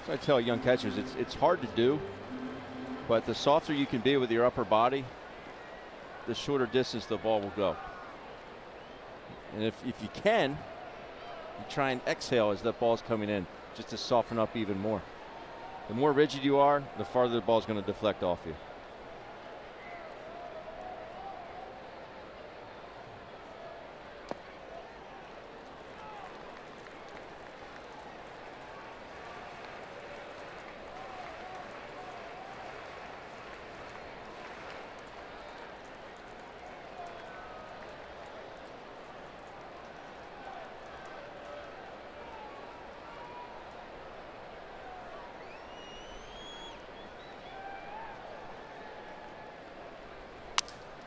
So I tell young catchers, it's hard to do, but the softer you can be with your upper body, the shorter distance the ball will go. And if you can, you try and exhale as that ball's coming in, just to soften up even more. The more rigid you are, the farther the ball's going to deflect off you.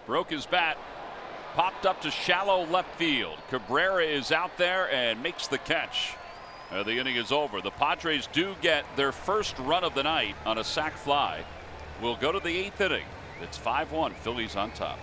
Broke his bat, popped up to shallow left field. Cabrera is out there and makes the catch. The inning is over. The Padres do get their first run of the night on a sac fly. We'll go to the 8th inning. It's 5-1. Phillies on top.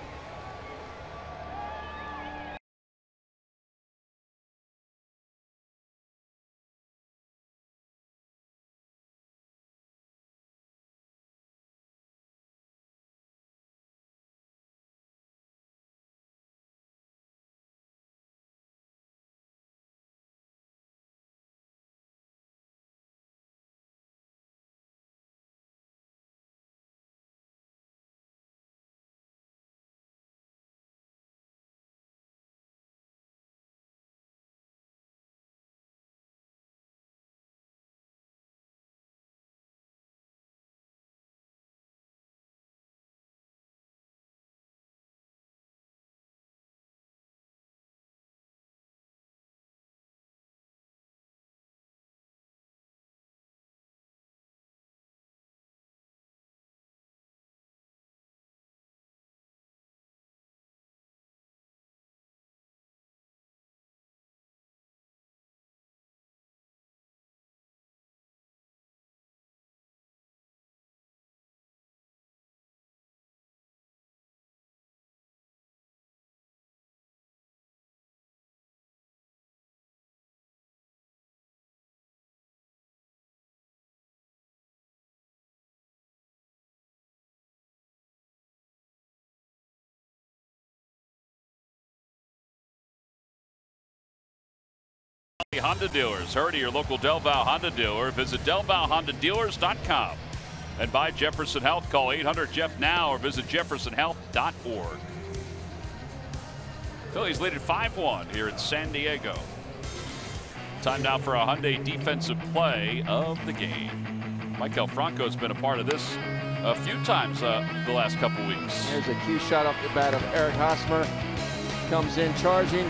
Honda dealers. Hurry to your local Del Val Honda dealer. Visit DelValHondaDealers.com. And by Jefferson Health, call 800-JEFF now or visit jeffersonhealth.org. Phillies lead at 5-1 here in San Diego. Time now for a Hyundai defensive play of the game. Michael Franco's been a part of this a few times the last couple weeks. There's a cue shot off the bat of Eric Hosmer. Comes in charging.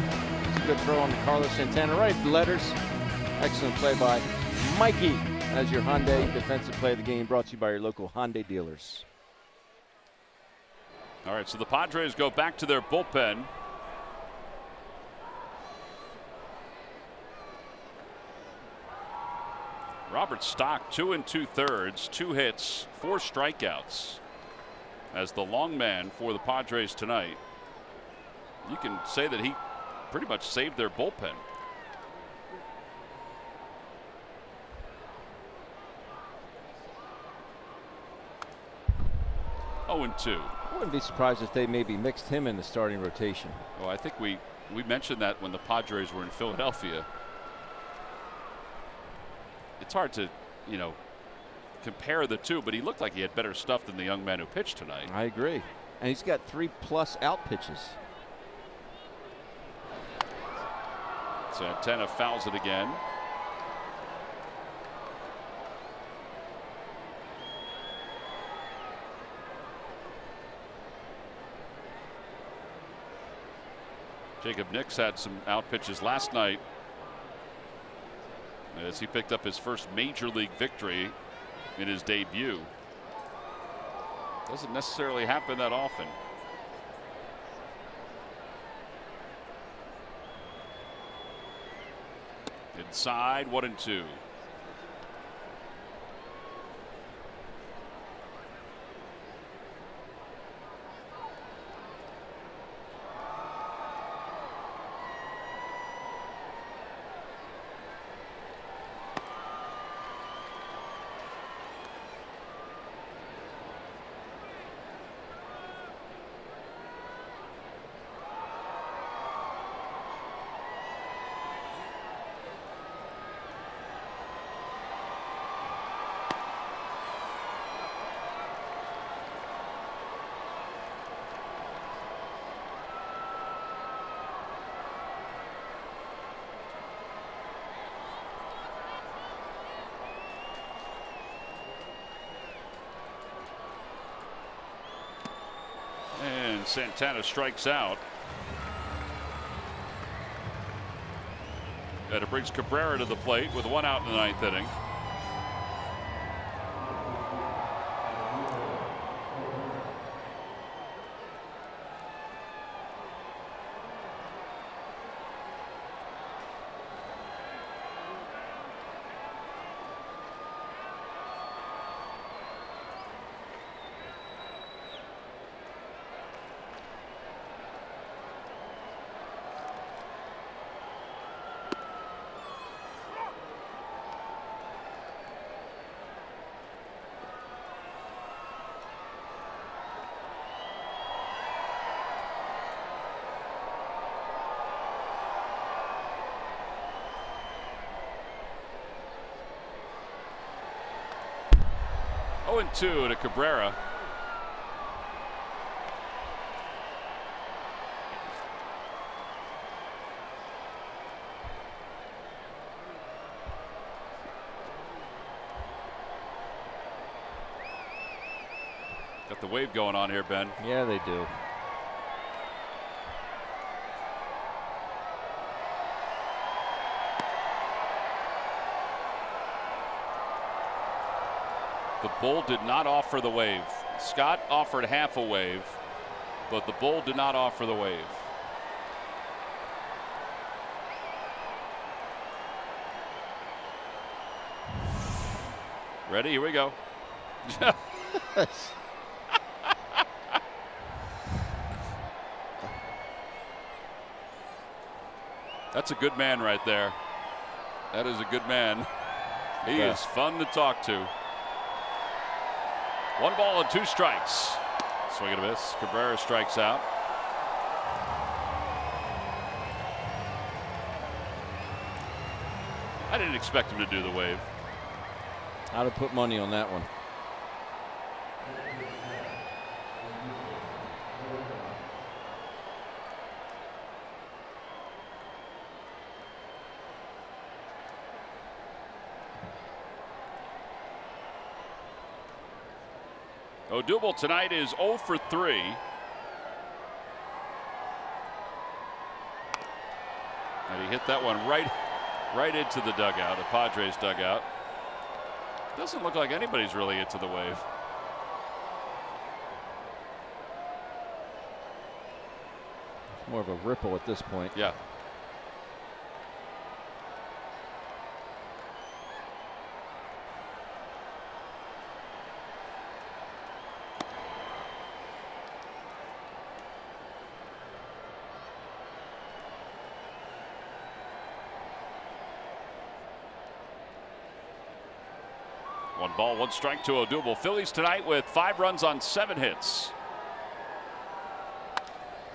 It's a good throw on the Carlos Santana. Right letters. Excellent play by Mikey as your Hyundai defensive play of the game, brought to you by your local Hyundai dealers. All right, so the Padres go back to their bullpen. Robert Stock, 2 2/3, 2 hits, 4 strikeouts as the long man for the Padres tonight. You can say that he pretty much saved their bullpen. Oh, and 2. I wouldn't be surprised if they maybe mixed him in the starting rotation. Well, I think we mentioned that when the Padres were in Philadelphia. It's hard to, compare the two, but he looked like he had better stuff than the young man who pitched tonight. I agree. And he's got 3+ out pitches. Santana fouls it again. Jacob Nix had some out pitches last night as he picked up his first major league victory in his debut. Doesn't necessarily happen that often. Inside, 1 and 2. Santana strikes out. And it brings Cabrera to the plate with 1 out in the 9th inning. Oh, and 2 to Cabrera. Got the wave going on here, Ben. Yeah, they do. The Bull did not offer the wave. Scott offered half a wave, but the Bull did not offer the wave. Ready? Here we go. That's a good man right there. That is a good man. He is fun to talk to. 1 ball and 2 strikes. Swing and a miss. Cabrera strikes out. I didn't expect him to do the wave. I'd have put money on that one. Odubel tonight is 0 for 3. And he hit that one right into the dugout, the Padres dugout. Doesn't look like anybody's really into the wave. It's more of a ripple at this point. Yeah. One ball, 1 strike to Odubel. Phillies tonight with 5 runs on 7 hits.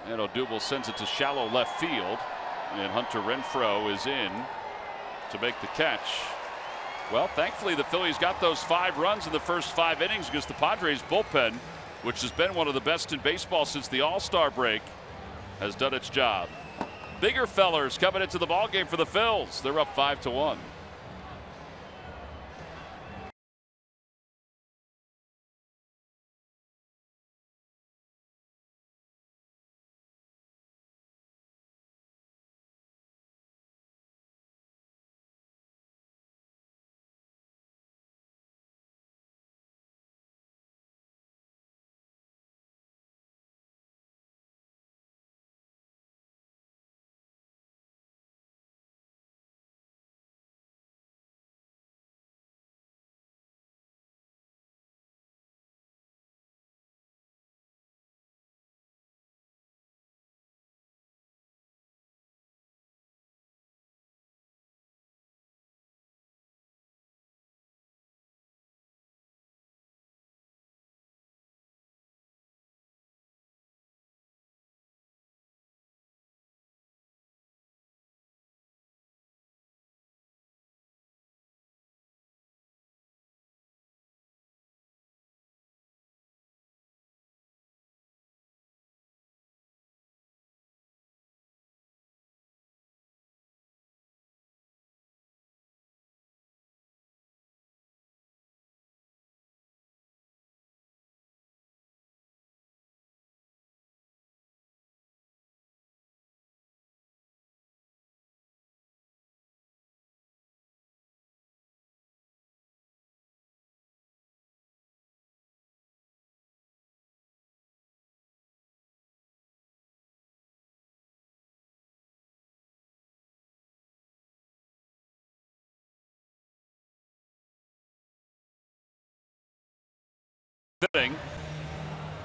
And Odubel sends it to shallow left field. And Hunter Renfroe is in to make the catch. Well, thankfully the Phillies got those 5 runs in the first 5 innings against the Padres bullpen, which has been one of the best in baseball since the All-Star break, has done its job. Bigger fellers coming into the ballgame for the Phils. They're up 5-1. inning.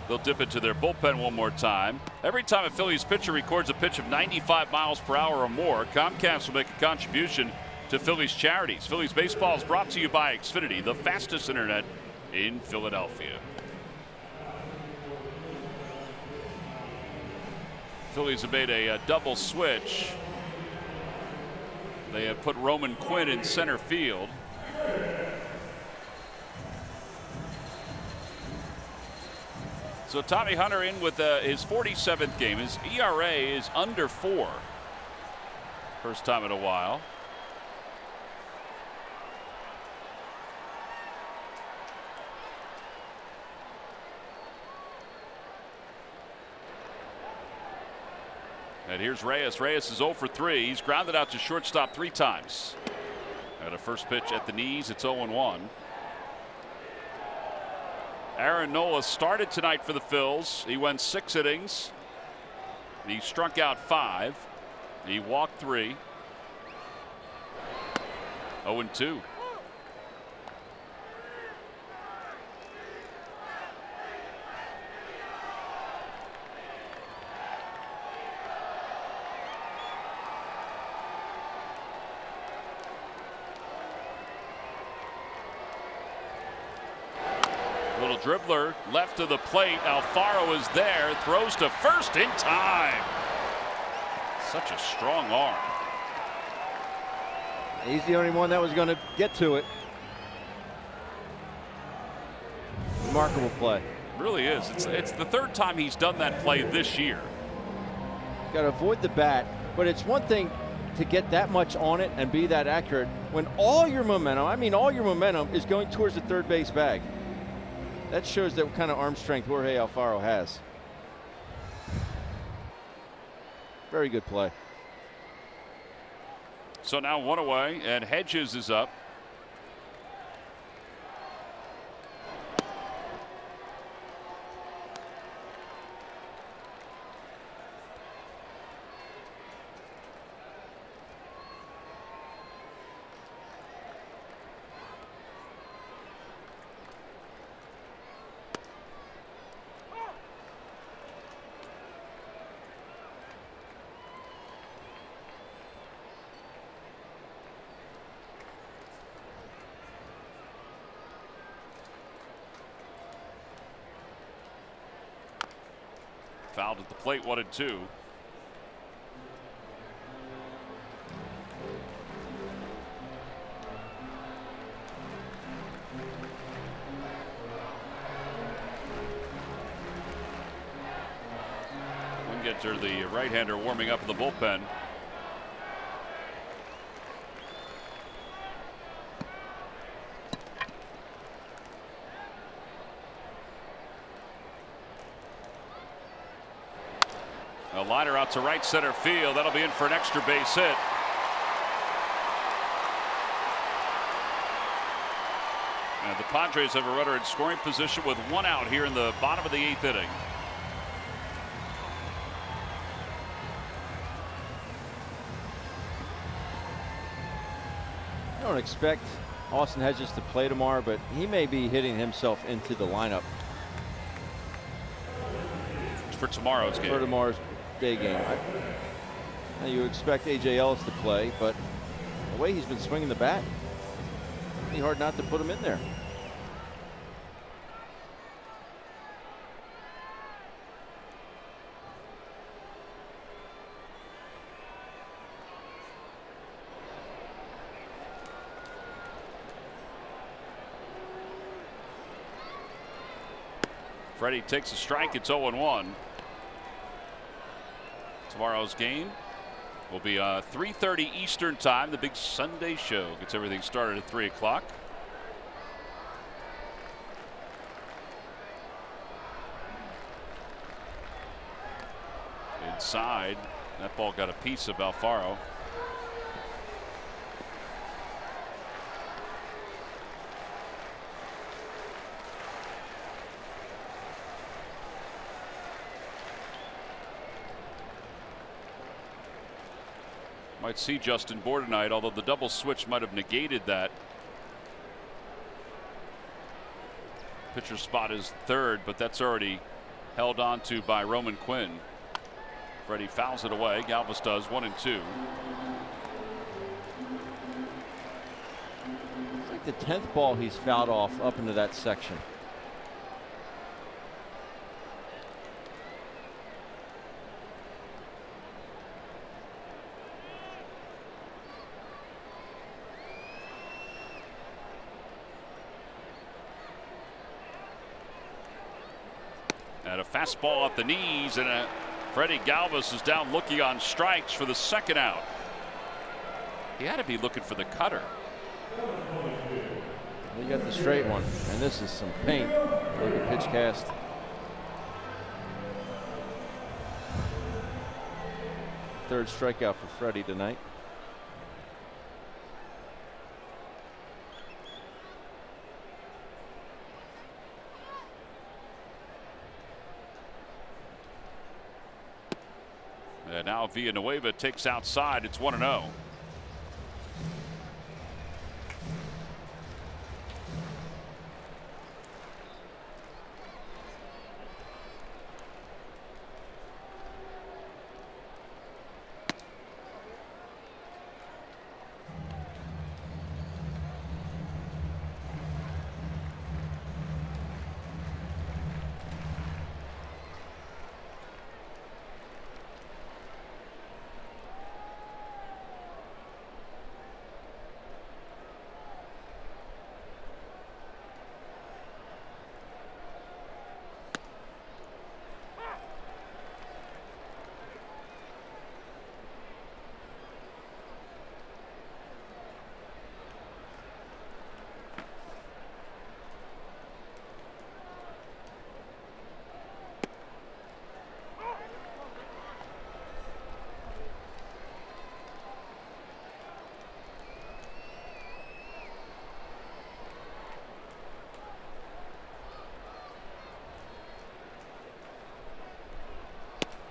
They'll dip into their bullpen one more time. Every time a Phillies pitcher records a pitch of 95 miles per hour or more, Comcast will make a contribution to Phillies charities. Phillies baseball is brought to you by Xfinity, the fastest internet in Philadelphia. Phillies have made a double switch. They have put Roman Quinn in center field. So Tommy Hunter in with his 47th game. His ERA is under 4. First time in a while. And here's Reyes. Reyes is 0 for 3. He's grounded out to shortstop 3 times. And a first pitch at the knees. It's 0-1. Aaron Nola started tonight for the Phils. He went 6 innings. He struck out 5. He walked 3. 0-2. Little dribbler left of the plate. Alfaro is there, throws to first in time. Such a strong arm. He's the only one that was going to get to it. Remarkable play. Really is. It's the 3rd time he's done that play this year. Got to avoid the bat, but it's one thing to get that much on it and be that accurate when all your momentum, I mean all your momentum, is going towards the third base bag. That shows that what kind of arm strength Jorge Alfaro has. Very good play. So now 1 away, and Hedges is up. Fouled at the plate, 1-2. Wingenter, the right-hander, warming up in the bullpen. A liner out to right center field. That'll be in for an extra base hit. And the Padres have a runner in scoring position with 1 out here in the bottom of the 8th inning. I don't expect Austin Hedges to play tomorrow, but he may be hitting himself into the lineup for tomorrow's game. For tomorrow's day game. Now you expect A.J. Ellis to play, but the way he's been swinging the bat, it'd be hard not to put him in there. Freddie takes a strike. It's 0-1. Tomorrow's game will be 3:30 Eastern time. The big Sunday show gets everything started at 3 o'clock. Inside, that ball got a piece of Alfaro. Might see Justin Bour tonight, although the double switch might have negated that Pitcher spot is third, but that's already held on to by Roman Quinn. Freddie fouls it away. Galvis does 1-2. It's like the 10th ball he's fouled off up into that section. And a fastball at the knees, and Freddie Galvis is down looking on strikes for the second out. He had to be looking for the cutter. Well, you got the straight one, and this is some paint. Look at pitch cast. Third strikeout for Freddie tonight. And now Villanueva takes outside. It's 1-0.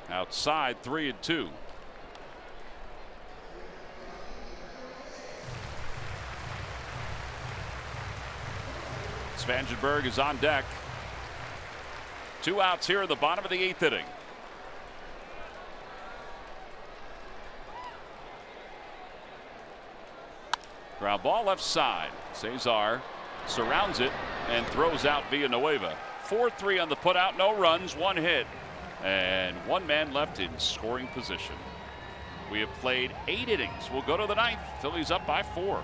Outside, 3-2. Spangenberg is on deck. 2 outs here in the bottom of the 8th inning. Ground ball left side. Cesar surrounds it and throws out Villanueva. 4-3 on the putout. No runs, 1 hit. And 1 man left in scoring position. We have played 8 innings. We'll go to the 9th. Phillies up by 4.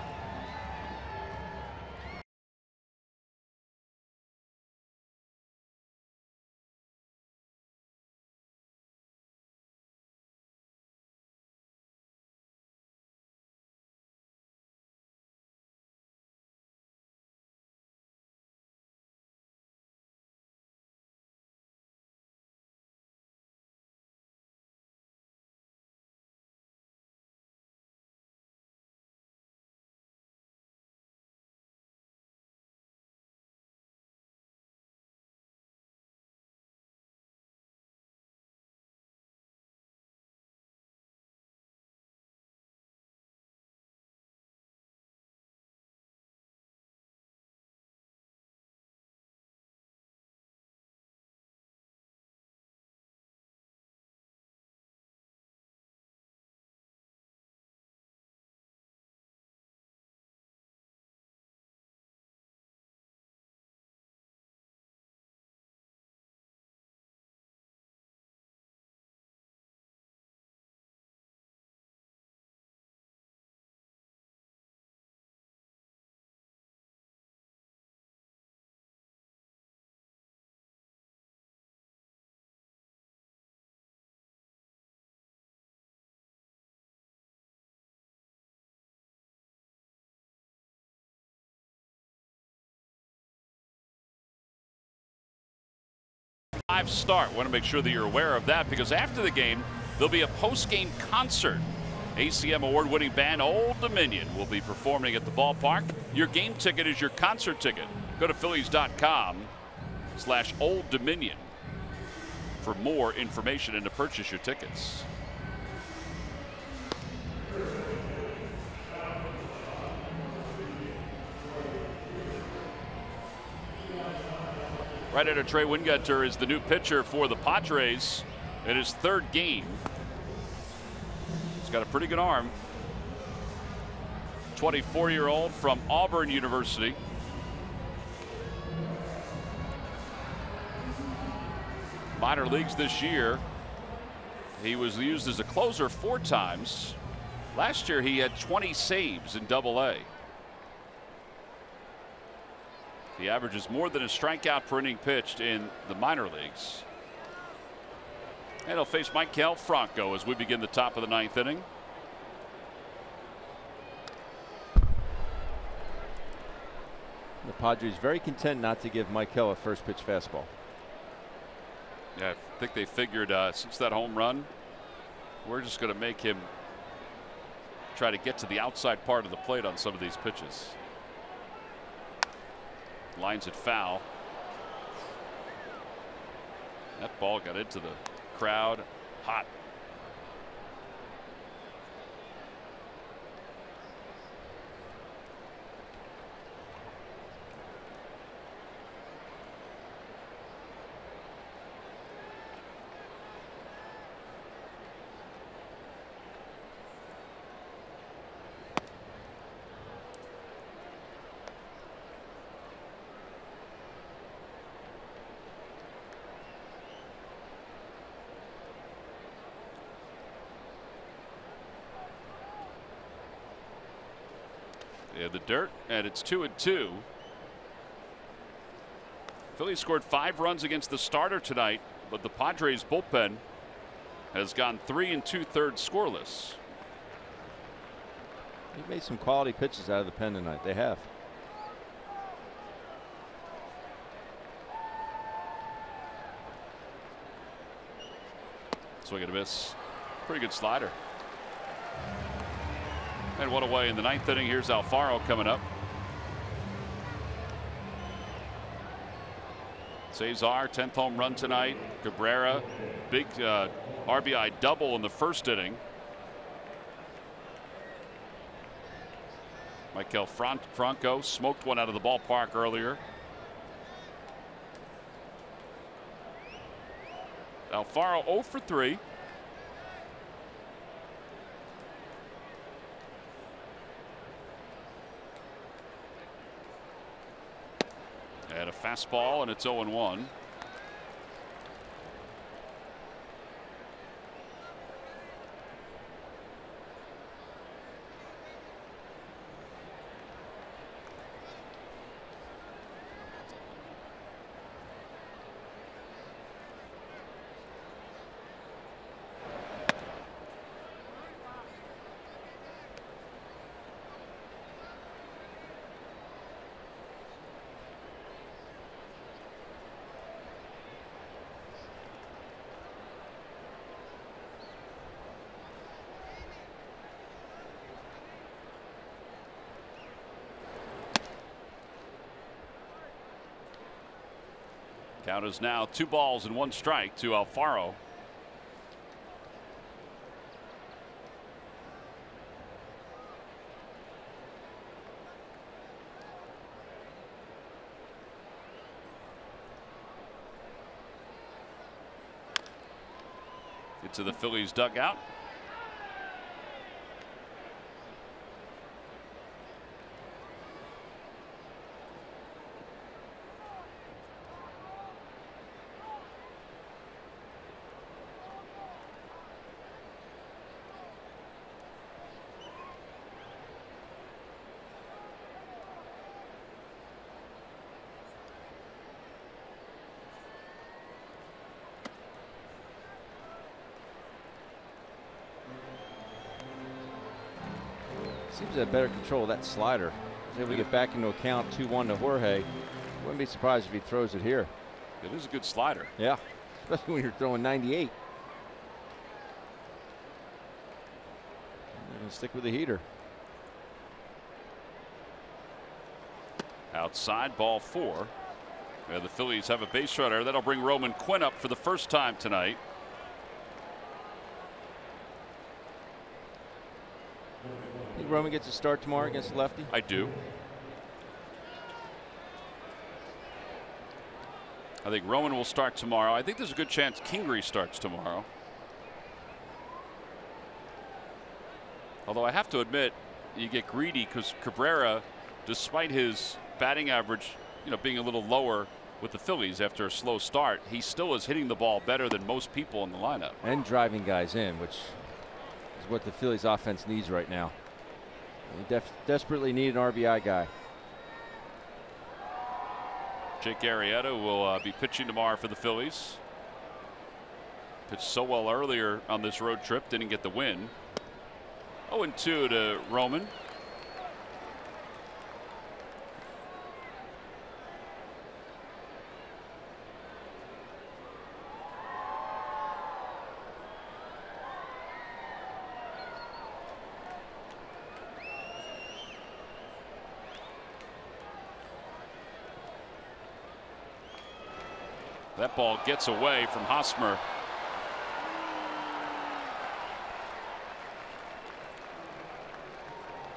Live start. Want to make sure that you're aware of that, because after the game there'll be a post-game concert. ACM award-winning band Old Dominion will be performing at the ballpark. Your game ticket is your concert ticket. Go to Phillies.com/Old Dominion for more information and to purchase your tickets. Right-hander Trey Wingeter is the new pitcher for the Padres in his 3rd game. He's got a pretty good arm. 24-year-old from Auburn University. Minor leagues this year, he was used as a closer 4 times. Last year he had 20 saves in Double-A. He averages more than a strikeout per inning pitched in the minor leagues. And he'll face Maikel Franco as we begin the top of the 9th inning. The Padres very content not to give Maikel a first pitch fastball. Yeah, I think they figured since that home run, we're just going to make him try to get to the outside part of the plate on some of these pitches. Lines it foul. That ball got into the crowd hot. Yeah, the dirt, and it's 2-2. Phillies scored 5 runs against the starter tonight, but the Padres bullpen has gone 3 2/3 scoreless. He made some quality pitches out of the pen tonight. They have. Swing and a miss. Pretty good slider. And one away in the 9th inning. Here's Alfaro coming up. Cesar, 10th home run tonight. Cabrera, big RBI double in the 1st inning. Maikel Franco smoked one out of the ballpark earlier. Alfaro 0 for 3. And a fastball, and it's 0-1. Count is now 2 balls and 1 strike to Alfaro. Into the Phillies dugout. Seems to have better control of that slider. He's able to get back into a count 2-1 to Jorge. Wouldn't be surprised if he throws it here. It is a good slider. Yeah, especially when you're throwing 98. Gonna stick with the heater. Outside, ball 4. The Phillies have a base runner. That'll bring Roman Quinn up for the first time tonight. Think Roman gets a start tomorrow against the lefty? I do. I think Rowan will start tomorrow. I think there's a good chance Kingery starts tomorrow. Although I have to admit, you get greedy because Cabrera, despite his batting average, being a little lower with the Phillies after a slow start, he still is hitting the ball better than most people in the lineup. And driving guys in, which is what the Phillies offense needs right now. They desperately need an RBI guy. Jake Arrieta will be pitching tomorrow for the Phillies. Pitched so well earlier on this road trip, didn't get the win. 0-2 to Roman. That ball gets away from Hosmer.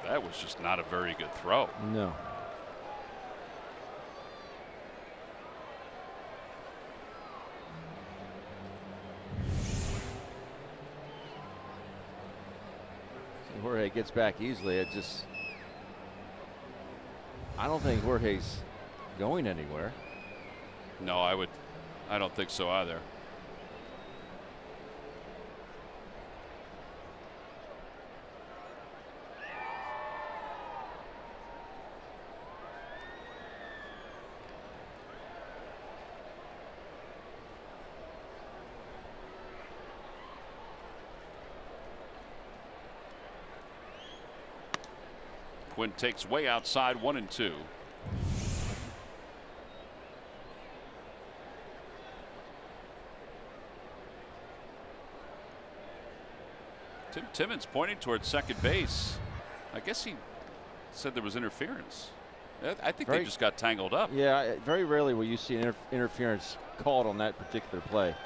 That was just not a very good throw. No. Jorge gets back easily. I don't think Jorge's going anywhere. No, I don't think so either. Quinn takes way outside, 1-2. Tim Timmons pointing towards second base. I guess he said there was interference. I think they just got tangled up. Yeah, very rarely will you see interference called on that particular play.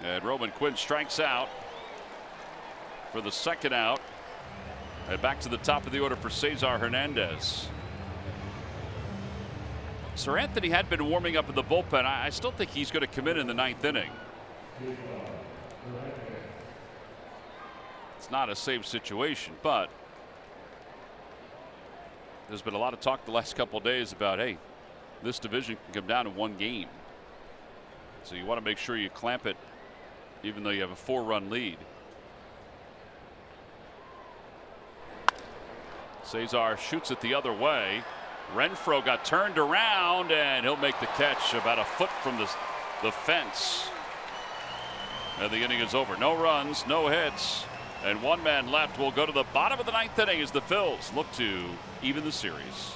And Roman Quinn strikes out for the second out. And back to the top of the order for Cesar Hernandez. Sir Anthony had been warming up in the bullpen. I still think he's going to come in the ninth inning. It's not a safe situation, but there's been a lot of talk the last couple of days about, hey, this division can come down to one game. So you want to make sure you clamp it even though you have a 4-run lead. Cesar shoots it the other way. Renfroe got turned around and he'll make the catch about a foot from the fence. And the inning is over. No runs, no hits, and one man left. We'll go to the bottom of the ninth inning as the Phils look to even the series.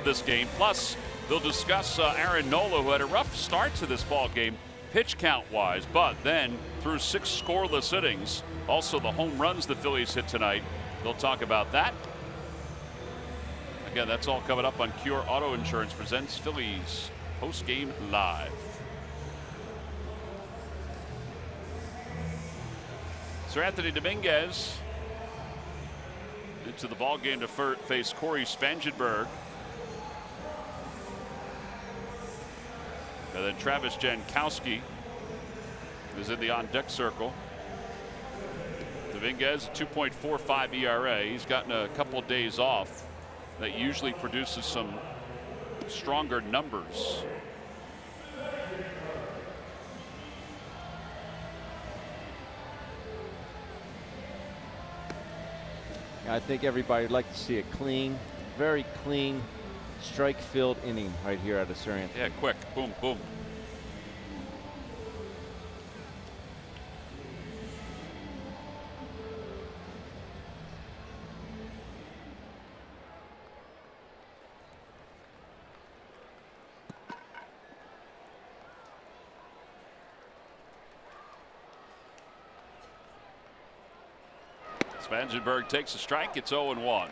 This game, plus they'll discuss Aaron Nola, who had a rough start to this ball game. pitch count wise, but then through 6 scoreless innings, also the home runs the Phillies hit tonight. They'll talk about that. Again, that's all coming up on Cure Auto Insurance presents Phillies Post-Game Live. Sir Anthony Dominguez into the ball game to face Corey Spangenberg. And then Travis Jankowski is in the on-deck circle. Dominguez, 2.45 ERA. He's gotten a couple of days off. That usually produces some stronger numbers. I think everybody would like to see a clean, very clean, strike-filled inning right here out of Sir Anthony. Yeah, quick, boom, boom. Spangenberg takes a strike. It's 0-1.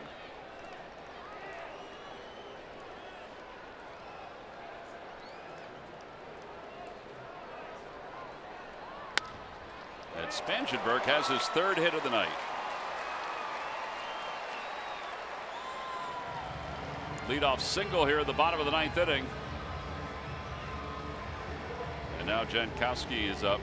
And Spangenberg has his 3rd hit of the night. Leadoff single here at the bottom of the 9th inning. And now Jankowski is up.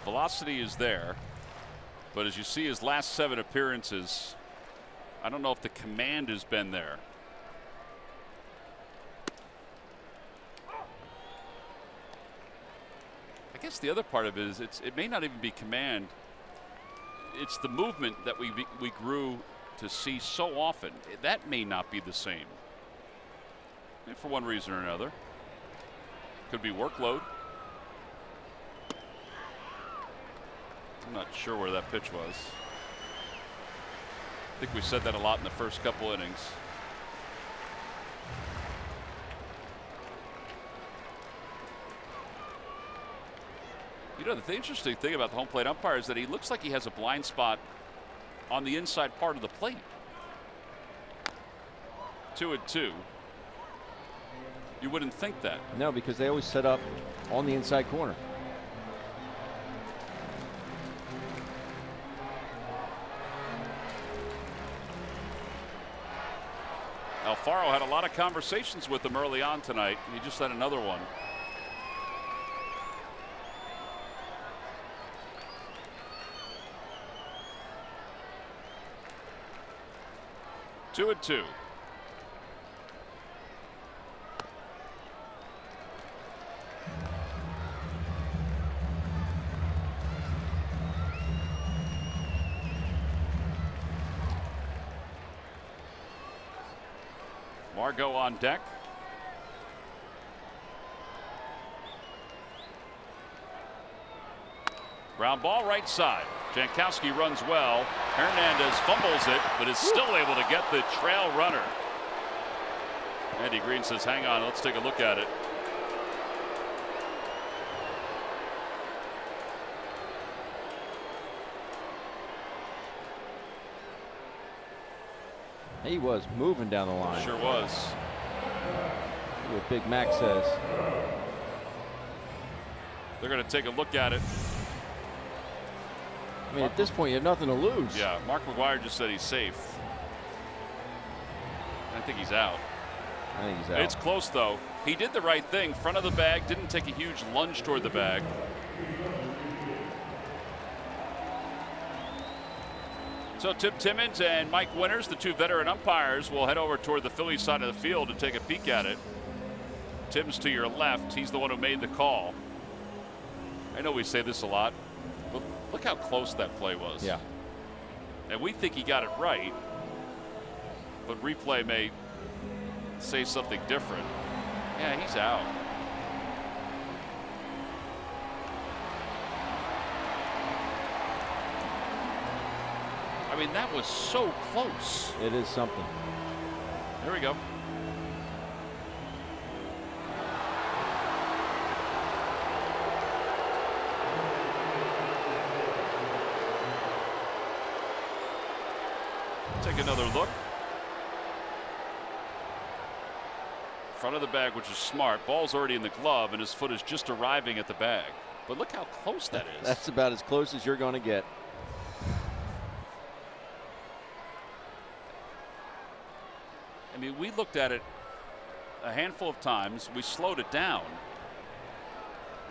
Velocity is there, but as you see his last 7 appearances, I don't know if the command has been there. I guess the other part of it is it may not even be command. It's the movement that we grew to see so often. That may not be the same. Maybe for one reason or another. Could be workload. I'm not sure where that pitch was. I think we said that a lot in the first couple innings. You know, the interesting thing about the home plate umpire is that he looks like he has a blind spot on the inside part of the plate. 2-2. You wouldn't think that. No, because they always set up on the inside corner. Alfaro had a lot of conversations with him early on tonight. He just had another one. Two and two. Margot on deck. Ground ball right side. Jankowski runs well. Hernandez fumbles it, but is still able to get the trail runner. Andy Green says, hang on, let's take a look at it. He was moving down the line. Sure was. What Big Mac says. They're going to take a look at it. I mean, at this point, you have nothing to lose. Yeah, Mark McGuire just said he's safe. I think he's out. I think he's out. It's close, though. He did the right thing. Front of the bag, didn't take a huge lunge toward the bag. So Tim Timmons and Mike Winters, the two veteran umpires, will head over toward the Phillies side of the field to take a peek at it. Tim's to your left. He's the one who made the call. I know we say this a lot, but look how close that play was. Yeah. And we think he got it right, but replay may say something different. Yeah, he's out. I mean, that was so close. It is something. There we go. Take another look. Front of the bag, which is smart. Ball's already in the glove, and his foot is just arriving at the bag. But look how close that is. That's about as close as you're going to get. I mean, we looked at it a handful of times. We slowed it down.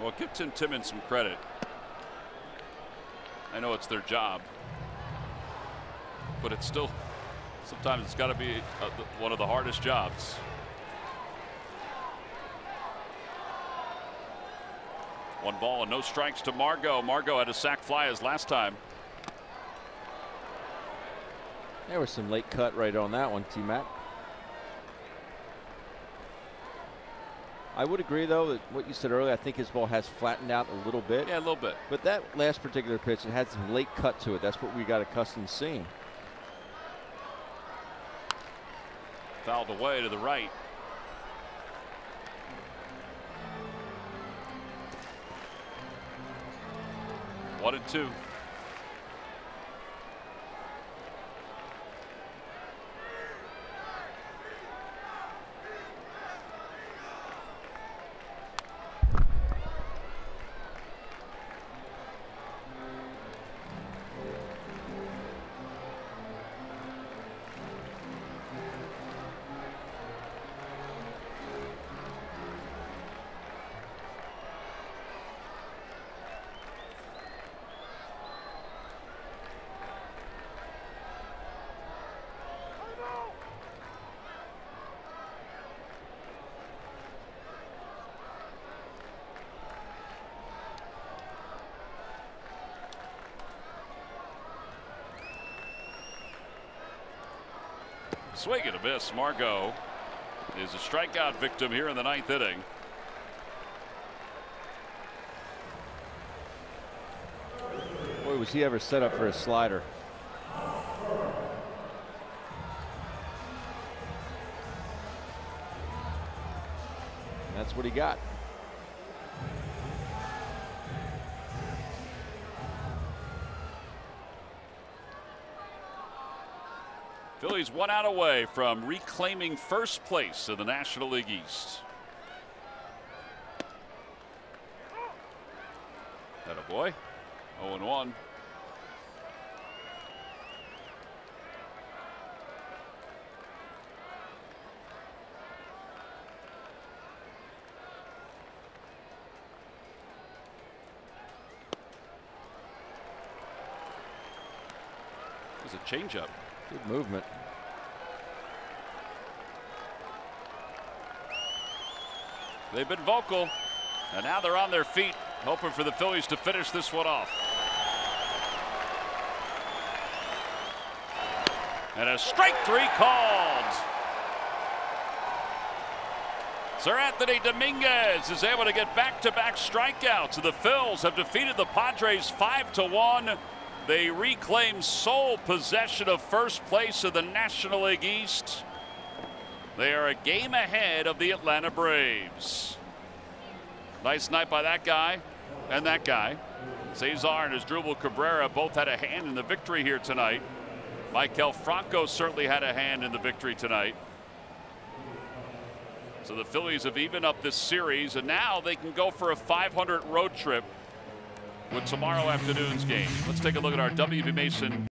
Well, give Tim Timmons some credit. I know it's their job, but it's still, sometimes it's got to be one of the hardest jobs. One ball and no strikes to Margot. Margot had a sac fly as last time. There was some late cut right on that one, T-Mac. I would agree, though, that what you said earlier, I think his ball has flattened out a little bit. Yeah, a little bit. But that last particular pitch, it had some late cut to it. That's what we got accustomed to seeing. Fouled away to the right. One and two. Swing and a miss. Margot is a strikeout victim here in the ninth inning. Boy, was he ever set up for a slider. And that's what he got. Phillies 1 out away from reclaiming first place in the National League East. Attaboy. 0-1. There's a changeup. Good movement. They've been vocal, and now they're on their feet, hoping for the Phillies to finish this one off. And a strike three called. Sir Anthony Dominguez is able to get back-to-back strikeouts. The Phils have defeated the Padres 5-1. They reclaim sole possession of first place of the National League East. They are a game ahead of the Atlanta Braves. Nice night by that guy and that guy. Cesar and Asdrubal Cabrera both had a hand in the victory here tonight. Maikel Franco certainly had a hand in the victory tonight. So the Phillies have evened up this series, and now they can go for a 500 road trip with tomorrow afternoon's game. Let's take a look at our WB Mason